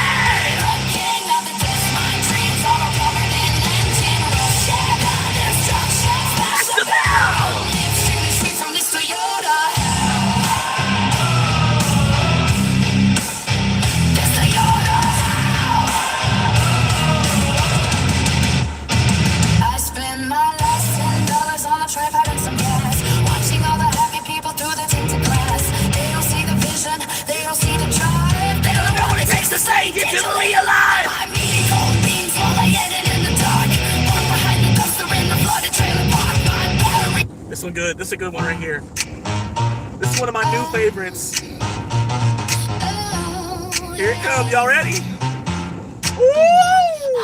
the king of the disc. My dreams are all covered in lantern shit. Destruction, smash the bell. Live extremely sweet from this Toyota. This Toyota. I spend my last $10 on a tripod and some gas, watching all the happy people through the tinted glass. They don't see the vision, they don't see the drive, they don't know what it takes to stay digitally alive. I'm eating cold beans while I edit in the dark, park behind the dumpster in the flooded trailer park. My battery. This one good. This is a good one right here. This is one of my new favorites. Here it comes. Y'all ready? Woo!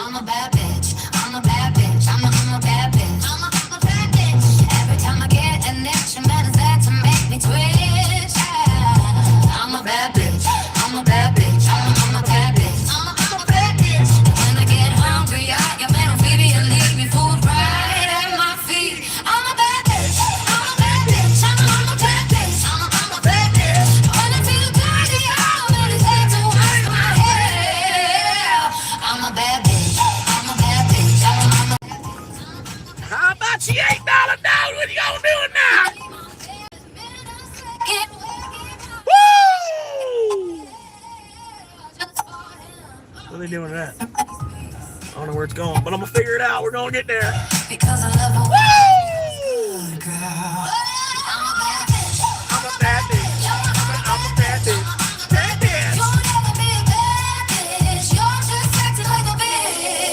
I'm a bad bitch. I'm a bad bitch. I'm a bad bitch. I'm a bad bitch. Every time I get an itch, a man is there to make me twitch. I'm a bad bitch. I'm a bad bitch. I'm a bad bitch. I'm a bad bitch. When I get hungry, I get man on feed and leave me food right at my feet. I'm a bad bitch. I'm a bad bitch. I'm a bad bitch. I'm a bad bitch. When I feel dirty, I'm on his head to wash my hair. I'm a bad bitch. I'm a bad bitch. I'm a How about you $8 note? What you gonna do it now? Woo! What are they doing with that? I don't know where it's going, but I'm gonna figure it out. We're gonna get there. Because I love a Woo! girl. I'm a bad bitch. I'm a bad bitch. I'm a bad bitch. Bad bitch. You'll never be a bad bitch. You're just acting like a bitch.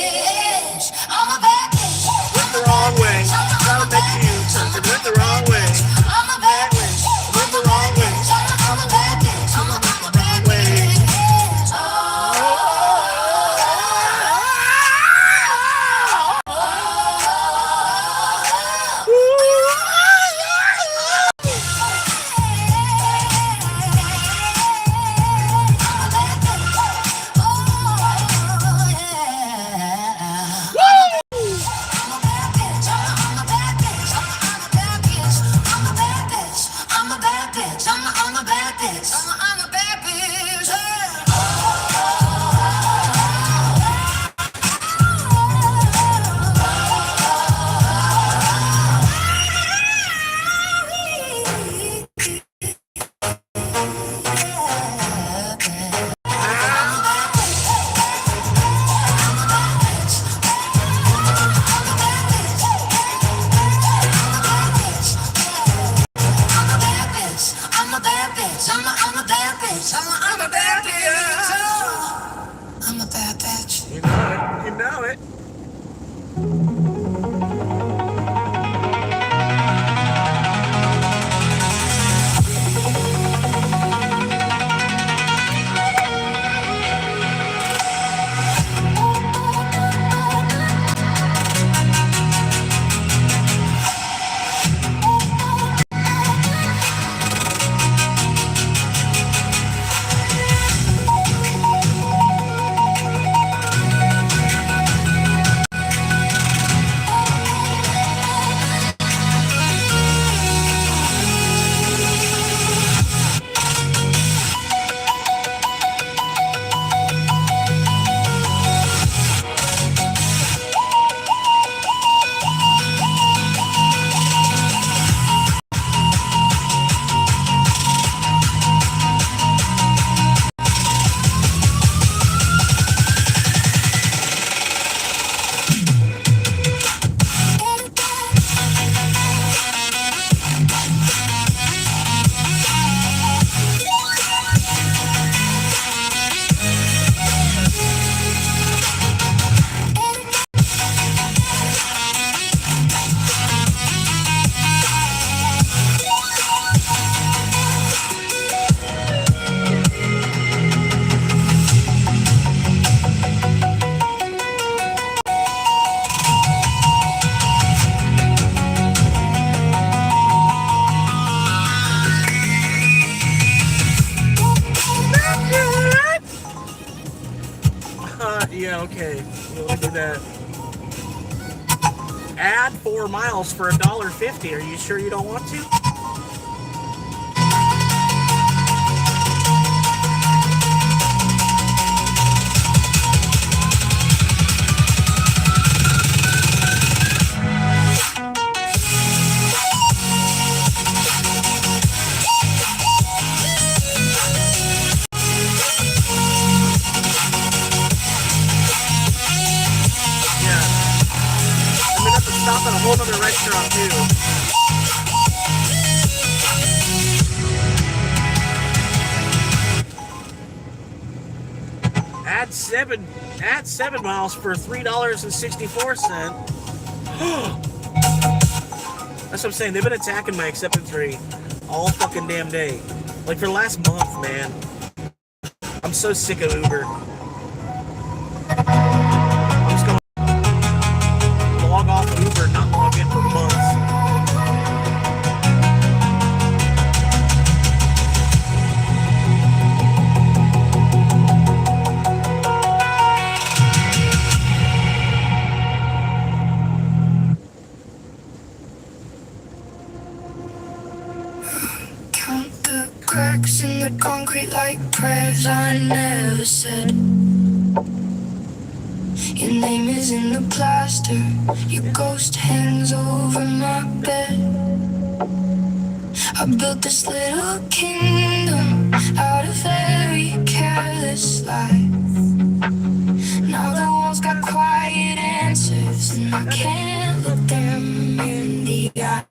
Yeah, okay. We'll do that. Add 4 miles for $1.50. Are you sure you don't want to? Stop at a whole other restaurant too. Add 7 miles for $3.64. That's what I'm saying. They've been attacking my acceptance rate all fucking damn day. Like for the last month, man. I'm so sick of Uber. I'm just gonna log off Uber, not log in for months. Count the cracks in the concrete like prayers I never said. Your name is in the plaster. Your ghost hangs over my bed. I built this little kingdom out of very careless life. Now the walls got quiet answers, and I can't look them in the eye.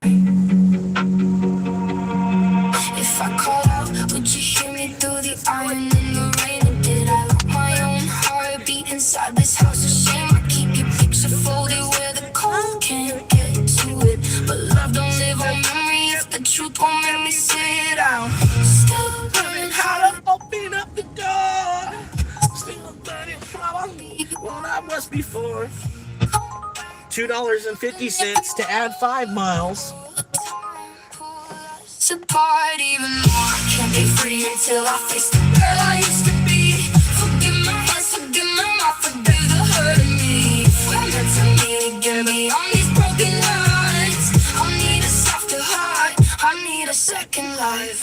If I call out, would you hear me through the iron in the rain? Or did I lock my own heartbeat inside this house of shame? I keep your picture folded where the cold can't get to it. But love don't live on memory if the truth won't let me sit down. Still learning how to open up the door. Still learning how I need what I was before. $2.50 to add 5 miles. Apart even more. Can't be free until I face the girl I used to be. Forgive my hands, forgive my mouth, forgive the hurt in me. If we're meant to meet again beyond these broken lines, I need a softer heart, I need a second life.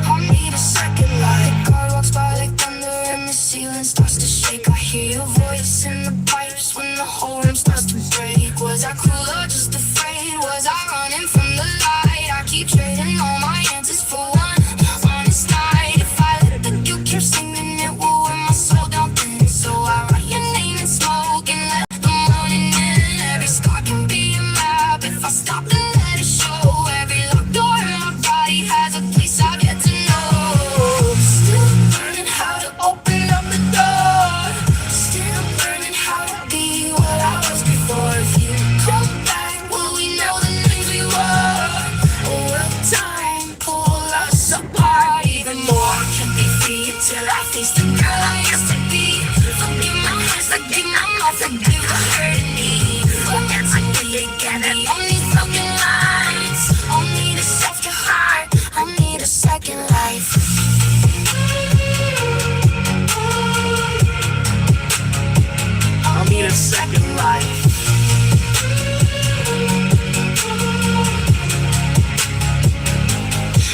I need a second life. God walks by like thunder and the ceiling starts to shake. I hear your voice in the pipes when the whole room starts to break. Was I cruel or just afraid? Was I running from the light? I keep trading all my answers for one honest night. If I let the guilt keep singing, it will wear my soul down thin. So I write your name in smoke and let the morning in. Every scar can be a map if I stop and let it show. Every locked door in my body has a place I've yet to know. Still learning how to open up the door. Still learning how to be what I was before. If you come back, will we know the names we were? Or will time pull us apart even more? Can't be free until I face the girl I used to be. Forgive my hands, forgive my mouth, forgive the hurt in me. We're meant to be together on these broken lines. I need a softer heart, I need a second life. I'll need a second life.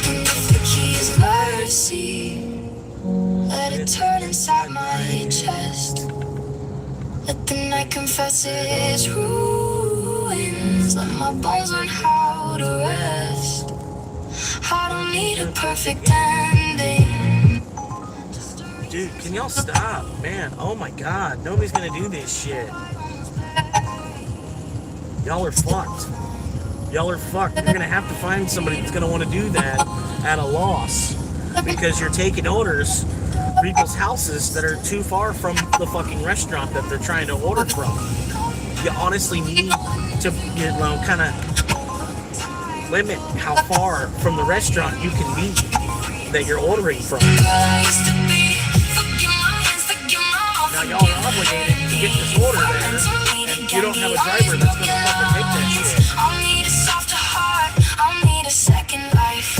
And if the key is mercy, let it turn inside my chest. Let the night confess its ruins. Let my bones learn how to rest. I don't need a perfect ending. Dude, can y'all stop? Man, oh my god. Nobody's gonna do this shit. Y'all are fucked. Y'all are fucked. You're gonna have to find somebody that's gonna want to do that at a loss. Because you're taking orders from people's houses that are too far from the fucking restaurant that they're trying to order from. You honestly need to, you know, kind of limit how far from the restaurant you can be that you're ordering from. Now y'all are obligated to get this order there, and you don't have a driver that's gonna fucking take that shit. I need a softer heart, I need a second life.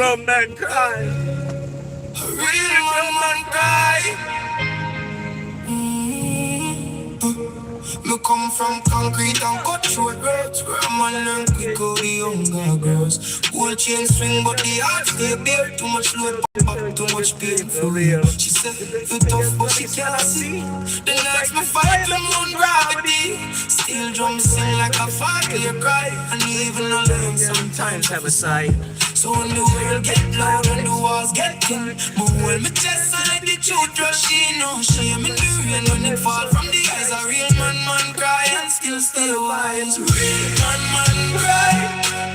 real man cry. A real man cry. Me come from concrete and cut short roads. Where a man learn quick how the younger grows. Gold chain swing but the heart stay bare. Too much load pop up, too much pain for real. She said you tough but she cannot see. The nights me fight them on gravity. Still drum sing like a fire cry. And even alone sometimes have a sigh. So when the world get loud and the walls get thin, but hold me chest and let the truth rush in. No shame in the rain when it fall from the eyes. A real man cry and still stay wise. Real man cry.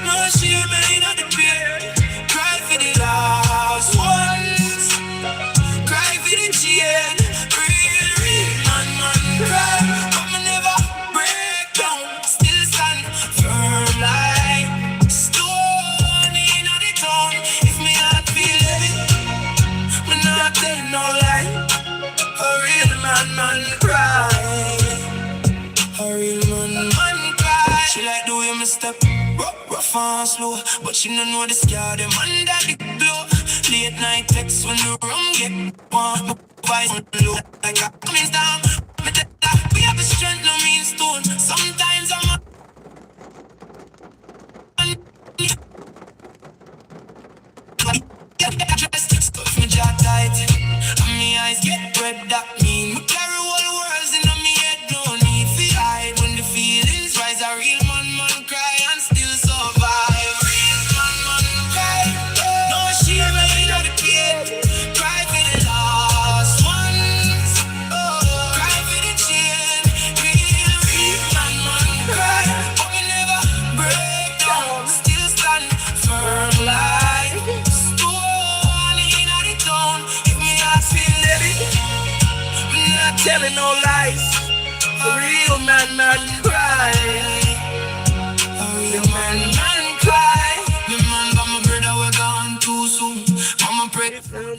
No shame in the pain. Cry for the last ones. Cry for the chain. Real man cry. But me never break down. Still stand firm like stone in the town. If me heart feel heavy, me not tell no lie. A real man cry. A real man cry. She like the way me step rough and slow, but she don't know the scar them under the glow. Late night text when the rum get warm. My voice low like a coming down. Me tell her we have the strength, no mean stone. Sometimes I'm a dressed, stuff me jaw tight, and me eyes get red. That mean me carry all the worlds in me head. No need to hide when the feelings rise. A real man cry and still survive. Real man cry. No shame in the pain. Cry for the last ones. Cry for the chain. Real man cry. But we never break down. Still stand firm like stone in the town. If me heart feel heavy, me not telling no lies. A real man cry. A real man cry. Me man but my brother we gone too soon. Mama pray.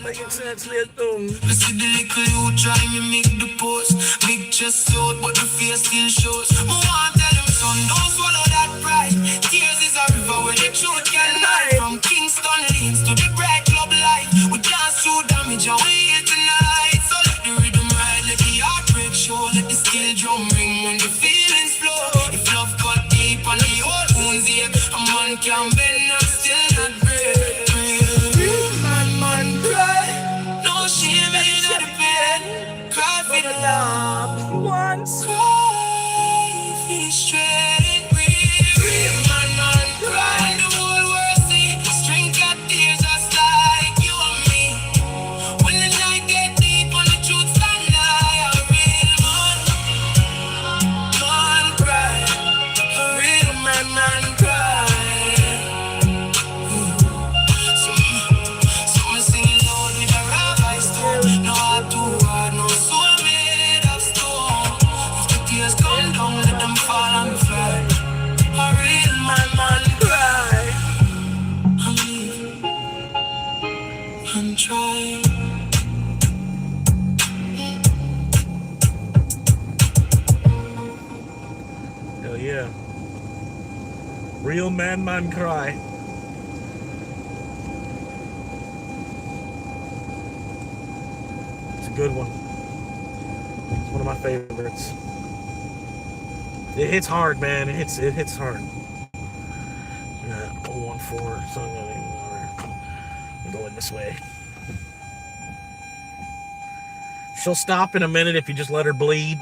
Making sense, little. Me see the little you try me make the post. Big chest out but the face still shows. Me want tell him son don't swallow that pride. Tears is a river where the truth can hide. From Kingston Lanes to the bright club light. We dance through damage and we here tonight. So let the rhythm ride, let the heartbreak show. Let the steel drum ring when the feelings flow. If love cut deep and the old wounds ache, a man can bend and still not break. Real man cry. No shame in the pain. Cry for the loved ones. Cry for the strength. Real man cry. And the whole world see strength got tears just like you and me. When the night get deep and the truth stand high. A real man cry. A real man cry. So me sing loud with a rabbi stone. No heart too hard, no soul made of stone. If the tears come down, let them fall on the floor. A real man cry. And live and try. Hell yeah. Real man cry. It's a good one. It's one of my favorites. It hits hard, man. It hits hard. Yeah, 014, so I'm going this way. She'll stop in a minute if you just let her bleed.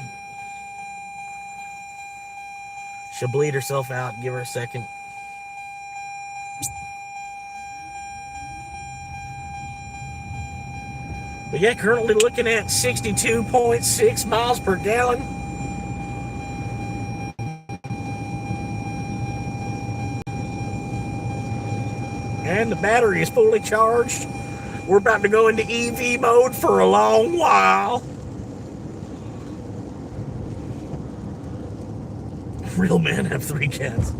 She'll bleed herself out. Give her a second. But yeah, currently looking at 62.6 miles per gallon. And the battery is fully charged. We're about to go into EV mode for a long while. Real men have 3 cats.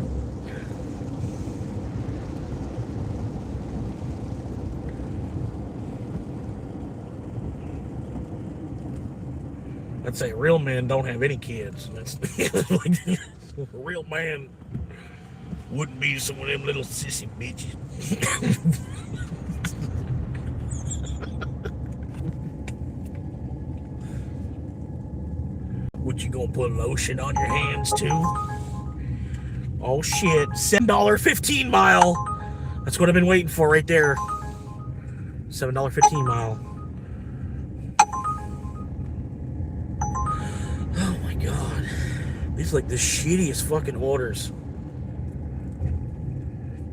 I'd say real men don't have any kids. That's like, a real man wouldn't be some of them little sissy bitches. gonna put lotion on your hands too? Oh shit, $7.15 mile. That's what I've been waiting for right there. $7.15 mile. Oh my god. These are like the shittiest fucking orders.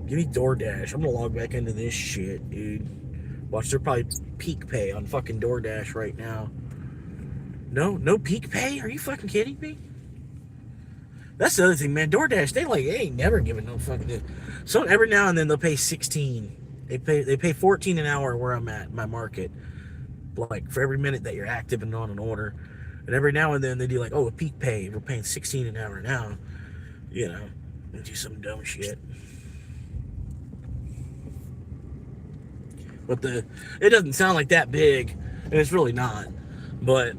Give me DoorDash. I'm gonna log back into this shit, dude. Watch, they're probably peak pay on fucking DoorDash right now. No peak pay? Are you fucking kidding me? That's the other thing, man. DoorDash, they ain't never giving no fucking. So every now and then they'll pay 16. They pay 14 an hour where I'm at, my market. Like for every minute that you're active and on an order. And every now and then they do like, oh, a peak pay. We're paying 16 an hour now. You know, and do some dumb shit. But it doesn't sound like that big, and it's really not. But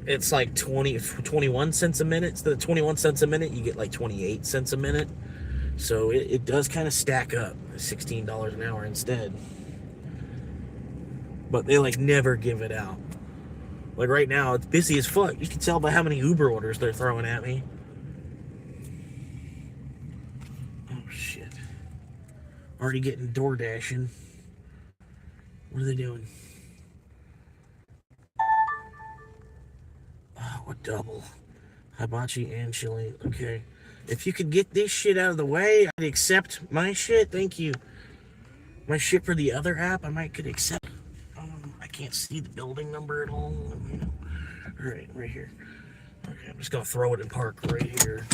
it's like 21 cents a minute. Instead of 21 cents a minute, you get like 28 cents a minute. So it does kind of stack up, $16 an hour instead. But they like never give it out. Like right now, it's busy as fuck. You can tell by how many Uber orders they're throwing at me. Oh shit. Already getting door dashing. What are they doing? Oh, what double? Hibachi and chili. Okay. If you could get this shit out of the way, I'd accept my shit. Thank you. My shit for the other app, I could accept. I can't see the building number at all. Alright, right here. Okay, I'm just gonna throw it in park right here.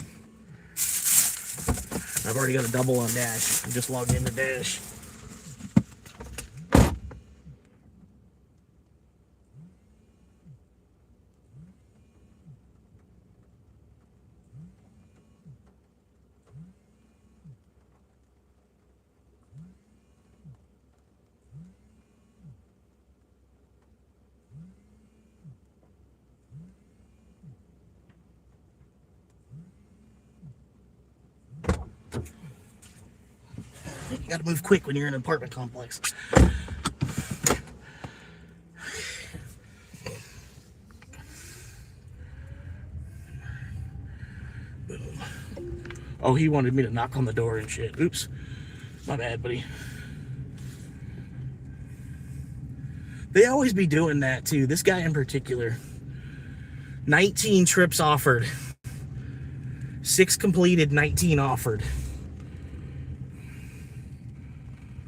I've already got a double on Dash. I'm just logged into Dash. You gotta move quick when you're in an apartment complex. Boom. Oh, he wanted me to knock on the door and shit. Oops. My bad, buddy. They always be doing that, too. This guy in particular. 19 trips offered. 6 completed, 19 offered.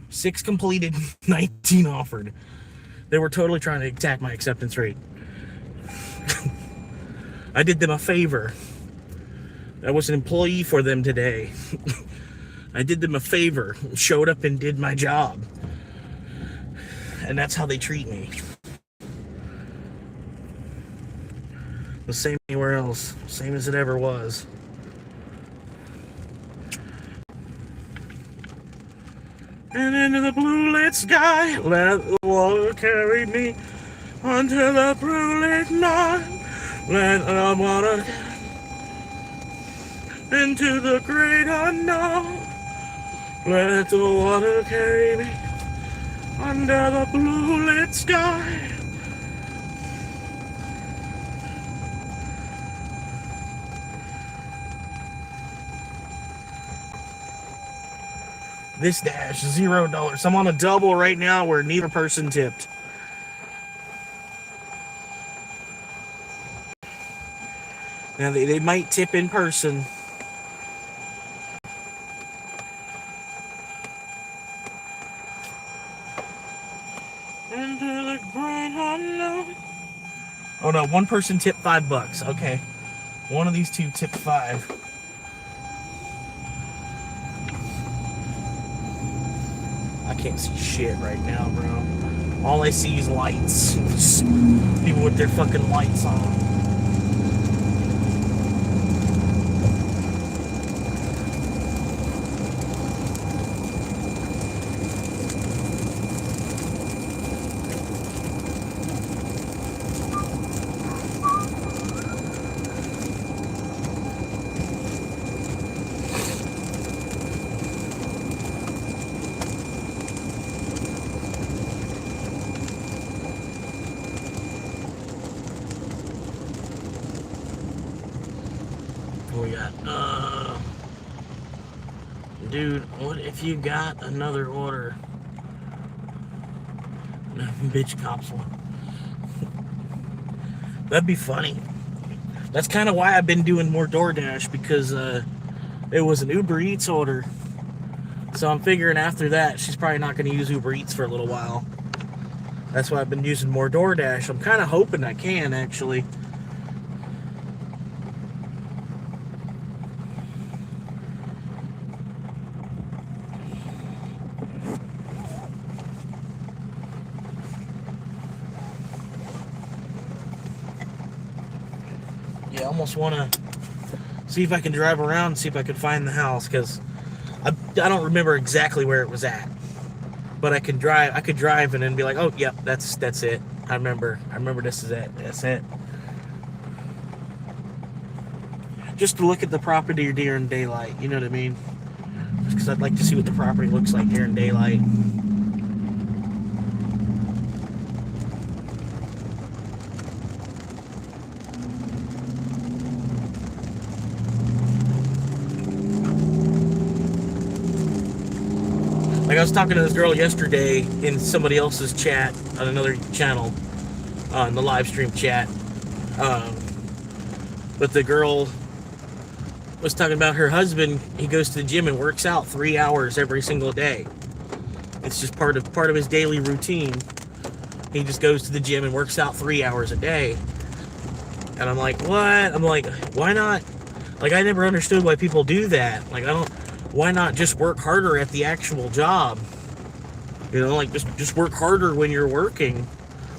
6 completed, 19 offered. They were totally trying to attack my acceptance rate. I did them a favor. I was an employee for them today. I did them a favor, showed up and did my job. And that's how they treat me. The same anywhere else. Same as it ever was. And into the blue lit sky, let the water carry me until the blue lit night. Let the water into the great unknown. Let the water carry me under the blue lit sky. This Dash, $0. I'm on a double right now where neither person tipped. Now they might tip in person. Into the great unknown. Oh no, one person tipped $5. Okay. One of these two tipped 5. I can't see shit right now, bro. All I see is lights. People with their fucking lights on. Dude, what if you got another order? Bitch cops one. That'd be funny. That's kind of why I've been doing more DoorDash, because it was an Uber Eats order. So I'm figuring after that, she's probably not going to use Uber Eats for a little while. That's why I've been using more DoorDash. I'm kind of hoping I can, actually. Yeah, I almost want to see if I can drive around and see if I can find the house, because I don't remember exactly where it was at. But I could drive and then be like, oh, yep, that's it. I remember this is it. That's it. Just to look at the property during daylight, you know what I mean? Just because I'd like to see what the property looks like during daylight. Like, I was talking to this girl yesterday in somebody else's chat on another channel, on the live stream chat. But the girl was talking about her husband. He goes to the gym and works out 3 hours every single day. It's just part of his daily routine. He just goes to the gym and works out 3 hours a day. And I'm like, what? I'm like, why not? Like, I never understood why people do that. Like, why not just work harder at the actual job? You know, like, just work harder when you're working.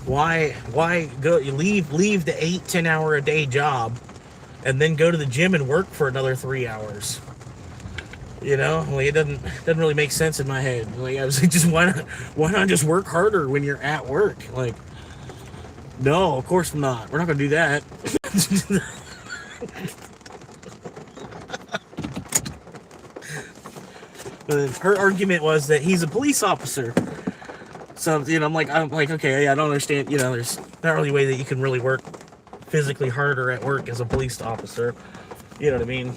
Why go leave the 8-10 hour a day job and then go to the gym and work for another 3 hours? You know, like, it doesn't really make sense in my head. Like, I was like, just why not just work harder when you're at work? Like, no, of course not. We're not gonna do that. But her argument was that he's a police officer. So, you know, I'm like, okay, I don't understand. You know, there's not really a way that you can really work physically harder at work as a police officer. You know what I mean?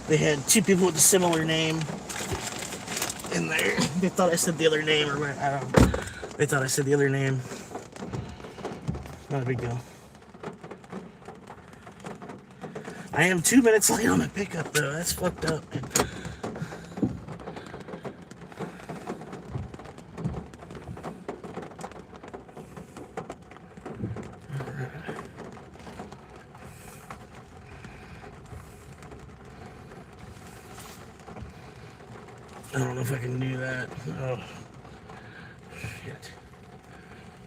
They had two people with a similar name in there. They thought I said the other name, or I don't know. They thought I said the other name. Not a big deal. I am 2 minutes late on my pickup, though. That's fucked up, man. I don't know if I can do that. Oh, shit.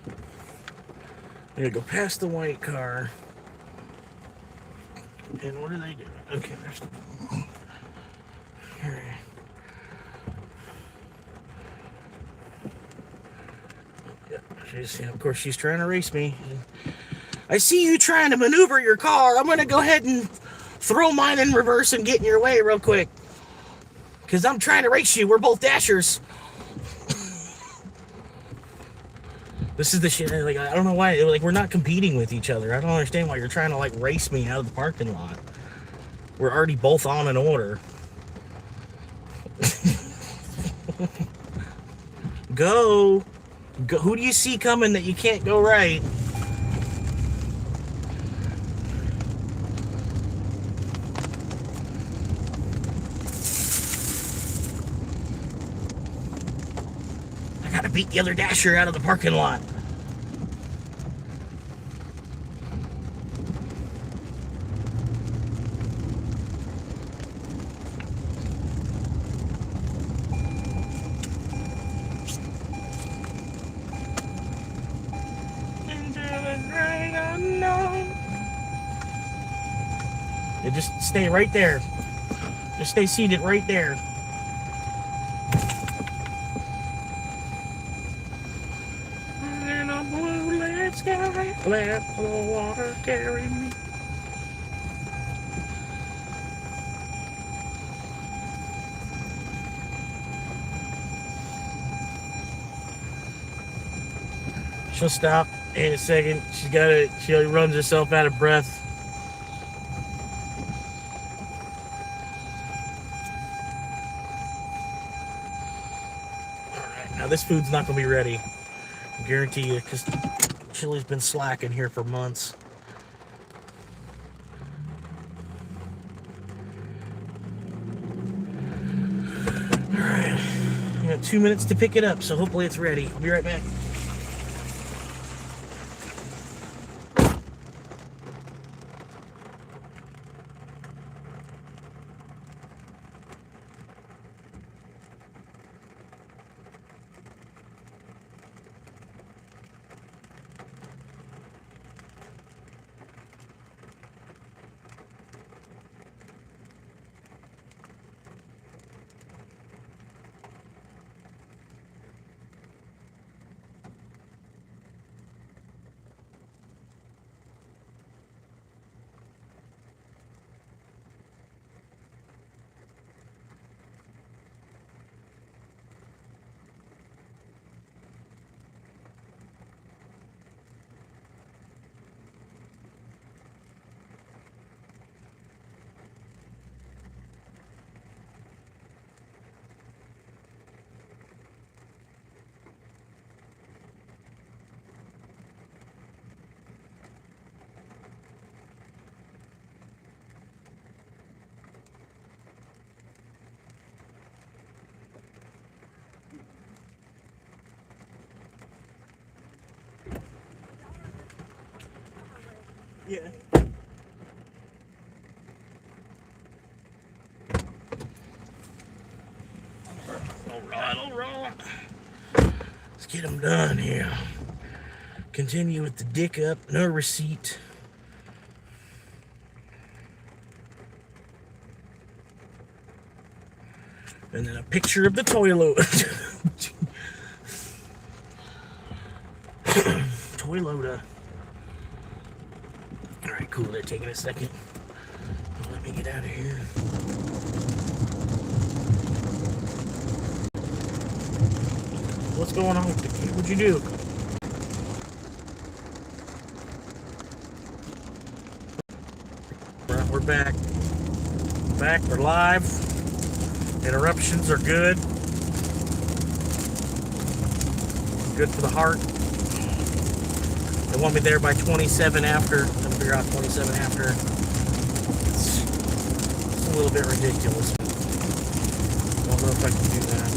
I gotta go past the white car. And what are they doing? Okay, there's the... Here. Yeah, of course, she's trying to race me. I see you trying to maneuver your car. I'm gonna go ahead and throw mine in reverse and get in your way real quick. Because I'm trying to race you. We're both dashers. This is the shit. Like, I don't know why. Like, we're not competing with each other. I don't understand why you're trying to, like, race me out of the parking lot. We're already both on an order. Go. Go. Who do you see coming that you can't go right? I gotta beat the other dasher out of the parking lot. Yeah, just stay right there. Just stay seated right there. In a blue sky, let the water carry me. She'll stop in a second. She runs herself out of breath. Alright, now this food's not gonna be ready. I guarantee you, because Chili's been slacking here for months. Alright. We got 2 minutes to pick it up, so hopefully it's ready. I'll be right back. Yeah. All right. Let's get them done here. Continue with the dick up, no receipt. And then a picture of the toilet. Toyota. Alright, cool. They're taking a second. Let me get out of here. What's going on with the kid? What'd you do? Alright, we're back. We're live. Interruptions are good. Good for the heart. They want me there by 27 after. I'm gonna figure out 27 after. It's a little bit ridiculous. Don't know if I can do that.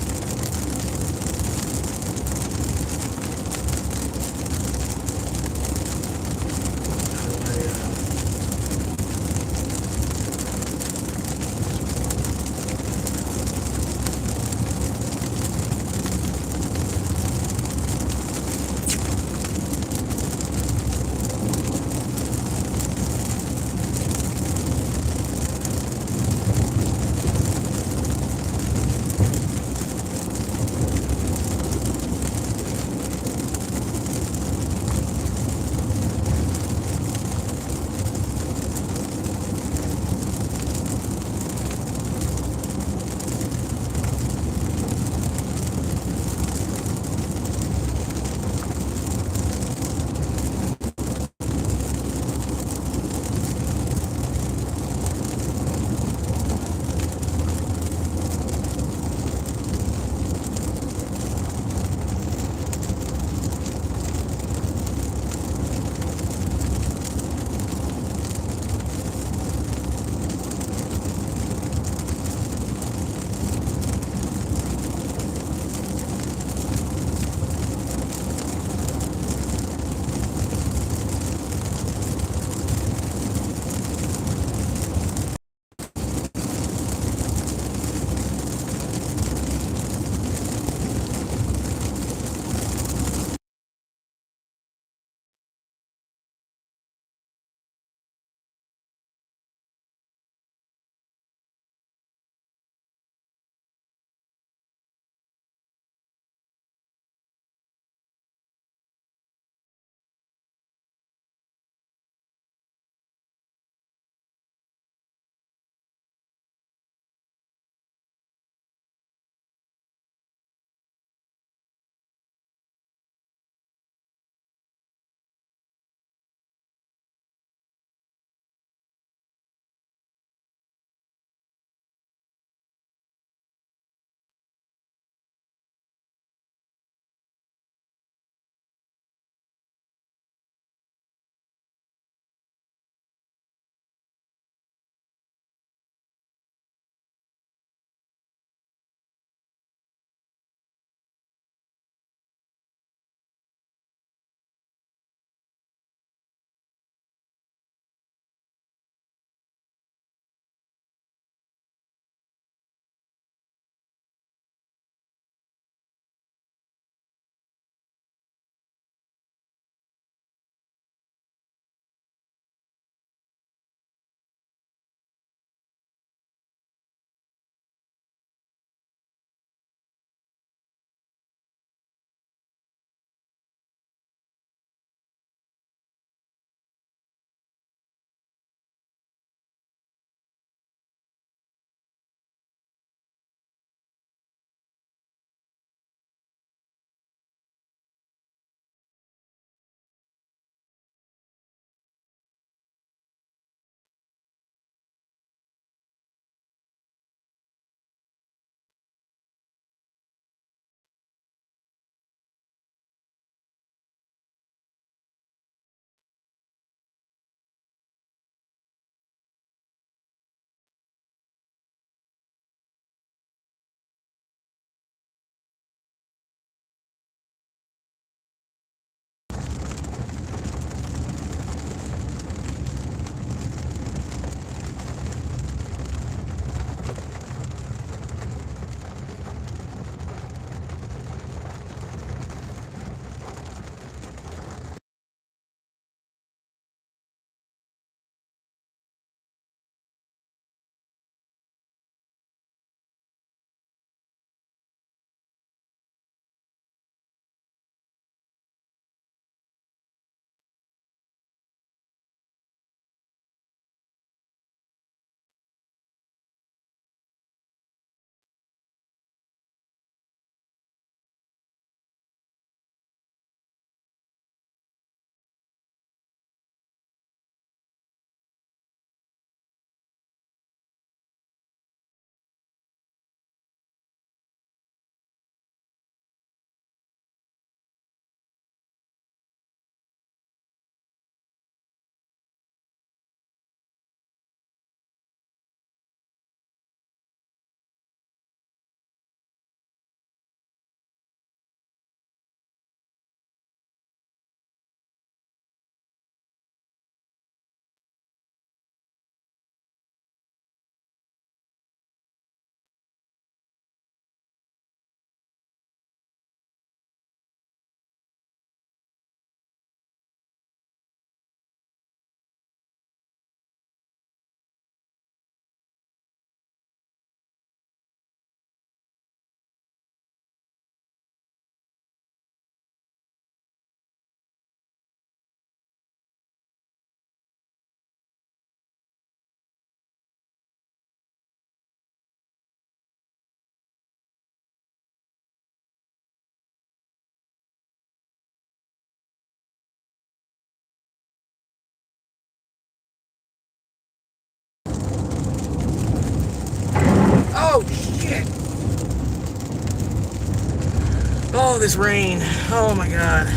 Oh, this rain. Oh my god.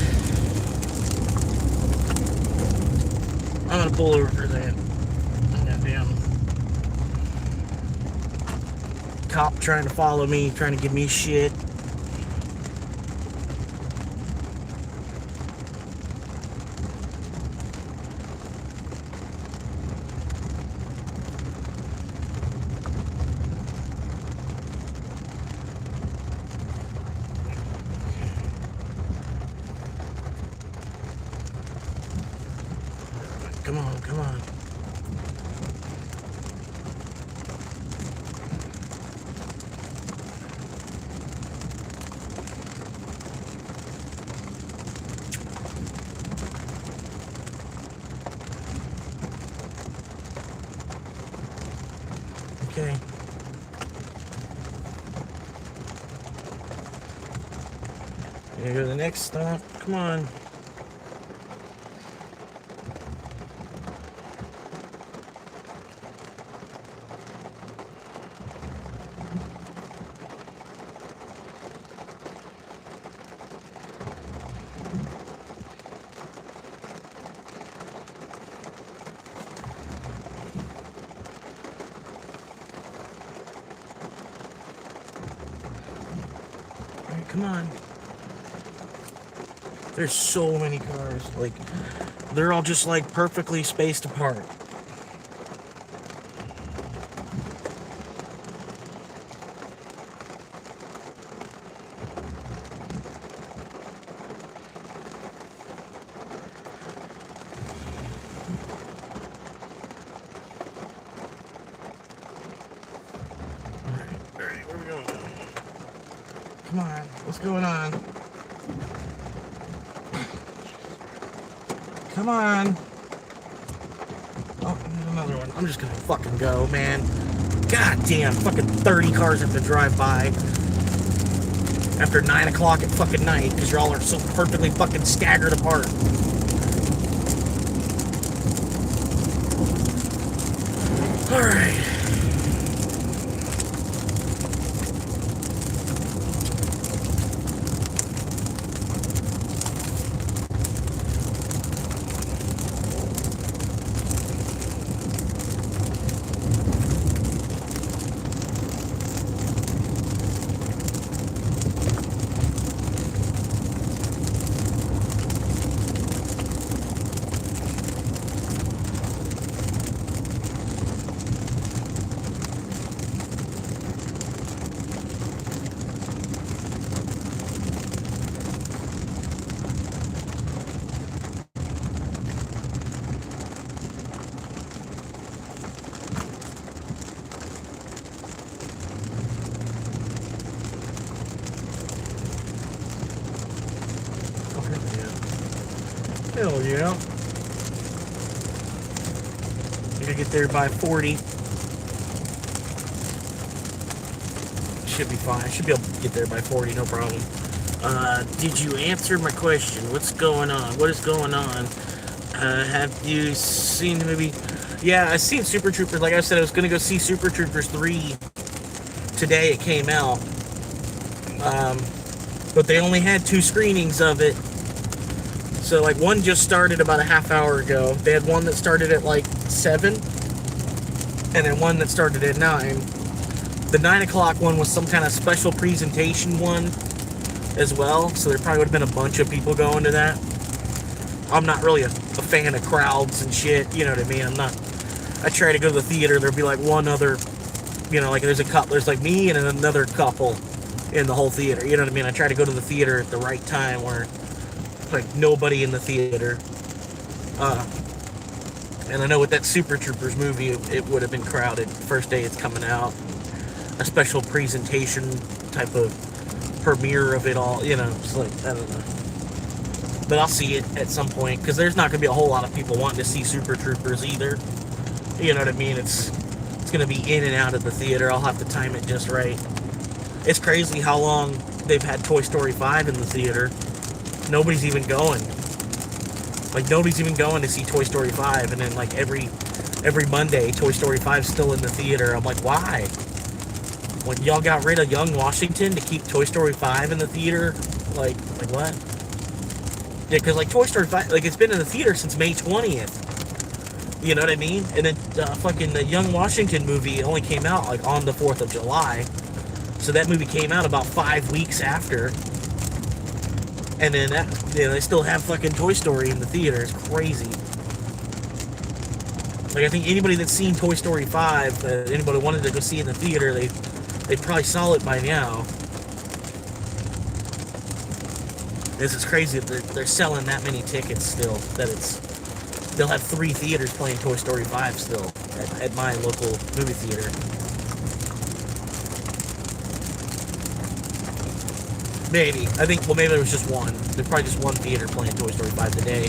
I'm gonna pull over for that. Goddamn cop trying to follow me, trying to give me shit. Come on, come on. Okay. Here go to the next stop. Come on. All right, come on. There's so many cars. Like, they're all just like perfectly spaced apart. All right, where are we going now? Come on, what's going on? Come on. Oh, there's another one. I'm just gonna fucking go, man. God damn, fucking 30 cars have to drive by after 9 o'clock at fucking night because y'all are so perfectly fucking staggered apart. Alright. Hell yeah. I'm gonna get there by 40. Should be fine. I should be able to get there by 40, no problem. Did you answer my question? What's going on? What is going on? Have you seen the movie? Yeah, I've seen Super Troopers. Like I said, I was gonna go see Super Troopers 3 today. It came out. But they only had 2 screenings of it. So, like, one just started about a half hour ago. They had one that started at, like, 7. And then one that started at 9. The 9 o'clock one was some kind of special presentation one as well. So there probably would have been a bunch of people going to that. I'm not really a fan of crowds and shit. You know what I mean? I try to go to the theater. There'll be, like, one other, you know, like, there's a couple. There's, like, me and another couple in the whole theater. You know what I mean? I try to go to the theater at the right time where like nobody in the theater. And I know with that Super Troopers movie, it would have been crowded first day it's coming out. A special presentation type of premiere of it all, you know. It's like, I don't know. But I'll see it at some point because there's not going to be a whole lot of people wanting to see Super Troopers either. You know what I mean? It's going to be in and out of the theater. I'll have to time it just right. It's crazy how long they've had Toy Story 5 in the theater. Nobody's even going. Like, nobody's even going to see Toy Story 5. And then, like, every Monday, Toy Story 5's still in the theater. I'm like, why? Like, y'all got rid of Young Washington to keep Toy Story 5 in the theater Like what? Yeah, because like Toy Story 5, like it's been in the theater since May 20th. You know what I mean? And then fucking the Young Washington movie only came out like on the 4th of July. So that movie came out about 5 weeks after. And then that, they still have fucking Toy Story in the theater. It's crazy. Like, I think anybody that's seen Toy Story 5, anybody wanted to go see it in the theater, they probably saw it by now. This is crazy that they're selling that many tickets still. They'll have 3 theaters playing Toy Story 5 still at my local movie theater. Maybe. I think, well, maybe there was just one. There's probably just one theater playing Toy Story 5 today.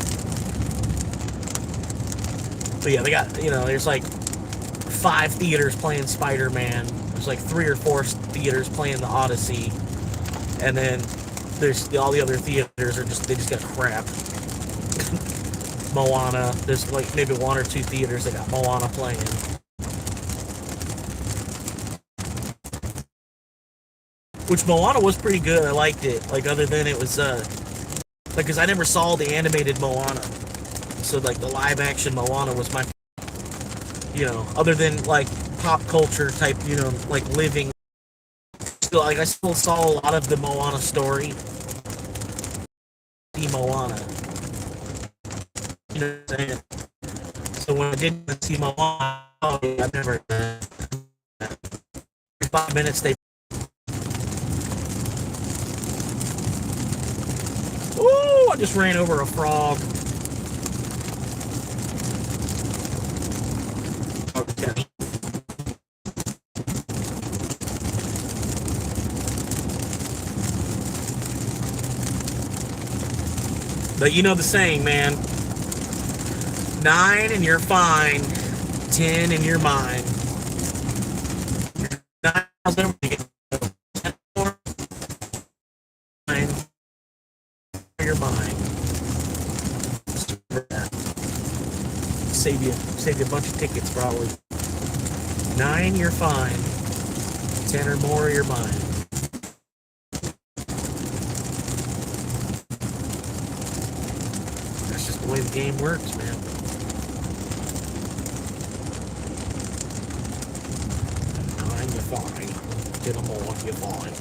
But yeah, they got, there's like 5 theaters playing Spider-Man. There's like 3 or 4 theaters playing the Odyssey. And then there's all the other theaters they just got crap. Moana. There's like maybe 1 or 2 theaters that got Moana playing. Which Moana was pretty good. I liked it. Like, other than it was because I never saw the animated Moana. So like the live action Moana was my, other than like pop culture type, like living. Still, like I still saw a lot of the Moana story. The Moana. You know what I'm saying? So when I didn't see Moana, I never. 5 minutes they. Ooh! I just ran over a frog. Okay. But you know the saying, man. 9 and you're fine. 10 and you're mine. 9 miles over to get 10 more. 9. You're mine. Save you a bunch of tickets probably. 9, you're fine. 10 or more, you're mine. That's just the way the game works, man. 9, you're fine. 10 or more, you're fine.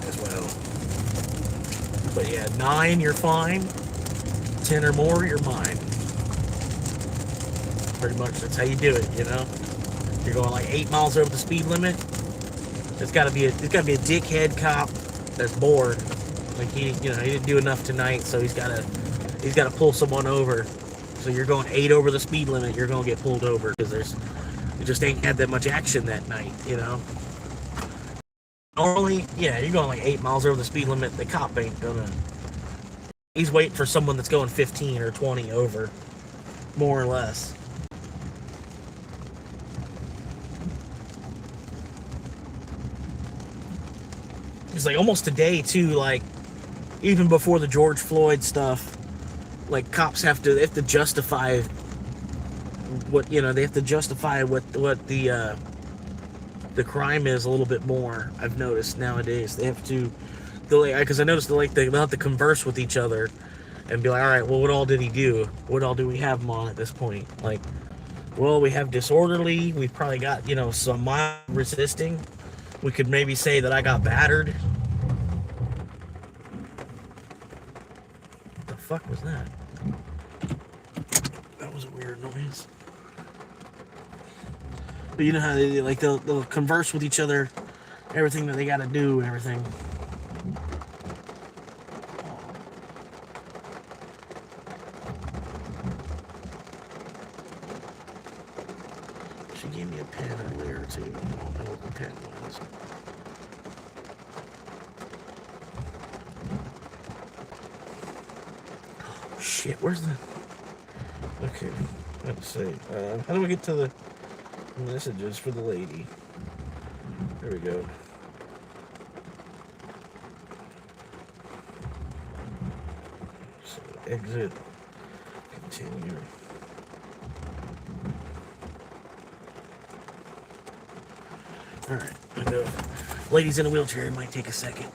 As well. But yeah, 9, you're fine. 10 or more, you're mine. Pretty much, that's how you do it, You're going like 8 miles over the speed limit. There's got to be a dickhead cop that's bored. Like he didn't do enough tonight, so he's got to pull someone over. So you're going 8 over the speed limit, you're gonna get pulled over because you just ain't had that much action that night, Normally, yeah, you're going like 8 miles over the speed limit. The cop ain't gonna. He's waiting for someone that's going 15 or 20 over, more or less. It's like almost today too, like even before the George Floyd stuff, like cops have to justify what they have to justify what the crime is a little bit more. I've noticed nowadays they have to, because I noticed they'll have to converse with each other and be like, all right, well, what all did he do? What all do we have him on at this point? Like, well, we have disorderly. We've probably got some mild resisting. We could maybe say that I got battered. What the fuck was that? That was a weird noise. But you know how they'll converse with each other, everything that they got to do and everything. She gave me a pen earlier too. I don't know what the pen was. Oh, shit, where's the... Okay, let's see. How do we get to the messages for the lady? There we go. So, exit. Continue. Alright, I know. Ladies in a wheelchair, it might take a second.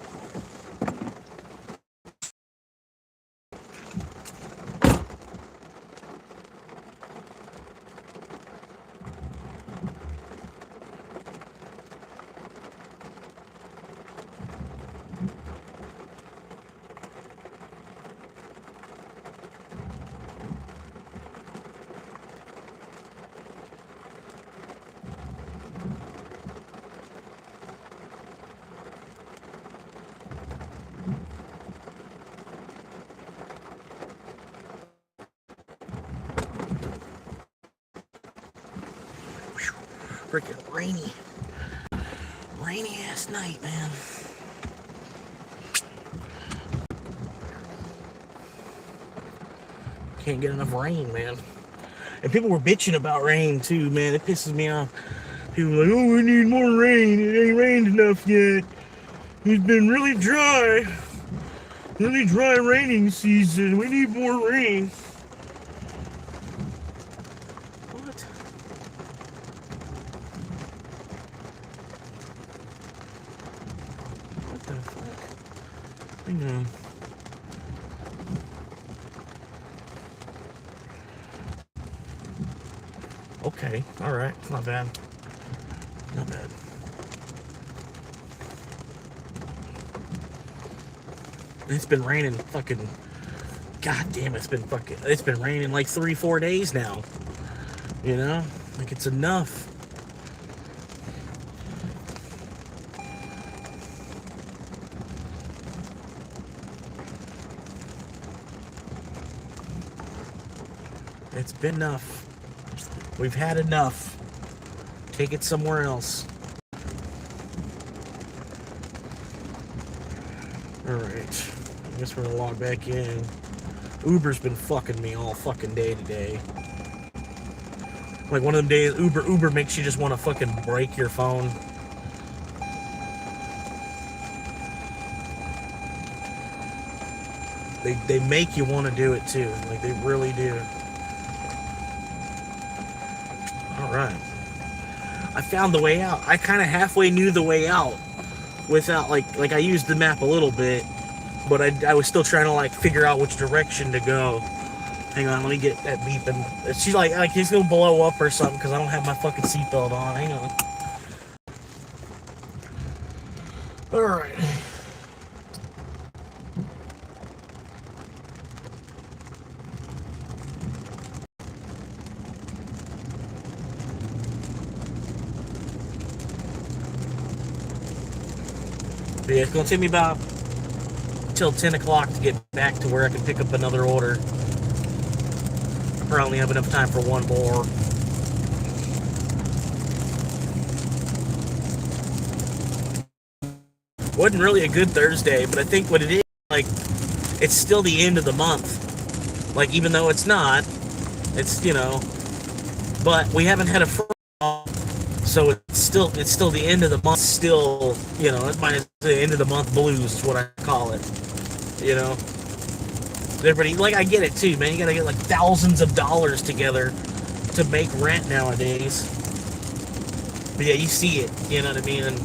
freaking rainy ass night, man. Can't get enough rain, man. And people were bitching about rain too, man. It pisses me off. People are like, oh, we need more rain. It ain't rained enough yet. It's been really dry raining season. We need more rain. What? What the fuck? Hang on. Okay, alright. It's not bad. Not bad. It's been raining fucking... God damn, it's been raining like 3-4 days now. You know? Like, it's enough. It's been enough. We've had enough. Take it somewhere else. Alright. I guess we're gonna log back in. Uber's been fucking me all fucking day today. Like one of them days, Uber makes you just want to fucking break your phone. They make you want to do it too. Like they really do. Alright. I found the way out. I kind of halfway knew the way out without like I used the map a little bit, but I was still trying to like figure out which direction to go. Hang on, let me get that beeping. She's like he's gonna blow up or something because I don't have my fucking seatbelt on. Hang on. Alright. But yeah, it's gonna take me about till 10 o'clock to get back to where I can pick up another order. I probably have enough time for one more. Wasn't really a good Thursday, but I think what it is, like, it's still the end of the month. Like, even though it's not, it's, you know, but we haven't had a frost, so it's still the end of the month. Still, you know, it's the end of the month blues is what I call it. You know, everybody, like, I get it too, man. You gotta get like thousands of dollars together to make rent nowadays. But yeah, you see it. You know what I mean? And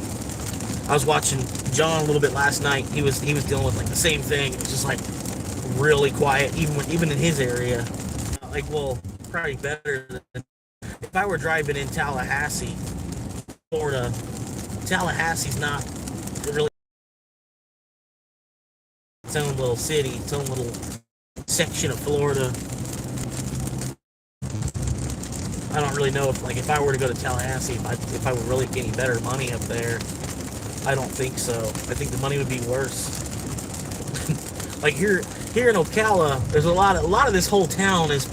I was watching John a little bit last night. He was dealing with like the same thing. It's just like really quiet, even in his area. Like, well, probably better than if I were driving in Tallahassee, Florida. Tallahassee's not really its own little city, its own little section of Florida. I don't really know if I were to go to Tallahassee, if I would really get any better money up there. I don't think so. I think the money would be worse. Like here in Ocala, there's a lot of this whole town is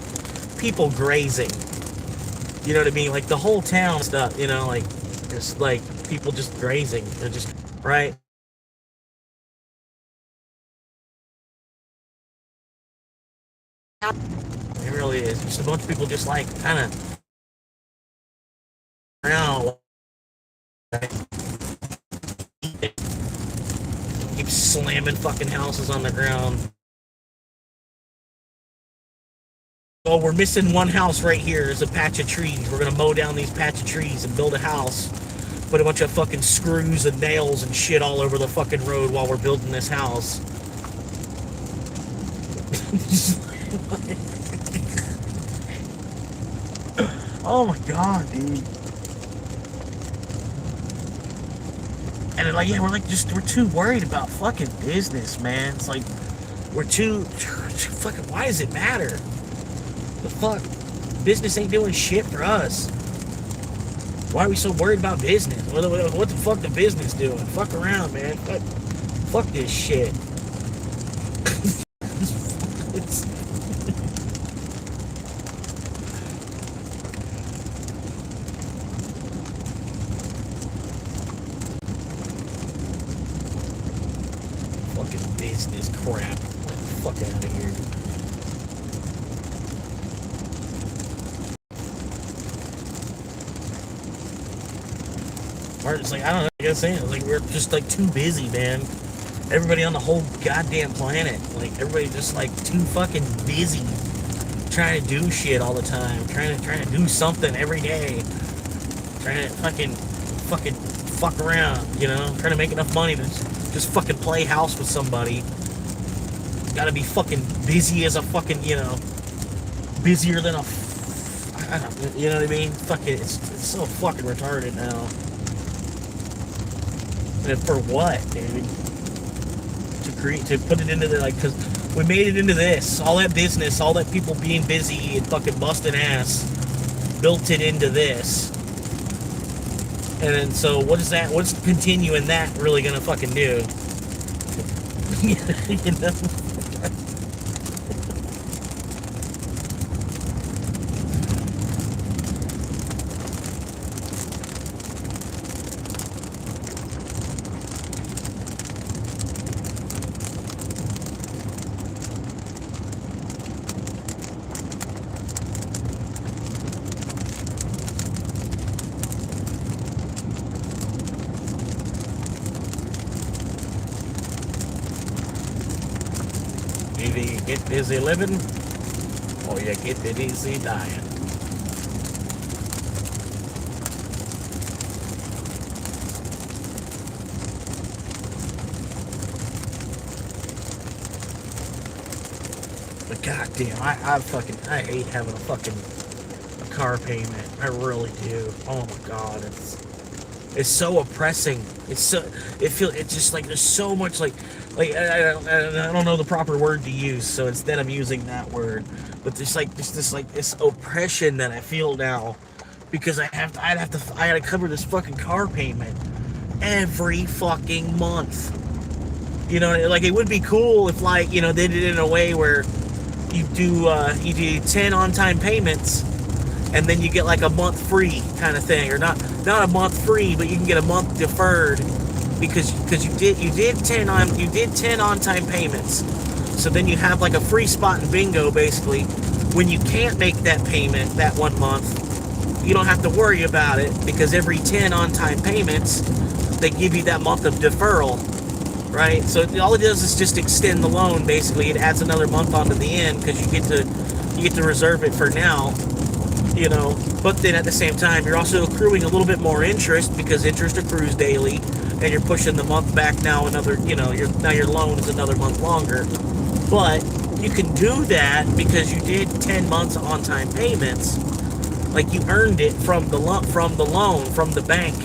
people grazing. You know what I mean? Like the whole town stuff, you know, like it's like people just grazing. They're just right. It really is. Just a bunch of people just like kind of around. Keep slamming fucking houses on the ground. Oh, we're missing one house right here. There's a patch of trees. We're gonna mow down these patch of trees and build a house. Put a bunch of fucking screws and nails and shit all over the fucking road while we're building this house. Oh my god, dude. And like, yeah, we're too worried about fucking business, man. It's like, we're too fucking, why does it matter? The fuck? Business ain't doing shit for us. Why are we so worried about business? What the fuck the business doing? Fuck around, man. Fuck this shit. fucking business crap. Fuck out of here. Or it's like, I don't know, like I was saying, like we're just like too busy, man. Everybody on the whole goddamn planet, like everybody just like too fucking busy trying to do shit all the time, trying to do something every day, trying to fucking fuck around, you know, trying to make enough money to just fucking play house with somebody. Gotta be fucking busy as a fucking, you know, busier than a, I don't, you know what I mean? Fucking, it's so fucking retarded now. And for what, dude? To put it into the, like, because we made it into this, all that business, all that people being busy and fucking busting ass, built it into this. And then, so what is that? What's continuing that really gonna fucking do? You know? Either you get busy living or you get busy dying. But goddamn, I hate having a car payment. I really do. Oh my god, it's so oppressing. It's just like there's so much like I don't know the proper word to use, so instead I'm using that word. But there's this oppression that I feel now because I gotta cover this fucking car payment every fucking month. You know, like it would be cool if, like, you know, they did it in a way where you do 10 on-time payments and then you get like a month free kind of thing, or not a month free, but you can get a month deferred because you did 10 on-time payments. So then you have like a free spot in bingo basically. When you can't make that payment that 1 month, you don't have to worry about it because every 10 on-time payments, they give you that month of deferral, right? So all it does is just extend the loan basically. It adds another month onto the end because you get to reserve it for now. You know, but then at the same time, you're also accruing a little bit more interest because interest accrues daily, and you're pushing the month back now another, you know, your loan is another month longer. But you can do that because you did 10 months on-time payments. Like you earned it from the loan, from the bank.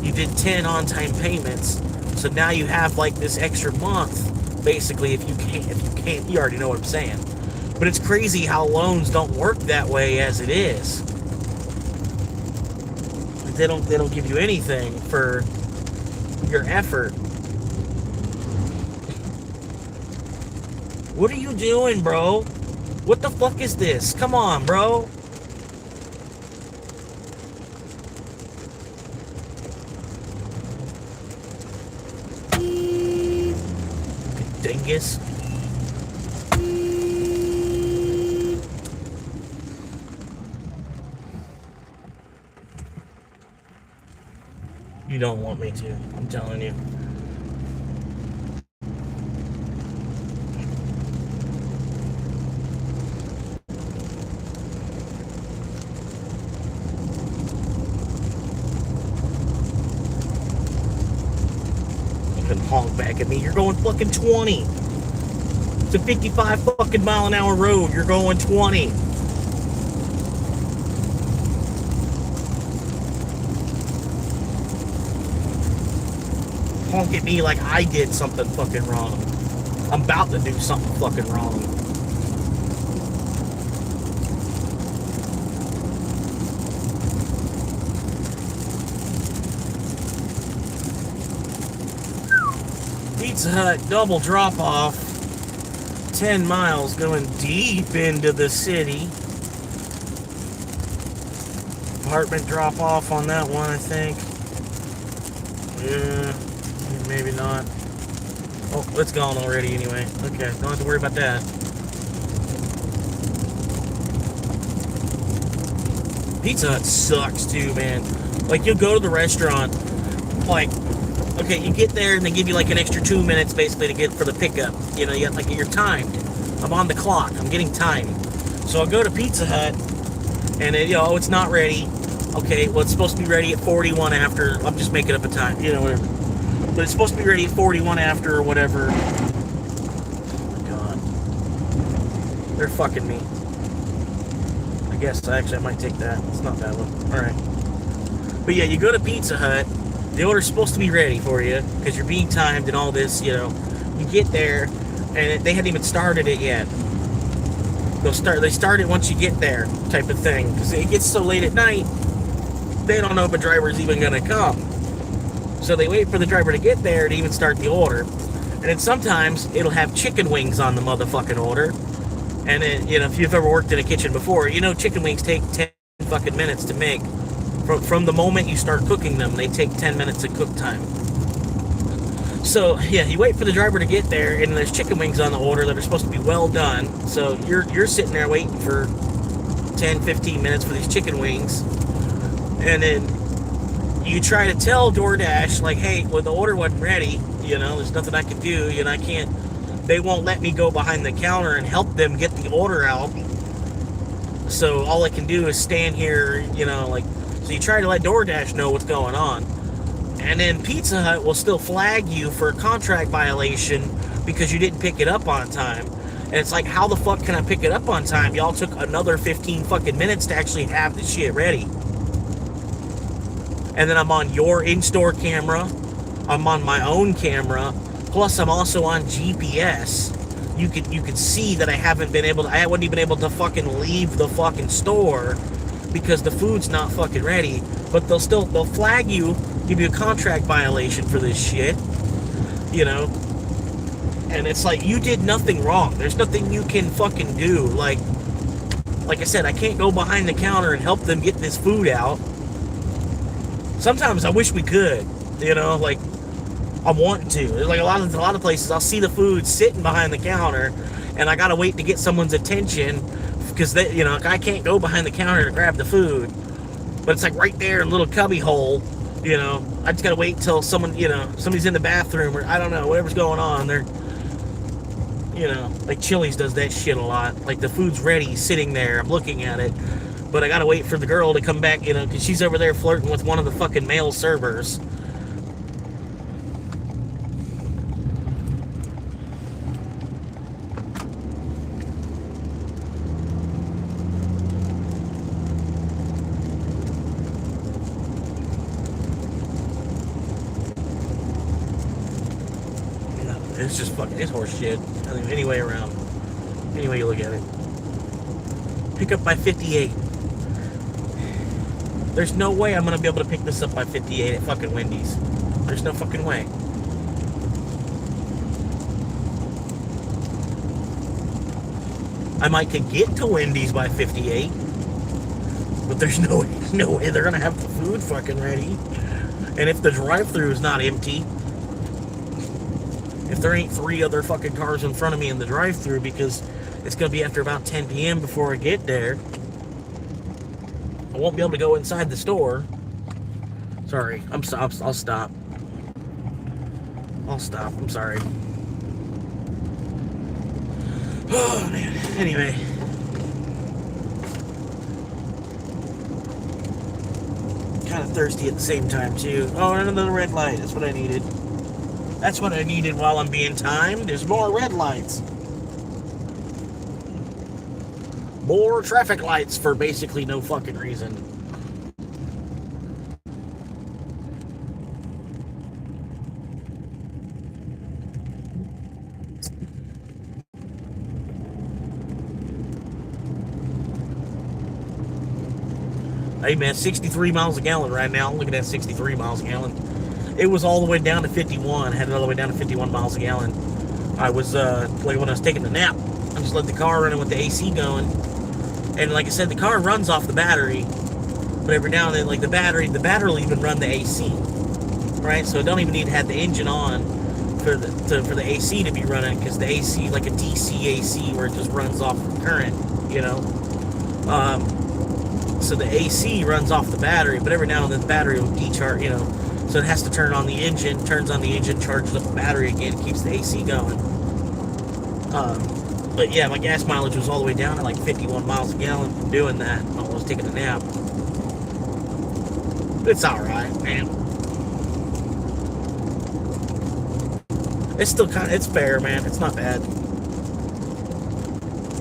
You did 10 on-time payments. So now you have like this extra month, basically, if you can't, you already know what I'm saying. But it's crazy how loans don't work that way as it is. They don't give you anything for your effort. What are you doing, bro? What the fuck is this? Come on, bro. Dingus. You don't want me to, I'm telling you. You can honk back at me. You're going fucking 20. It's a 55 fucking mile an hour road. You're going 20. Honk at me like I did something fucking wrong. I'm about to do something fucking wrong. Pizza Hut double drop off. 10 miles going deep into the city. Apartment drop off on that one, I think. Yeah. Maybe not. Oh, it's gone already anyway. Okay, don't have to worry about that. Pizza Hut sucks too, man. Like, you'll go to the restaurant, like, okay, you get there and they give you like an extra 2 minutes basically to get for the pickup. You know, you're timed. I'm on the clock. I'm getting timed. So I'll go to Pizza Hut and it's not ready. Okay, well, it's supposed to be ready at 41 after. I'm just making up a time, whatever. But it's supposed to be ready at 41 after or whatever. Oh my god. They're fucking me. I guess I might take that. It's not that one. Alright. But yeah, you go to Pizza Hut. The order's supposed to be ready for you because you're being timed and all this, You get there and they hadn't even started it yet. They start it once you get there, type of thing. Because it gets so late at night, they don't know if a driver's even going to come. So they wait for the driver to get there to even start the order. And then sometimes it'll have chicken wings on the motherfucking order. And then, if you've ever worked in a kitchen before, chicken wings take 10 fucking minutes to make. From the moment you start cooking them, they take 10 minutes of cook time. So, yeah, you wait for the driver to get there, and there's chicken wings on the order that are supposed to be well done. So you're sitting there waiting for 10, 15 minutes for these chicken wings. And then you try to tell DoorDash, like, hey, well, the order wasn't ready. There's nothing I can do. I can't. They won't let me go behind the counter and help them get the order out. So all I can do is stand here, So you try to let DoorDash know what's going on. And then Pizza Hut will still flag you for a contract violation because you didn't pick it up on time. And it's like, how the fuck can I pick it up on time? Y'all took another 15 fucking minutes to actually have the shit ready. And then I'm on your in-store camera. I'm on my own camera. Plus, I'm also on GPS. You could see that I wasn't even able to fucking leave the fucking store because the food's not fucking ready. But they'll flag you, give you a contract violation for this shit. And it's like, you did nothing wrong. There's nothing you can fucking do. Like I said, I can't go behind the counter and help them get this food out. Sometimes I wish we could, I'm wanting to. There's like a lot of places I'll see the food sitting behind the counter and I gotta wait to get someone's attention because I can't go behind the counter to grab the food. But it's like right there in a little cubby hole, I just gotta wait till somebody's in the bathroom or I don't know, whatever's going on. They're like Chili's does that shit a lot. Like the food's ready, sitting there, I'm looking at it. But I gotta wait for the girl to come back, because she's over there flirting with one of the fucking male servers. It's just fucking, it's horse shit. Any way around. Any way you look at it. Pick up by 58. There's no way I'm gonna be able to pick this up by 58 at fucking Wendy's. There's no fucking way. I might could get to Wendy's by 58, but there's no way they're gonna have the food fucking ready. And if the drive-thru is not empty, if there ain't 3 other fucking cars in front of me in the drive-thru, because it's gonna be after about 10 p.m. before I get there, I won't be able to go inside the store. Sorry, I'll stop. I'll stop. I'm sorry. Oh man. Anyway. Kind of thirsty at the same time too. Oh, and another red light. That's what I needed. That's what I needed while I'm being timed. There's more red lights. More traffic lights for basically no fucking reason. Hey man, 63 miles a gallon right now. Look at that, 63 miles a gallon. It was all the way down to 51. I had it all the way down to 51 miles a gallon. I was, like when I was taking the nap, I just let the car running with the AC going. And like I said, the car runs off the battery. But every now and then, like the battery will even run the AC. Right? So it don't even need to have the engine on for the AC to be running, because the AC, like a DC AC, where it just runs off current, you know. So the AC runs off the battery, but every now and then the battery will decharge, you know. So it has to turn on the engine, turns on the engine, charges up the battery again, keeps the AC going. But yeah, my gas mileage was all the way down to like 51 miles a gallon from doing that while I was taking a nap. It's alright, man. It's still it's fair, man. It's not bad.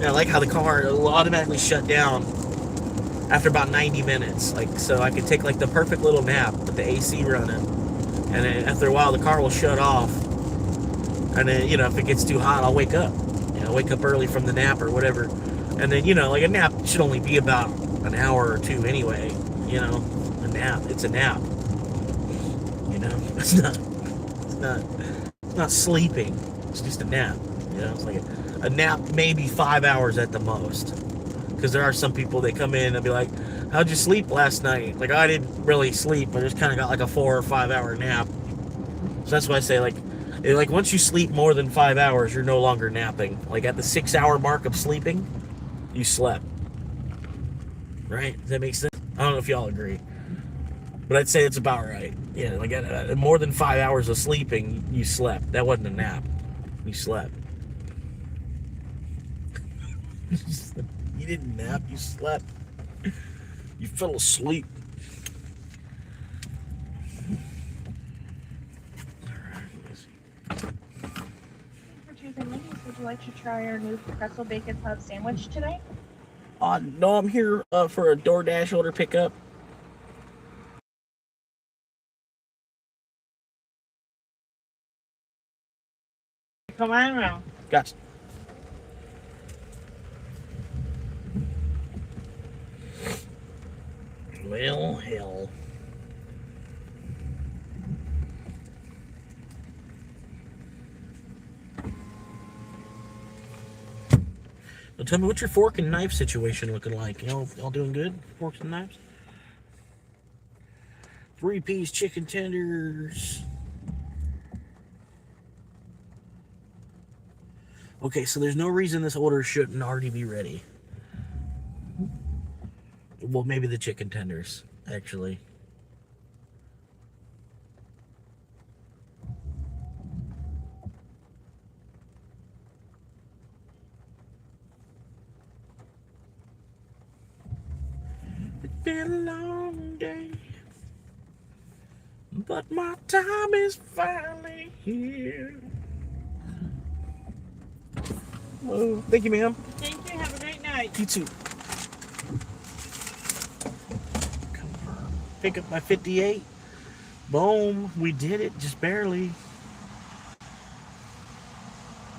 Yeah, I like how the car will automatically shut down after about 90 minutes. Like, so I could take like the perfect little nap with the AC running. And then after a while, the car will shut off. And then, you know, if it gets too hot, I'll wake up. You know, wake up early from the nap or whatever. And then, you know, like a nap should only be about an hour or two anyway. You know, a nap. It's a nap. You know, it's not sleeping. It's just a nap. You know, it's like a nap, maybe 5 hours at the most. Because there are some people, they come in and be like, how'd you sleep last night? Like, I didn't really sleep. I just kind of got like a 4 or 5 hour nap. So that's why I say, like once you sleep more than 5 hours, you're no longer napping. Like at the 6 hour mark of sleeping, you slept. Right? Does that make sense? I don't know if y'all agree. But I'd say it's about right. Yeah, like at more than 5 hours of sleeping, you slept. That wasn't a nap. You slept. You didn't nap, you slept. You fell asleep. For Tuesday Mondays, would you like to try our new pretzel bacon hub sandwich today? No, I'm here for a DoorDash order pickup. Come on around. Gotcha. Well, hell. Now tell me, what's your fork and knife situation looking like? Y'all doing good? Forks and knives? 3-piece chicken tenders. Okay, so there's no reason this order shouldn't already be ready. Well, maybe the chicken tenders, actually. It's been a long day, but my time is finally here. Oh, thank you, ma'am. Thank you. Have a great night. You too. Pick up my 58. Boom. We did it. Just barely.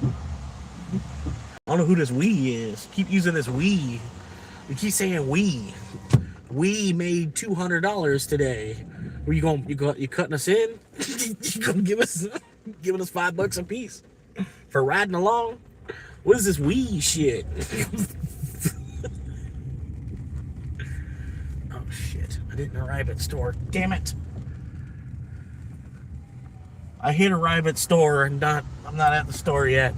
I don't know who this we is. Keep using this we. We keep saying we. We made $200 today. Were you cutting us in? You gonna giving us $5 a piece for riding along? What is this we shit? Oh shit. I didn't arrive at store. Damn it. I hit arrive at store and I'm not at the store yet.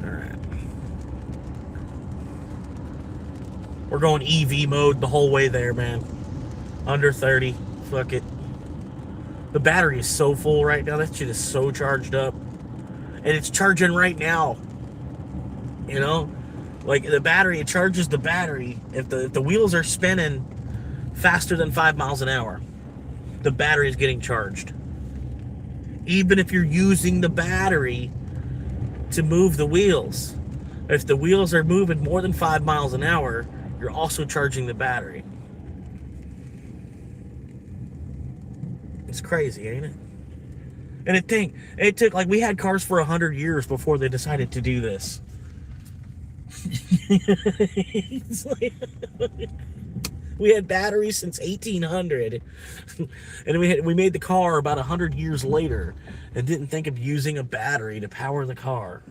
Alright. We're going EV mode the whole way there, man. Under 30. Fuck it. The battery is so full right now. That shit is so charged up. And it's charging right now. You know? Like the battery, it charges the battery. If the wheels are spinning faster than 5 miles an hour, the battery is getting charged. Even if you're using the battery to move the wheels. If the wheels are moving more than 5 miles an hour, you're also charging the battery. It's crazy, ain't it? And it took, like, we had cars for 100 years before they decided to do this. It's like, we had batteries since 1800, and we made the car about 100 years later, and didn't think of using a battery to power the car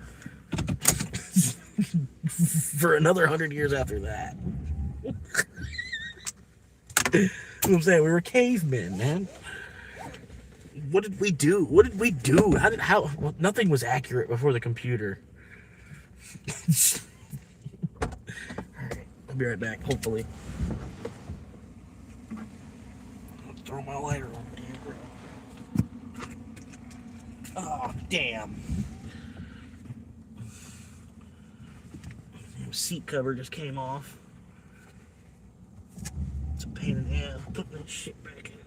for another 100 years after that. I'm saying we were cavemen, man. What did we do? What did we do? Well, nothing was accurate before the computer. Alright, I'll be right back, hopefully. I'll throw my lighter on there. Oh, damn. The seat cover just came off. It's a pain in the ass putting that shit back in there.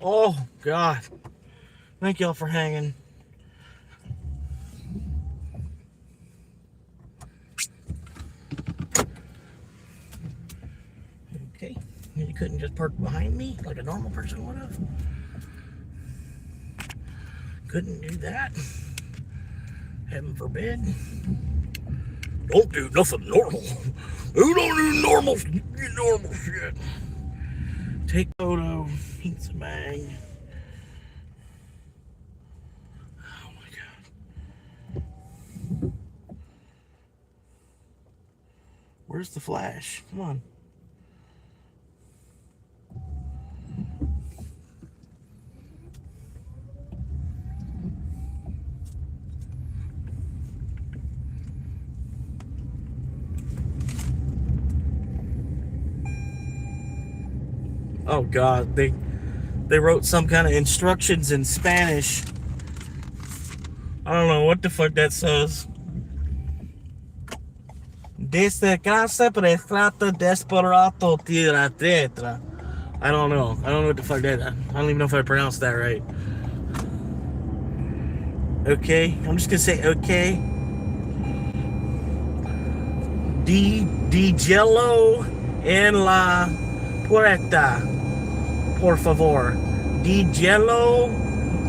Oh, God. Thank y'all for hanging. Okay. You couldn't just park behind me like a normal person would have? Couldn't do that. Heaven forbid. Don't do nothing normal. You don't do normal shit. Take a photo. Eat some bang. Oh my God. Where's the flash? Come on. Oh God, they wrote some kind of instructions in Spanish I don't know what the fuck that says. Desde casa prestrato desperado tira tetra. I don't know. I don't know what the fuck that. I don't even know if I pronounced that right. Okay, I'm just gonna say okay. Di jello en la puerta, por favor. Di jello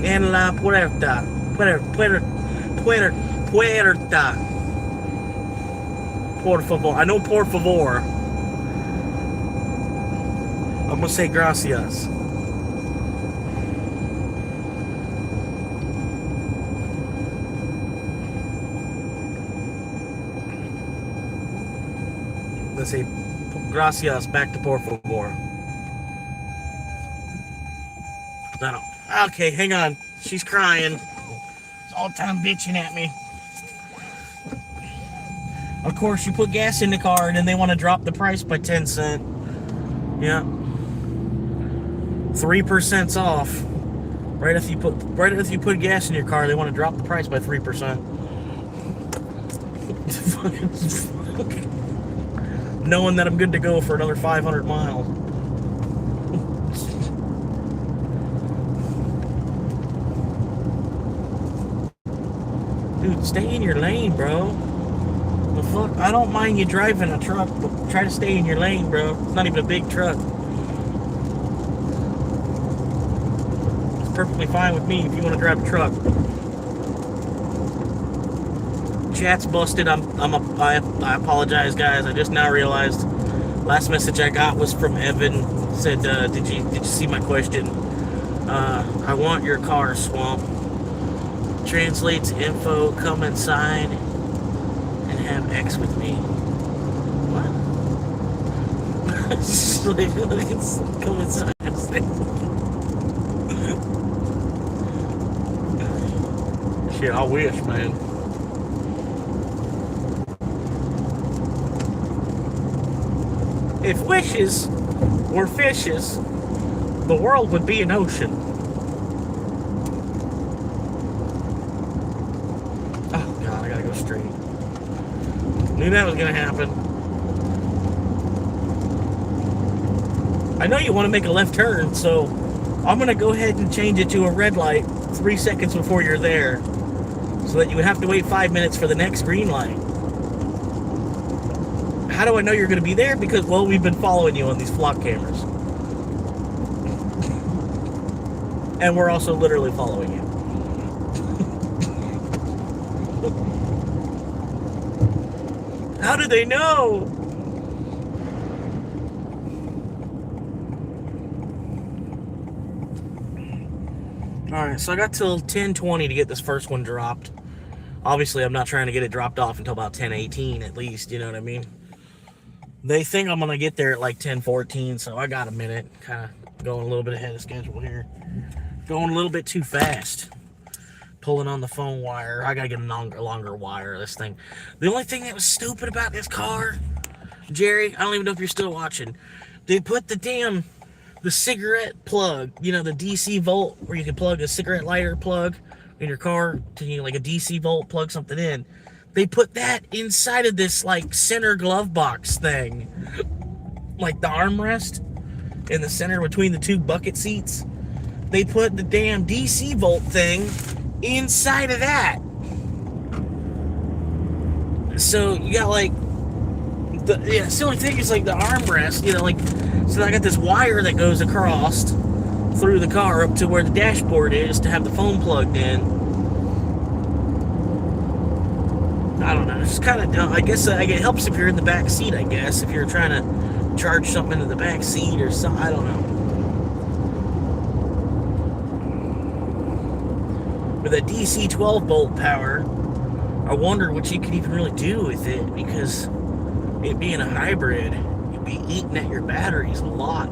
en la puerta, puerta, por favor. I know por favor. I'm gonna say gracias. Let's say gracias back to por favor. No. Okay, hang on. She's crying. It's all the time bitching at me. Of course, you put gas in the car and then they want to drop the price by 10 cents. Yeah. 3% off. Right after you put gas in your car, they want to drop the price by 3%. Knowing that I'm good to go for another 500 miles. Dude, stay in your lane, bro. The fuck? I don't mind you driving a truck, but try to stay in your lane, bro. It's not even a big truck. It's perfectly fine with me if you want to drive a truck. Chat's busted. I apologize, guys. I just now realized. Last message I got was from Evan. Said, did you see my question? I want your car, Swamp. Translates info. Come inside and have X with me. What? Come inside. Shit, I wish, man. If wishes were fishes, the world would be an ocean. Oh God, I gotta go straight. Knew that was gonna happen. I know you want to make a left turn, so I'm gonna go ahead and change it to a red light 3 seconds before you're there, so that you would have to wait 5 minutes for the next green light. How do I know you're going to be there? Because, well, we've been following you on these flock cameras. And we're also literally following you. How do they know? Alright, so I got till 10:20 to get this first one dropped. Obviously, I'm not trying to get it dropped off until about 10:18 at least, you know what I mean? They think I'm going to get there at like 10:14, so I got a minute. Kind of going a little bit ahead of schedule here. Going a little bit too fast. Pulling on the phone wire. I got to get a longer wire, this thing. The only thing that was stupid about this car, Jerry, I don't even know if you're still watching. They put the cigarette plug, you know, the DC volt, where you can plug a cigarette lighter plug in your car to, you know, like a DC volt, plug something in. They put that inside of this, like, center glove box thing. Like the armrest in the center between the two bucket seats. They put the damn DC volt thing inside of that. So you got, like, it's the only thing is, like, the armrest, you know, like, so I got this wire that goes across through the car up to where the dashboard is to have the phone plugged in. I don't know, it's kind of dumb. I guess it helps if you're in the back seat, I guess, if you're trying to charge something in the back seat or something, I don't know. With a DC 12 volt power, I wonder what you could even really do with it, because it being a hybrid, you'd be eating at your batteries a lot.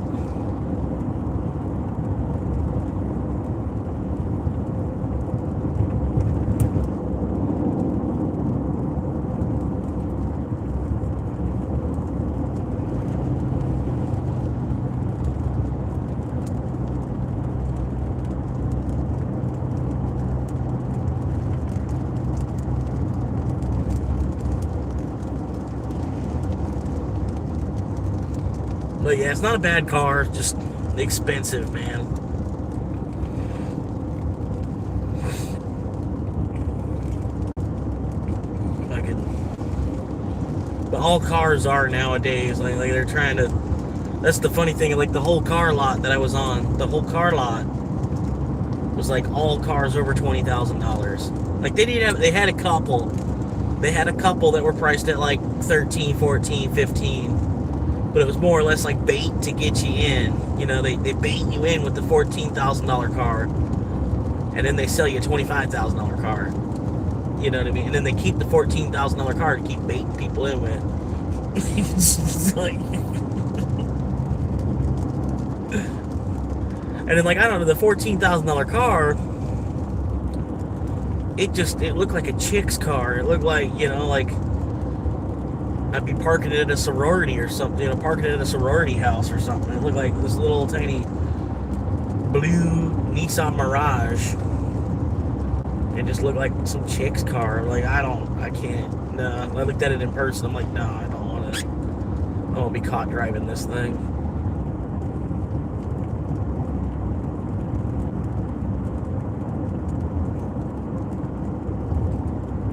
But yeah, it's not a bad car, just expensive, man. But all cars are nowadays. Like they're trying to. That's the funny thing. Like the whole car lot that I was on, the whole car lot was like all cars over $20,000. Like they didn't have. They had a couple. They had a couple that were priced at like 13, 14, 15. But it was more or less like bait to get you in. You know, they bait you in with the $14,000 car, and then they sell you a $25,000 car. You know what I mean? And then they keep the $14,000 car to keep baiting people in with. It's like, and then like I don't know, the $14,000 car. It looked like a chick's car. It looked like, you know, like I'd be parking it at a sorority or something. You know, parking it at a sorority house or something. It looked like this little tiny blue Nissan Mirage. It just looked like some chick's car. Like, I can't. No, I looked at it in person. I'm like, no, I don't want to be caught driving this thing.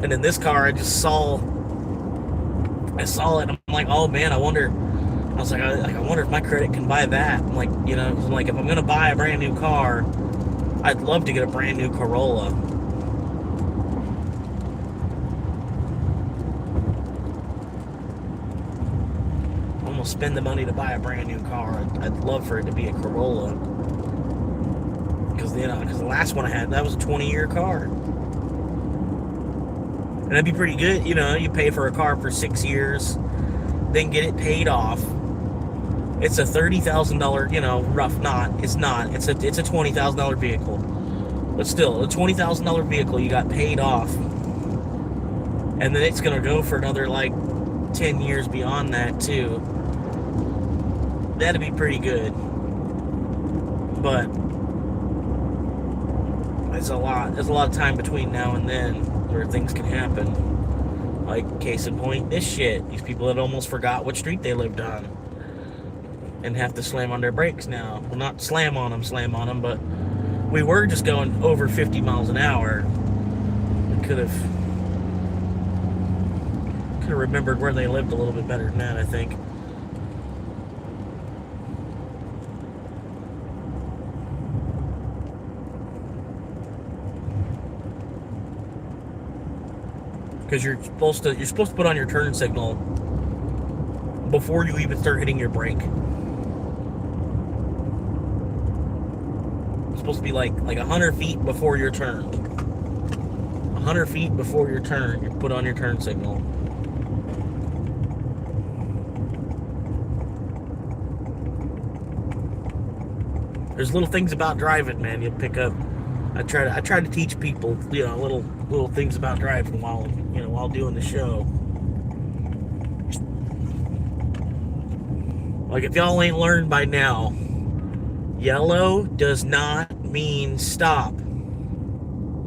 And in this car, I saw it. I'm like, oh man, I wonder if my credit can buy that. I'm like, you know, I'm like, if I'm gonna buy a brand new car, I'd love to get a brand new Corolla. Spend the money to buy a brand new car. I'd love for it to be a Corolla, because the last one I had, that was a 20-year car, and that'd be pretty good. You know, you pay for a car for 6 years, then get it paid off. It's a $30,000, you know, rough knot. It's not. It's a $20,000 vehicle, but still a $20,000 vehicle. You got paid off, and then it's gonna go for another like 10 years beyond that too. That'd be pretty good, but there's a lot of time between now and then where things can happen. Like, case in point, this shit. These people that almost forgot what street they lived on and have to slam on their brakes now. Well, not slam on them, but we were just going over 50 miles an hour. We could have remembered where they lived a little bit better than that, I think. Because you're supposed to put on your turn signal before you even start hitting your brake. It's supposed to be like 100 feet before your turn. 100 feet before your turn, you put on your turn signal. There's little things about driving, man. You'll pick up. I try to teach people, you know, little things about driving while doing the show. Like, if y'all ain't learned by now, yellow does not mean stop.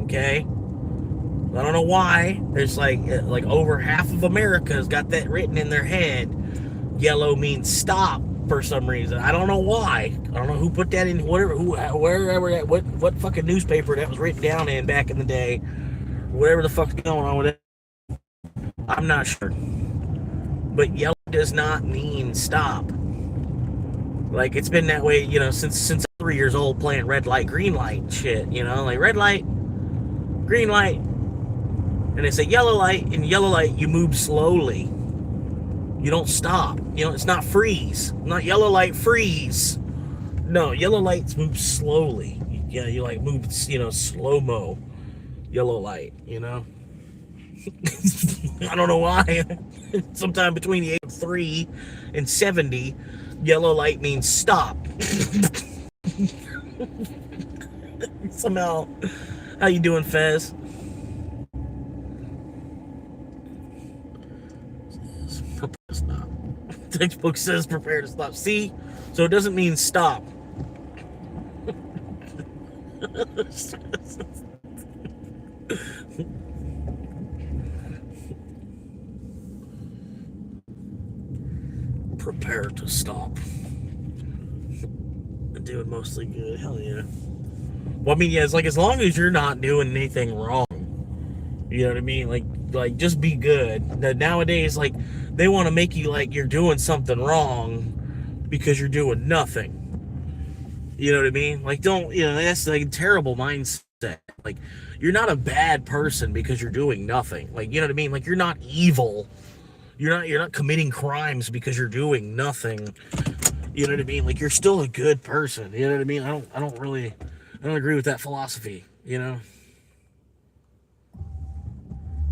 Okay? I don't know why. There's like over half of America has got that written in their head. Yellow means stop for some reason. I don't know why. I don't know who put that in, what fucking newspaper that was written down in back in the day. Whatever the fuck's going on with it, I'm not sure. But yellow does not mean stop. Like, it's been that way, you know, since I'm 3 years old, playing red light, green light shit, you know, like red light, green light, and it's a yellow light. In yellow light, you move slowly. You don't stop. You know, it's not freeze. Not yellow light, freeze. No, yellow lights move slowly. Yeah, you like move, you know, slow-mo. Yellow light, you know. I don't know why. Sometime between the age of 3 and 70, yellow light means stop. Somehow. How you doing, Fez? Prepare to stop. Textbook says prepare to stop. See? So it doesn't mean stop. Prepare to stop. doing mostly good. Hell yeah. Well, I mean, yeah, it's like as long as you're not doing anything wrong, you know what I mean? Like just be good. Nowadays, like they want to make you like you're doing something wrong because you're doing nothing. You know what I mean? Like don't, that's like a terrible mindset. Like you're not a bad person because you're doing nothing. Like, you know what I mean? Like you're not evil. You're not committing crimes because you're doing nothing. You know what I mean? Like you're still a good person. You know what I mean? I don't agree with that philosophy, you know?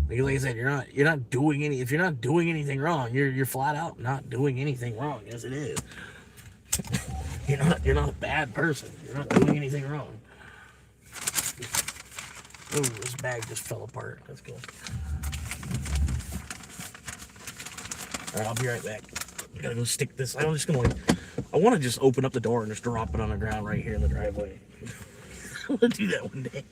Like I said, you're not doing any if you're not doing anything wrong, you're flat out not doing anything wrong as it is. You're not a bad person. You're not doing anything wrong. Oh, this bag just fell apart. That's cool. Alright, I'll be right back. I gotta go stick this. I want to just open up the door and just drop it on the ground right here in the driveway. I'm gonna do that one day.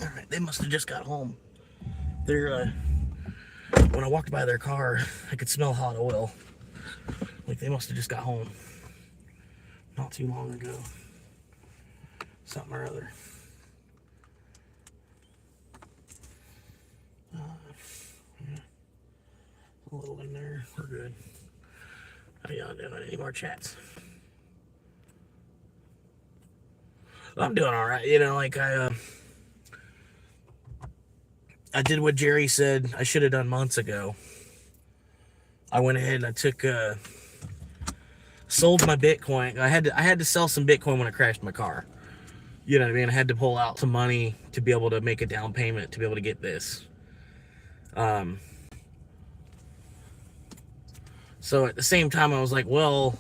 Alright, they must have just got home. They're when I walked by their car, I could smell hot oil. Like they must have just got home not too long ago. Something or other. Yeah. A little in there. We're good. How y'all doing? Any more chats? I'm doing all right. Like I did what Jerry said I should have done months ago. I went ahead and I took sold my Bitcoin. I had to sell some Bitcoin when I crashed my car. You know what I mean? I had to pull out some money to be able to make a down payment to be able to get this. So at the same time, I was like, well,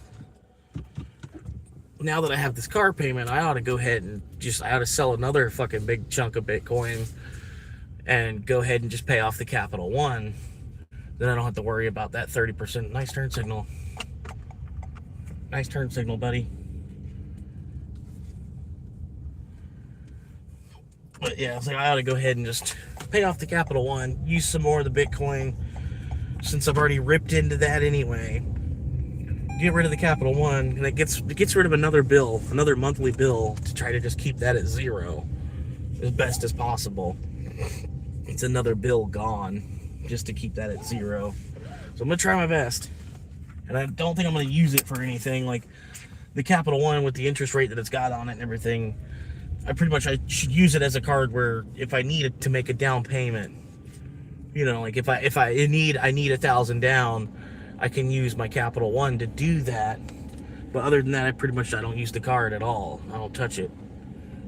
now that I have this car payment, I ought to go ahead and I ought to sell another fucking big chunk of Bitcoin and go ahead and just pay off the Capital One. Then I don't have to worry about that 30%. Nice turn signal. Nice turn signal, buddy. But yeah, I was like, I ought to go ahead and just pay off the Capital One, use some more of the Bitcoin, since I've already ripped into that anyway. Get rid of the Capital One, and it gets rid of another monthly bill, to try to just keep that at zero as best as possible. It's another bill gone, just to keep that at zero. So I'm gonna try my best, and I don't think I'm gonna use it for anything. Like the Capital One, with the interest rate that it's got on it and everything, I should use it as a card where if I need it to make a down payment, like if I need $1,000 down, I can use my Capital One to do that. But other than that, I don't use the card at all. I don't touch it.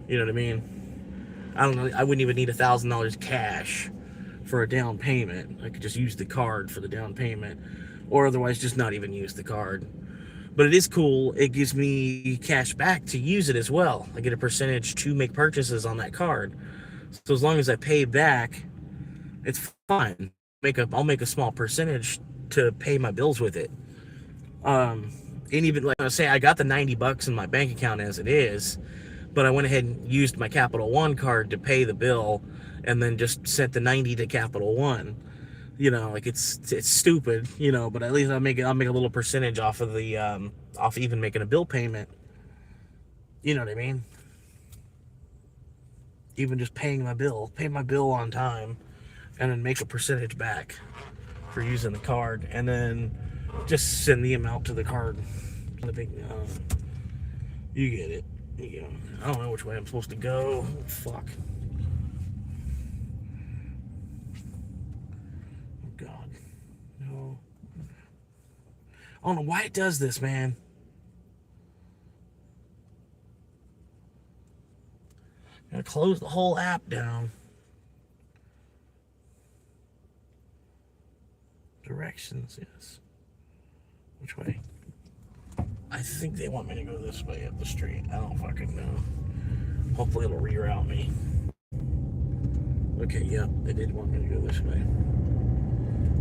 You know what I mean? I don't know. I wouldn't even need $1,000 cash for a down payment. I could just use the card for the down payment, or otherwise just not even use the card. But it is cool. It gives me cash back to use it as well. I get a percentage to make purchases on that card. So as long as I pay back, it's fine. I'll make a small percentage to pay my bills with it. And even like I say, I got the $90 in my bank account as it is, but I went ahead and used my Capital One card to pay the bill, and then just sent the 90 to Capital One. Like it's stupid, but at least I'll make a little percentage off of the off even making a bill payment. You know what I mean? Even just pay my bill on time, and then make a percentage back for using the card, and then just send the amount to the card. The big, you get it. I don't know which way I'm supposed to go. Oh, fuck. Oh God, no. I don't know why it does this, man. I close the whole app down. Directions, yes. Which way? I think they want me to go this way up the street. I don't fucking know. Hopefully it'll reroute me. Okay, yep, they did want me to go this way.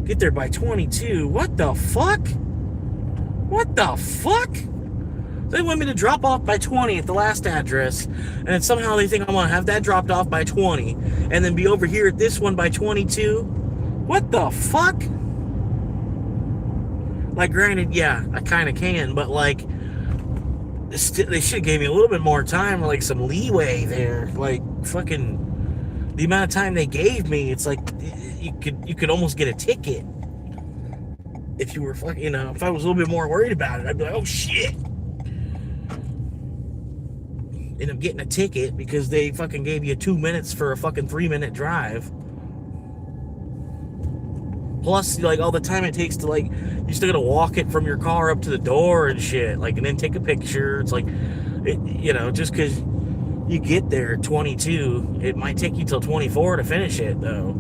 Get there by 22. What the fuck? What the fuck? They want me to drop off by 20 at the last address, and then somehow they think I'm gonna have that dropped off by 20, and then be over here at this one by 22. What the fuck? Like, granted, yeah, I kind of can, but like, they should have gave me a little bit more time, like some leeway there. Like, fucking, the amount of time they gave me, it's like you could almost get a ticket if you were fucking, you know, if I was a little bit more worried about it. I'd be like, oh shit. End up getting a ticket because they fucking gave you 2 minutes for a fucking 3-minute drive. Plus, like, all the time it takes to, like, you still gotta walk it from your car up to the door and shit, like, and then take a picture. It's like, you know, just because you get there at 22, it might take you till 24 to finish it, though.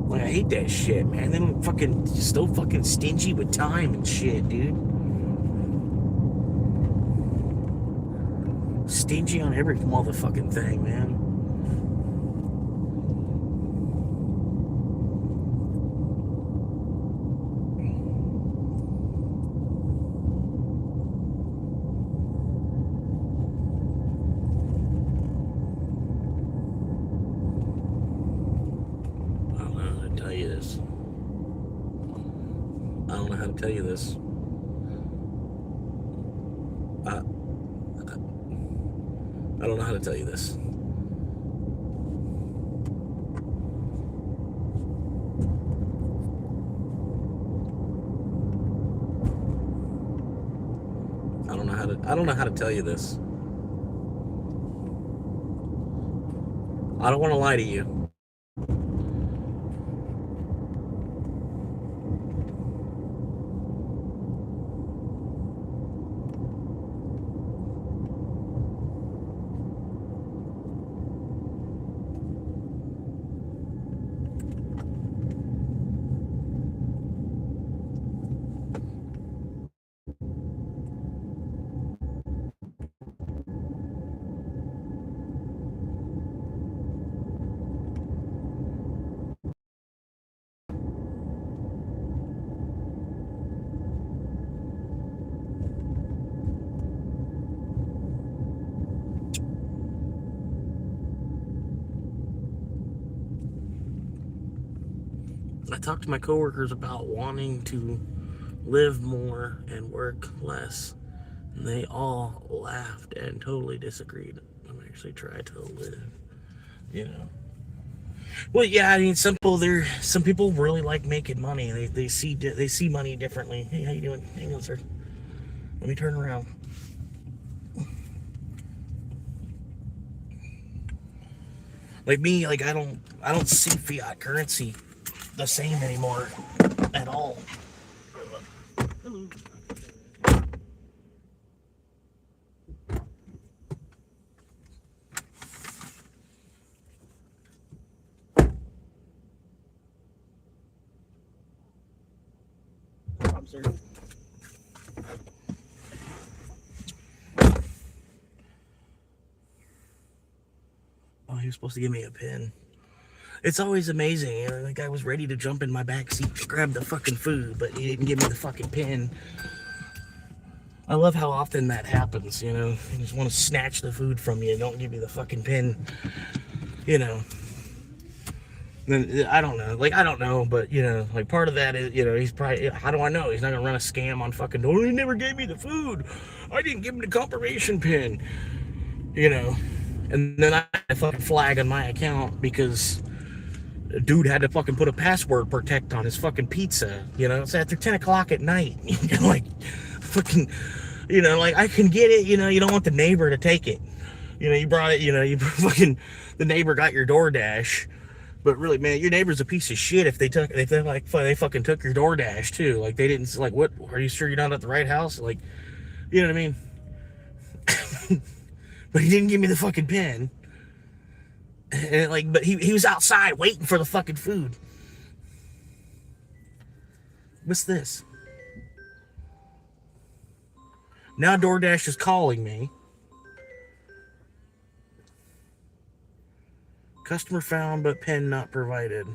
Like, I hate that shit, man. Them fucking, so fucking stingy with time and shit, dude. Stingy on every motherfucking thing, man. I don't know how to tell you this. I don't know how to tell you this. I don't know how to tell you this. I don't want to lie to you. I talked to my coworkers about wanting to live more and work less, and they all laughed and totally disagreed. I'm actually trying to live, you know. Well, yeah, I mean, some people really like making money. They see money differently. Hey, how you doing? Hang on, sir. Let me turn around. Like me, like I don't see fiat currency the same anymore at all. Hello. I'm sorry. Oh, he was supposed to give me a pin. It's always amazing, you know, the guy was ready to jump in my back seat to grab the fucking food, but he didn't give me the fucking pin. I love how often that happens, you know. They just want to snatch the food from you and don't give you the fucking pin, you know. Then I don't know, but, you know, like, part of that is, you know, he's probably, how do I know? He's not gonna run a scam on fucking, oh, he never gave me the food. I didn't give him the confirmation pin, you know. And then I had a fucking flag on my account because a dude had to fucking put a password protect on his fucking pizza, you know. It's after 10 o'clock at night. Like, fucking, you know, like, I can get it, you know, you don't want the neighbor to take it. You know, you brought it, you know, you fucking, the neighbor got your DoorDash. But really, man, your neighbor's a piece of shit if they fucking took your DoorDash too. Like, they didn't, like, what, are you sure you're not at the right house? Like, you know what I mean? but he didn't give me the fucking pen. And like, but he was outside waiting for the fucking food. What's this? Now DoorDash is calling me. Customer found, but pen not provided.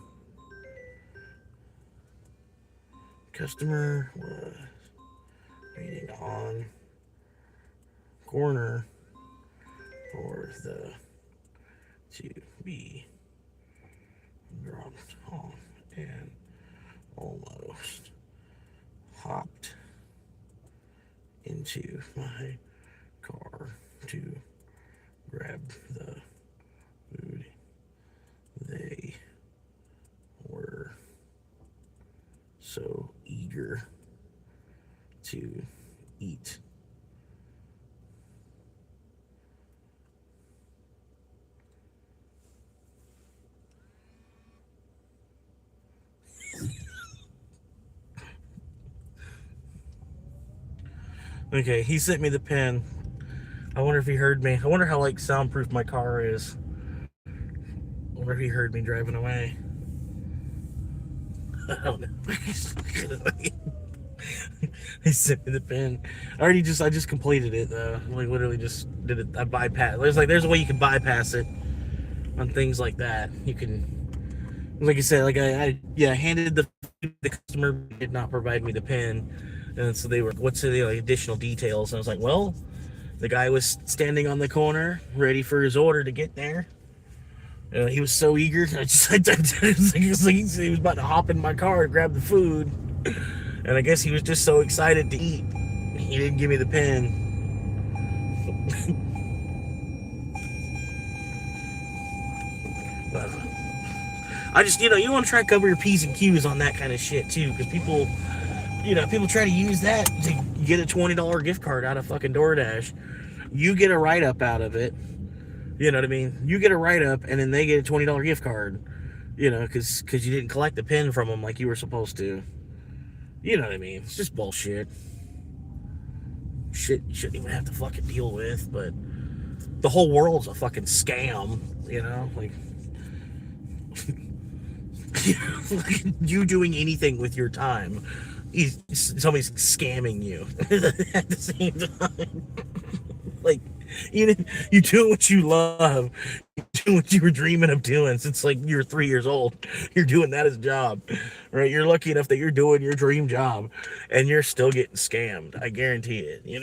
Customer was waiting on corner for the to be dropped off and almost hopped into my car to grab the food. They were so eager to eat. Okay, he sent me the pen. I wonder if he heard me. I wonder how like soundproof my car is. I wonder if he heard me driving away. I don't know. He sent me the pen. I just completed it though. Like literally just did it. I bypassed. There's a way you can bypass it on things like that. You can, like I said, like I handed the customer, did not provide me the pen. And so they were, what's the like, additional details? And I was like, well, the guy was standing on the corner, ready for his order to get there. He was so eager. He was about to hop in my car and grab the food. And I guess he was just so excited to eat. He didn't give me the pen. I just, you want to try to cover your P's and Q's on that kind of shit too. Because people try to use that to get a $20 gift card out of fucking DoorDash. You get a write-up out of it. You know what I mean? You get a write-up, and then they get a $20 gift card. Because you didn't collect the pen from them like you were supposed to. You know what I mean? It's just bullshit. Shit you shouldn't even have to fucking deal with, but the whole world's a fucking scam, Like, you doing anything with your time, somebody's scamming you at the same time. Like, you doing what you love, you doing what you were dreaming of doing since like you were 3 years old. You're doing that as a job, right? You're lucky enough that you're doing your dream job, and you're still getting scammed. I guarantee it. You're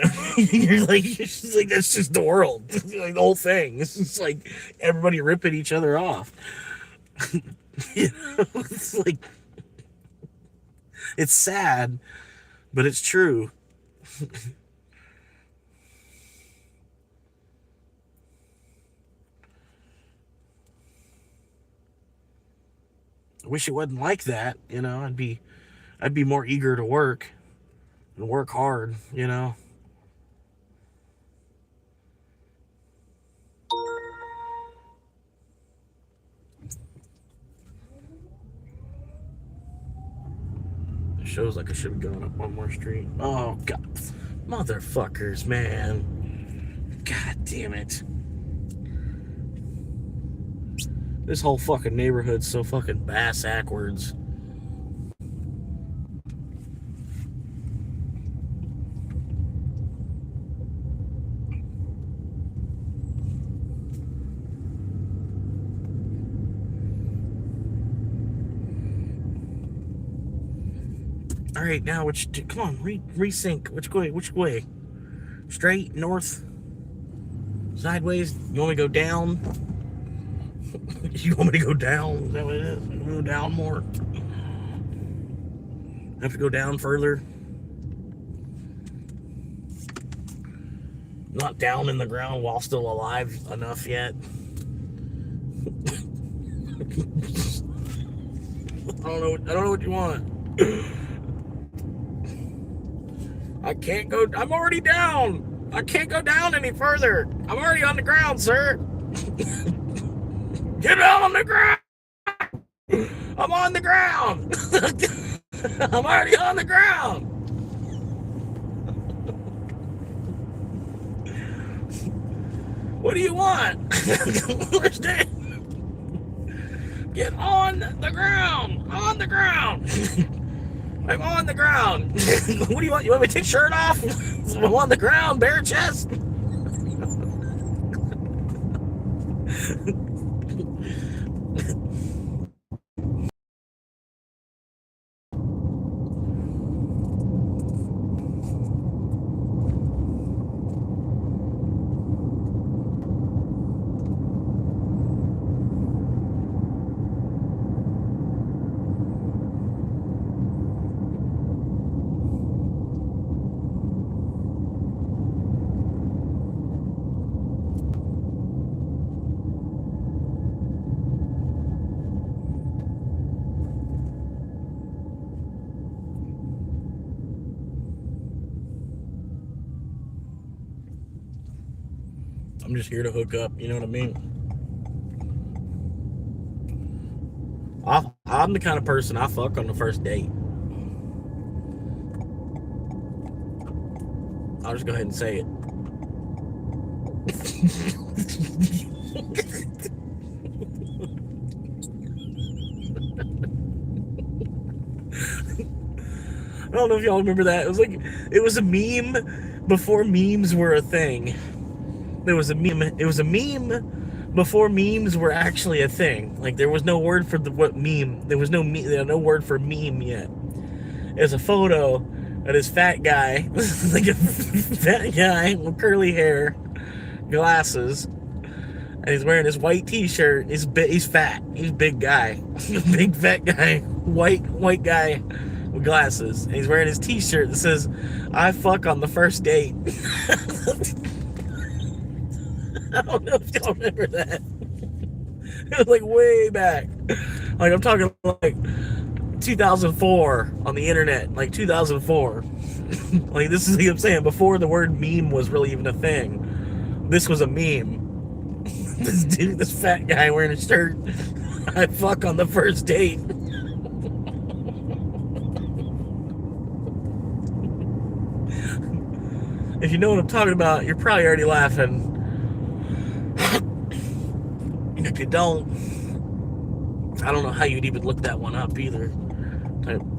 just like that's just the world. Like the whole thing. It's just like everybody ripping each other off. It's like, it's sad, but it's true. I wish it wasn't like that, I'd be more eager to work and work hard, It shows like I should be going up one more street. Oh god, motherfuckers, man. God damn it. This whole fucking neighborhood's so fucking bass-ackwards. All right, now come on, resync. Which way? Straight, north, sideways. You want me to go down? You want me to go down? Is that what it is? Go down more. I have to go down further. Not down in the ground while still alive enough yet. I don't know what you want. I can't go. I'm already down. I can't go down any further. I'm already on the ground, sir. Get down on the ground. I'm on the ground. I'm already on the ground. What do you want? Get on the ground. On the ground. I'm on the ground. What do you want? You want me to take shirt off? I'm on the ground, bare chest. I'm just here to hook up, you know what I mean? I'm the kind of person I fuck on the first date. I'll just go ahead and say it. I don't know if y'all remember that. It was a meme before memes were a thing. It was a meme before memes were actually a thing. Like there was no word for what meme. There was no word for meme yet. There's a photo of this fat guy, like a fat guy with curly hair, glasses, and he's wearing this white T-shirt. He's fat. He's a big guy, big fat guy, white guy with glasses, and he's wearing his T-shirt that says, "I fuck on the first date." I don't know if y'all remember that. It was like way back. Like I'm talking like 2004 on the internet, like 2004. Like this is what I'm saying, before the word meme was really even a thing. This was a meme. This dude, this fat guy wearing a shirt, "I fuck on the first date." If you know what I'm talking about, you're probably already laughing. If you don't, I don't know how you'd even look that one up either.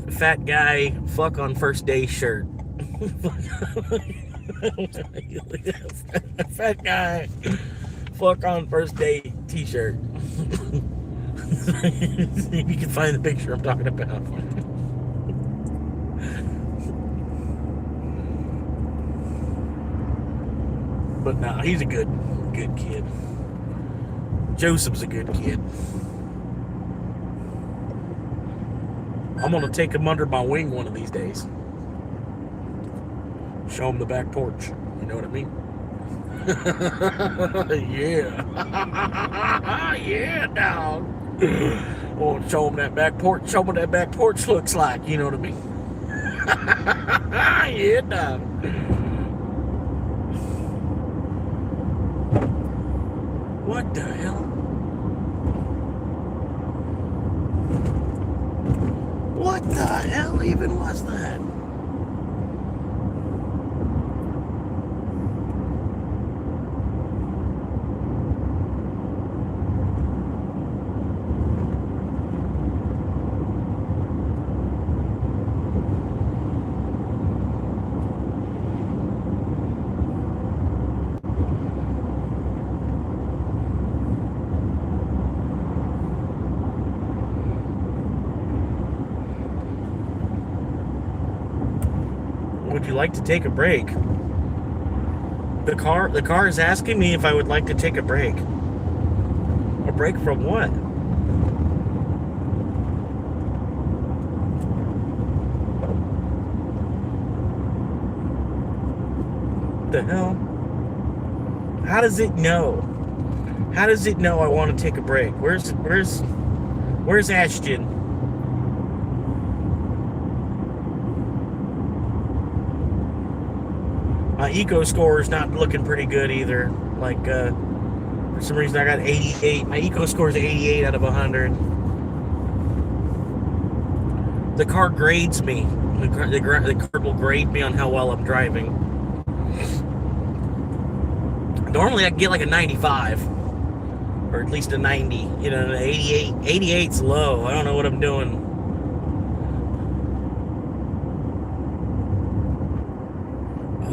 Fat guy, fuck on first day shirt. Fat guy, fuck on first day T-shirt. You can find the picture I'm talking about. But nah, he's a good kid. Joseph's a good kid. I'm gonna take him under my wing one of these days. Show him the back porch. You know what I mean? Yeah. Yeah, dog. I want to show him that back porch. Show him what that back porch looks like. You know what I mean? Yeah, dog. What the hell? What the hell even was that? Would you like to take a break? The car is asking me if I would like to take a break. A break from what? The hell? How does it know? How does it know I want to take a break? Where's Ashton? My eco score is not looking pretty good either. Like, for some reason I got 88. My eco score is 88 out of 100. The car grades me. The car will grade me on how well I'm driving. Normally I can get like a 95. Or at least a 90. You know, an 88. 88's low. I don't know what I'm doing.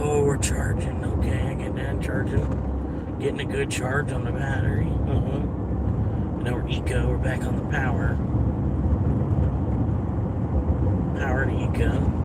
Oh, we're charging. Okay, I get done charging. Getting a good charge on the battery. Now we're eco. We're back on the power. Power to eco.